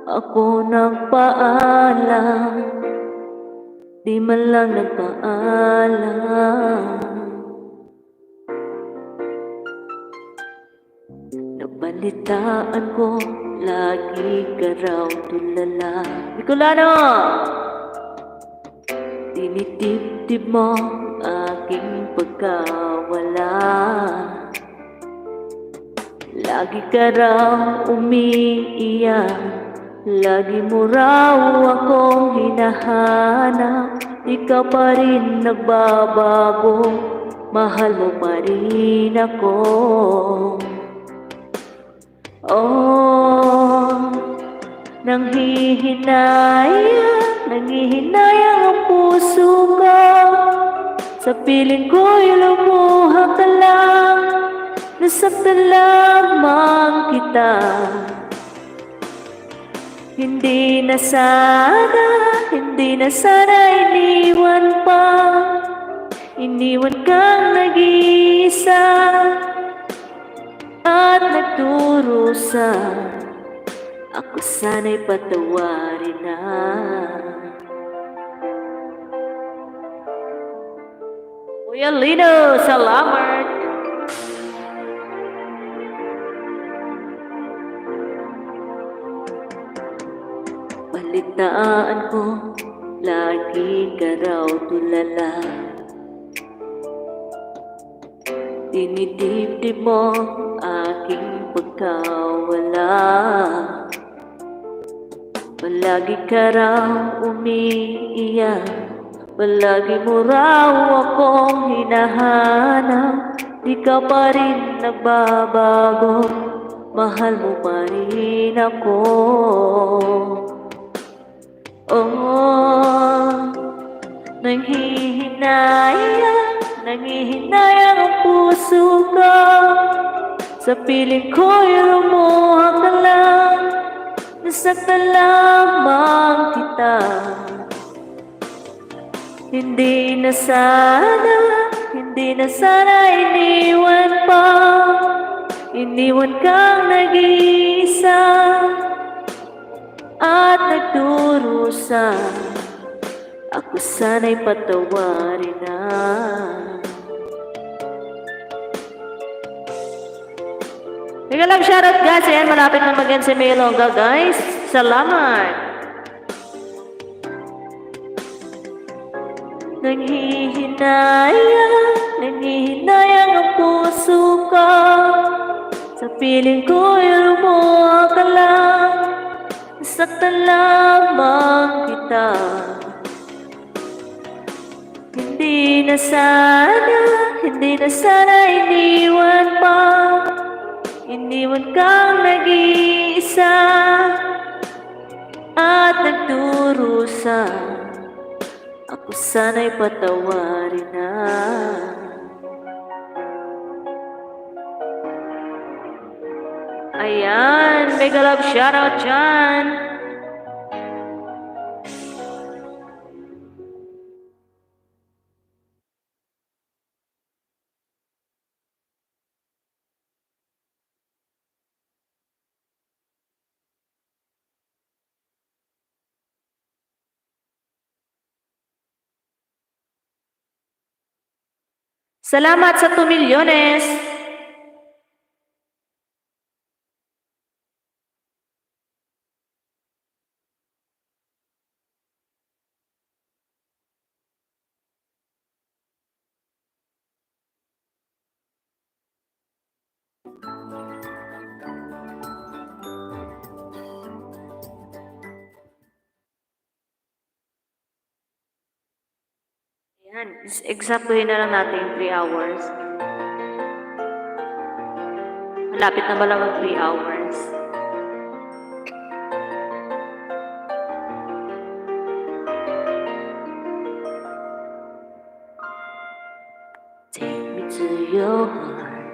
ako nagpaalam. Di man lang nagpaalam. Nabalitaan ko, lagi ka raw tulala. Bicolano! Tinitip-tip mo aking pagkawala. Lagi ka raw umiiyak, lagi mo raw akong hinahanap. Di ka pa rin nagbabago, mahal mo pa rin ako. Oh, nanghihinayang ang puso ko. Sa piling ko'y lumuha ka lang, nasaktan lamang kita. Hindi na sana iniwan pa. Iniwan kang nag-iisa at nagdurusa. Ako sana'y patawarin na. Kuya Lino, salamat! Balitaan ko, lagi ka raw tulala. Dinidibdib mo aking pagkawala. Palagi ka raw umiiyak, palagi mo raw akong hinahanap. Di ka pa rin nagbabago, mahal mo pa rin ako. Oh, nanghihinayang ang puso ko. Sa piling ko'y lumuha ka lang, nasaktan lamang kita. Hindi na sana iniwan pa. Iniwan kang nag-iisa at nagdurusa, ako sana'y patawarin na. Mega love shoutout guys. Ayan, malapit na mag-end si Melonga guys. Salamat. Nanghihinayang ang puso ko. Sa piling ko'y lumuha ka lang. Nasaktan lamang kita. Hindi na sana iniwan pa. Iniwan kang nag-iisa at nagdurusa, ako sana'y patawarin na. Ayan, mega love shoutout dyan. Salamat sa 2 milyones. Yan, eksaktuhin na lang natin yung 3 hours. Malapit na ba lang mag 3 hours? Take me to your heart,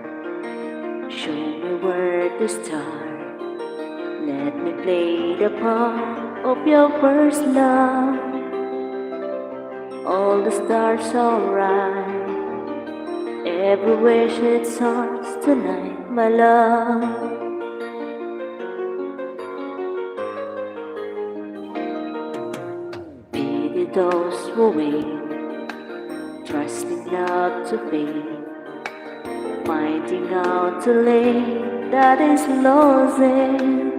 show me where to start. Let me play the part of your first love. All the stars alright, every wish it starts tonight, my love. Pity those who wait, trusting not to fade, finding out too late that is losing,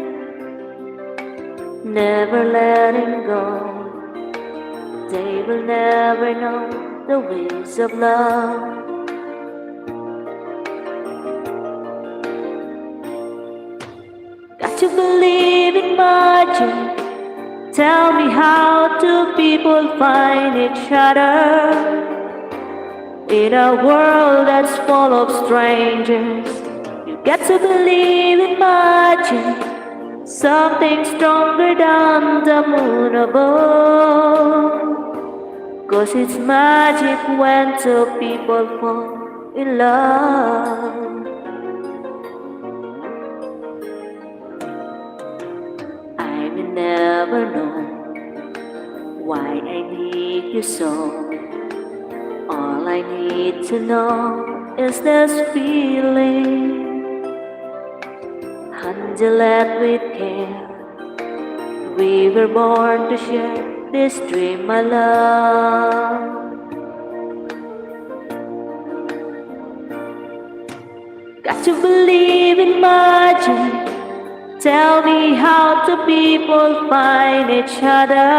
never letting go. They will never know the ways of love. Got to believe in magic. Tell me, how do people find each other in a world that's full of strangers? You got to believe in magic, something stronger than the moon above. 'Cause it's magic when two people fall in love. I may never know why I need you so. All I need to know is this feeling. Handle it with care. We were born to share this dream, my love. Got to believe in magic. Tell me, how do people find each other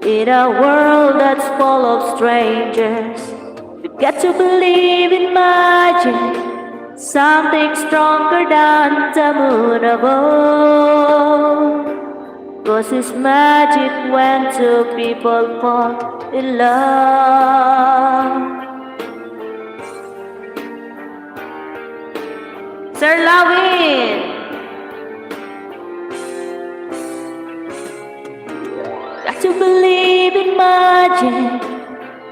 in a world that's full of strangers? You got to believe in magic, something stronger than the moon above. 'Cause it's magic when two people fall in love. Sir Lawin! Got to believe in magic.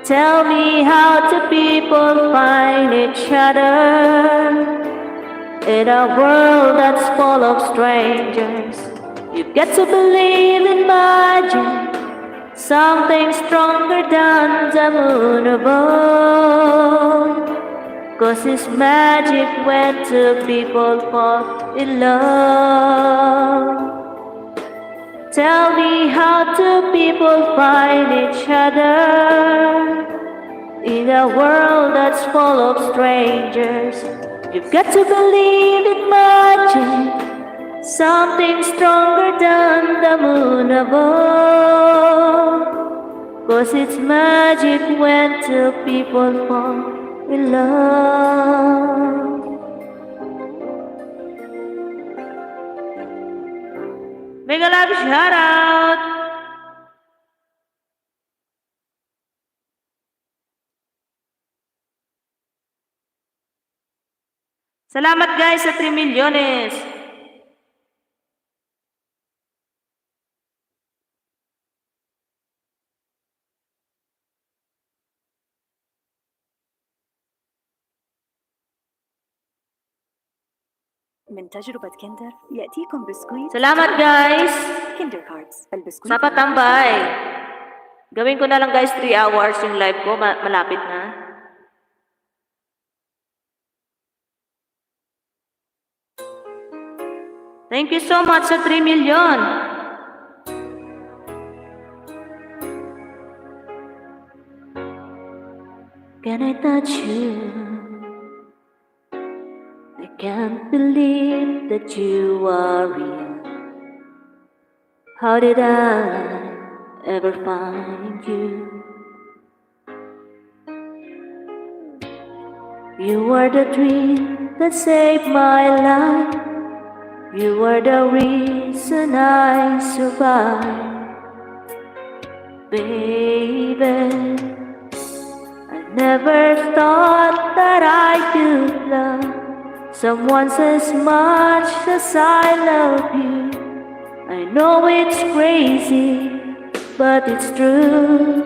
Tell me, how do people find each other in a world that's full of strangers? You get to believe in magic, something stronger than the moon above. 'Cause it's magic when two people fall in love. Tell me, how do people find each other in a world that's full of strangers? You've got to believe in magic, something stronger than the moon above. 'Cause it's magic when two people fall in love. Mega love shoutout! Salamat guys sa 3 milyones! من تجربة كندر يأتيكم بسكويت Salamat guys! كندر كاردز البسكويت Sa patambay. Gawin ko na lang guys 3 hours yung live ko. Malapit na. Thank you so much sa 3 million. Can I touch you? I can't believe that you are real. How did I ever find you? You were the dream that saved my life. You were the reason I survived. Baby, I never thought that I could love someone as much as I love you. I know it's crazy, but it's true.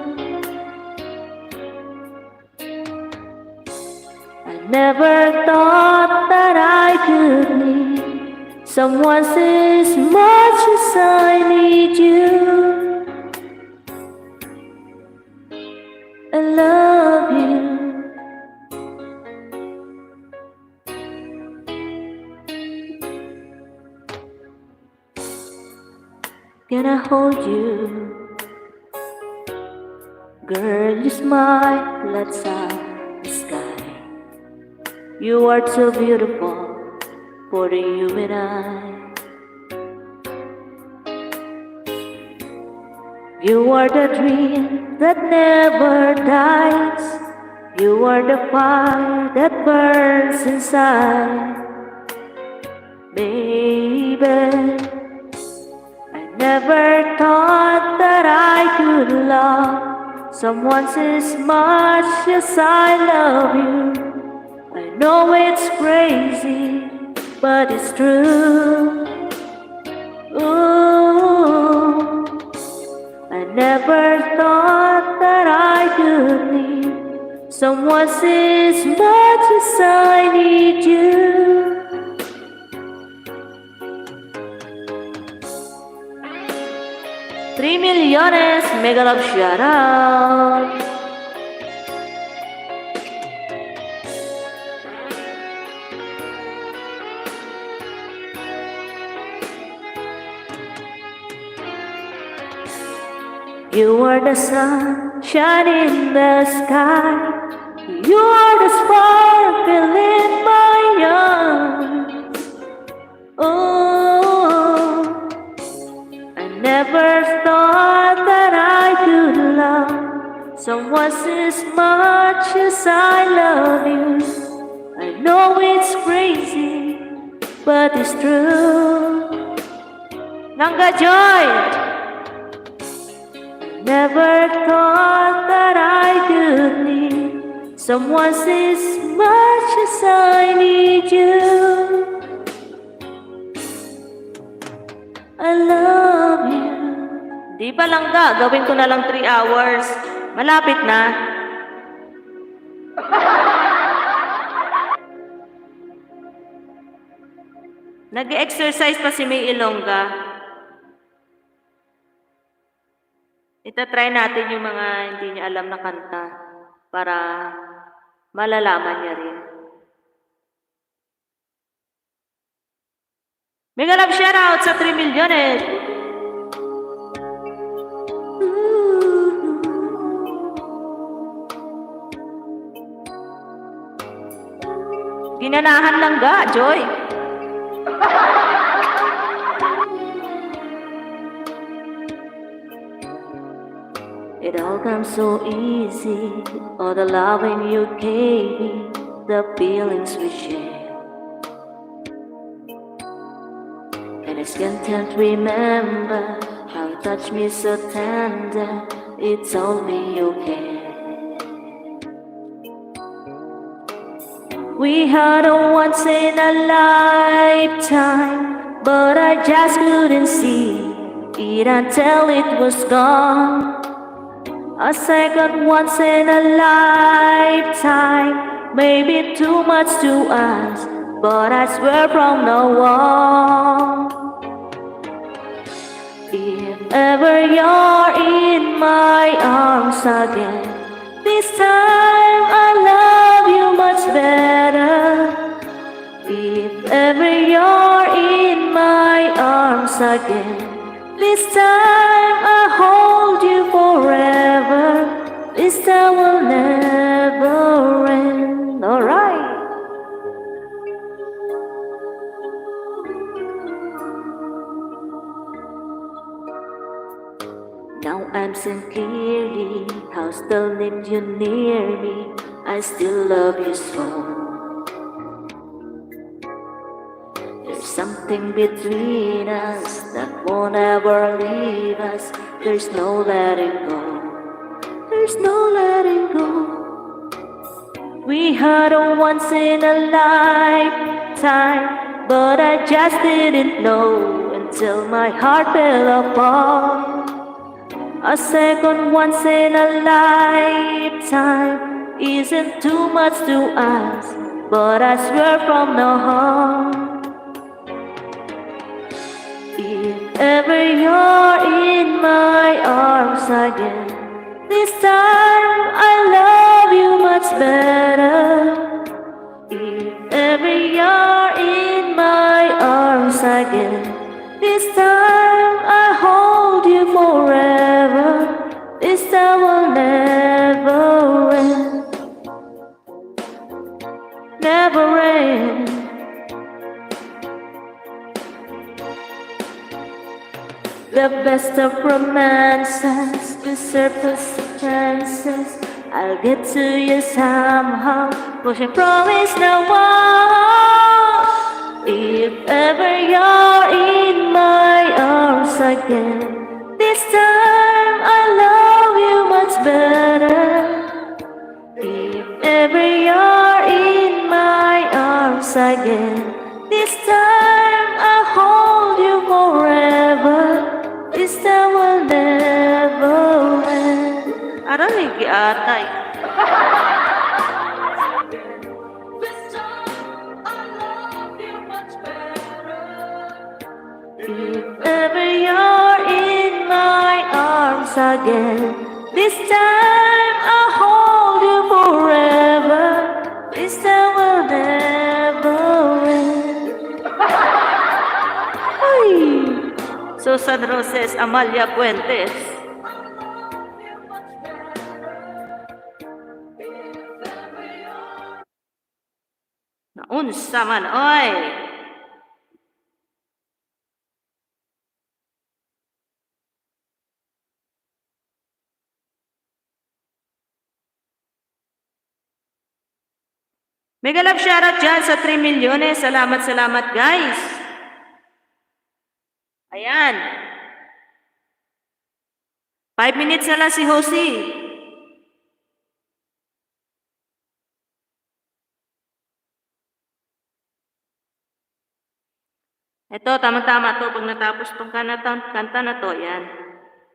I never thought that I could need someone as much as I need you. I love you. Can I hold you? Girl, you smile, lights up the sky. You are so beautiful for you and I. You are the dream that never dies. You are the fire that burns inside. Baby, I never thought that I could love someone as much as I love you. I know it's crazy, but it's true. Ooh, I never thought that I could need someone as much as I need you. $3 millones, mega love shoutout. You are the sun shining in the sky. You are the sparkle in my eyes. Oh, I never thought that I could love someone as much as I love you. I know it's crazy, but it's true. Nangga Joy! Never thought that I could need someone as much as I need you. I love you. Di ba lang gawin ko na lang 3 hours. Malapit na. Nag-exercise pa si May Ilongga. Itatry natin yung mga hindi niya alam na kanta para malalaman niya rin. Mega love shoutout sa 3 milyones. Ginanahan lang ga, Joy. It all comes so easy, all the loving you gave me, the feelings we shared. And I still can't remember how you touched me so tender, it told me you care. We had a once in a lifetime, but I just couldn't see it until it was gone. A second once in a lifetime, maybe too much to ask, but I swear from now on, if ever you're in my arms again, this time I love you much better. If ever you're in my arms again, this time I hold you forever. This time will never end. Alright. Now I'm seeing clearly how still need you near me. I still love you so. There's something between us that won't ever leave us. There's no letting go. There's no letting go. We had a once in a lifetime, but I just didn't know until my heart fell apart. A second once in a lifetime isn't too much to ask, but I swear from now on, if ever you're in my arms again, this time I love you much better. If ever you're in my arms again, this time I hold you forever. This time will never end. Never end. The best of romances, the surface of chances. I'll get to you somehow, pushing promise now on. If ever you're in my arms again, this time I love you much better. If ever you're in my arms again, this time I hold you forever. This time will never end. Aray, giatay. If ever you're in my arms again, this time I'll hold you forever. This time will never end. Ay! Susan Roses, Amalia Puentes. Naunsa man, oy! Mega love shoutout dyan sa 3 milyones. Salamat, salamat guys. Ayan. 5 minutes na lang si Josie. Ito, tama-tama to. Pag natapos tong kanta na to, yan.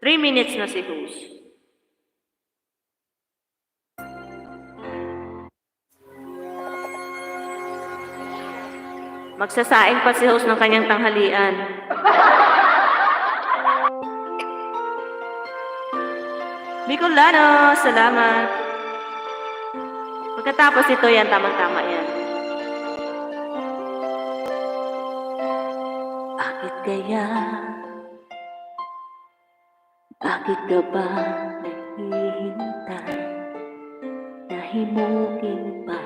3 minutes na si Josie. Magsasaing pa si host ng kanyang tanghalian. Bicolano, salamat. Pagkatapos ito yan, tamang-tama yan. Bakit kaya? Bakit ka ba naghihintay? Nahimukin pa,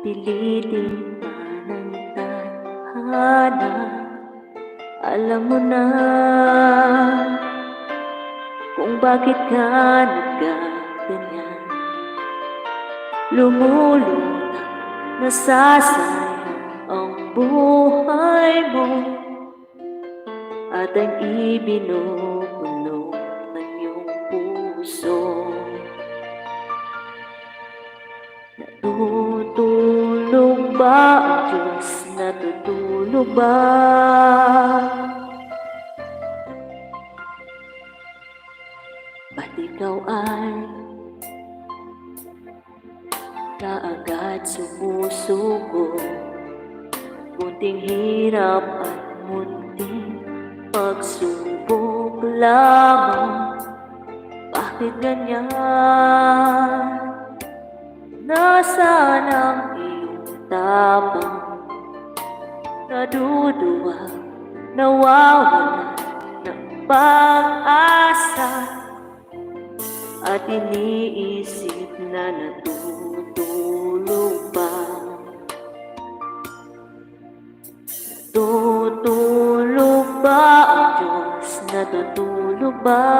pilitin pa ng tadhana. Alam mo na kung bakit ka nagkaganyan. Lumulutang, nasasayang ang buhay mo, at ang ibinupuno ng iyong puso. Natutulog ba ang Diyos? Natutulog ba? Ba't ikaw ay kaagad sumusuko? Munting hirap at munting pagsubok lamang. Bakit ganyan? Nasaan ang iyong tapang? Naduduwag, nawawalan ng pag-asa, at iniisip na natutulog pa. Natutulog ba ang Diyos? Natutulog ba?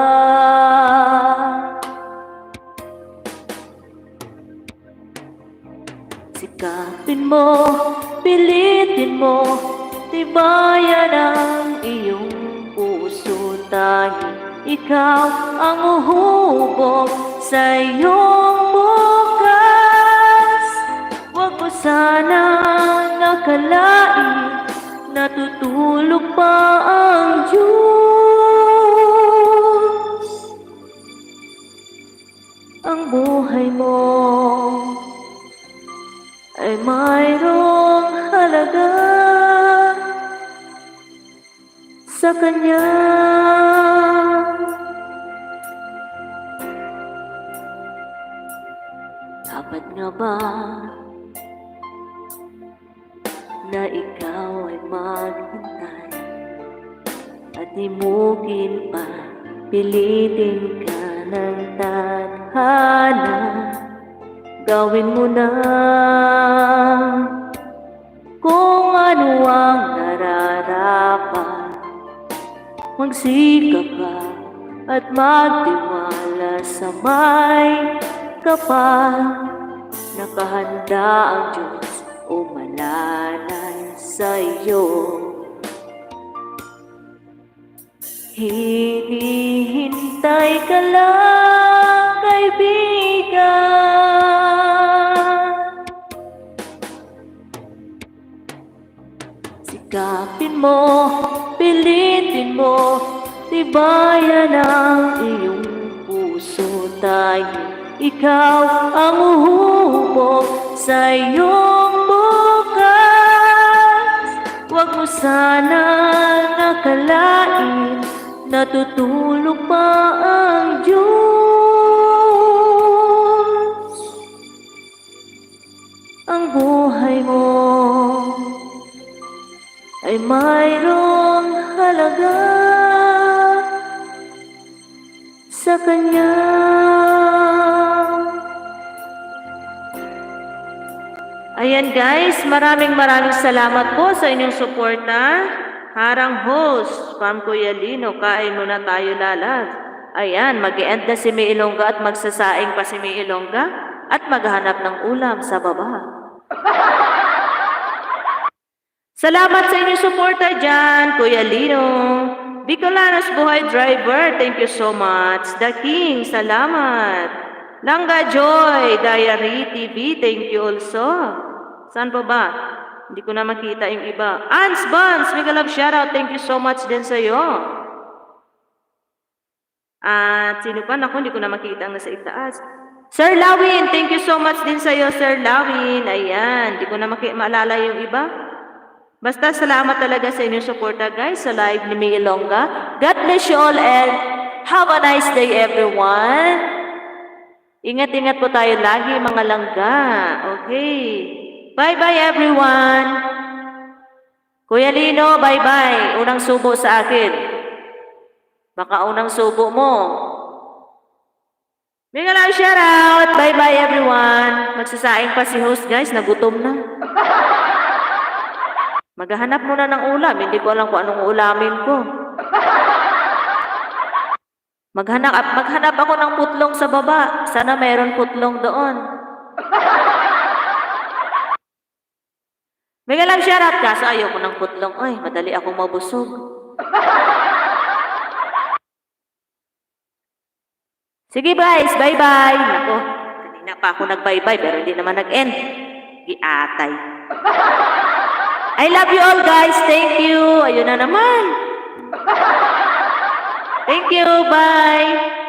Sikapin mo, pilitin mo, tibayan ang iyong puso. Tanging ikaw ang uhubog sa iyong bukas. Huwag mo sanang akalain natutulog pa ang Diyos. Ang buhay mo ay mayroong halaga sa Kanya. Dapat nga ba na ikaw ay maghintay at himukin pa, pilitin ka ng tadhana? Gawin mo na kung ano ang nararapat. Magsikap ka at magtiwala sa may kapal. Nakahanda ang Diyos umalalay sa iyo. Hinihintay ka lang, kaibigan. Sikapin mo, pilitin mo, tibayan ang iyong puso. Tanging ikaw ang uhubog sa iyong bukas. Huwag mo sanang akalain natutulog pa ang Diyos. Ang buhay mo ay mayroong halaga sa Kanya. Ayan guys, maraming salamat po sa inyong suporta. Harang host, Pam Kuya Lino, kain muna tayo lalag. Ayan, mag-e-end na si May Ilongga at magsasaing pa si May Ilongga at maghanap ng ulam sa baba. Salamat sa inyong suporta dyan, Kuya Lino. Bicolanos Buhay Driver, thank you so much. The King, salamat. Langga Joy, Diary TV, thank you also. Saan pa ba? Hindi ko na makita yung iba. Ans Buns, mega love shoutout. Thank you so much din sa'yo. At sino pa? Naku, hindi ko na makita ang nasa itaas. Sir Lawin, thank you so much din sa'yo, Sir Lawin. Ayan, hindi ko na maalala yung iba. Basta salamat talaga sa inyong suporta guys sa live ni May Ilongga. God bless you all and have a nice day everyone. Ingat-ingat po tayo lagi mga langga. Okay. Bye-bye everyone! Kuya Lino, bye-bye. Unang subo sa akin. Baka unang subo mo. Mega lang shoutout. Bye-bye everyone. Magsasaing pa si host guys. Nagutom na. Maghahanap muna ng ulam. Hindi ko alam kung anong ulamin ko. Maghanap ako ng putlong sa baba. Sana mayroon putlong doon. Mega lang shoutout kaso ayoko ng putlong. Ay, madali akong mabusog. Sige guys, bye-bye. Nako, kanina pa ako nag-bye-bye pero hindi naman nag-end. Giatay. I love you all guys. Thank you. Ayun na naman. Thank you. Bye.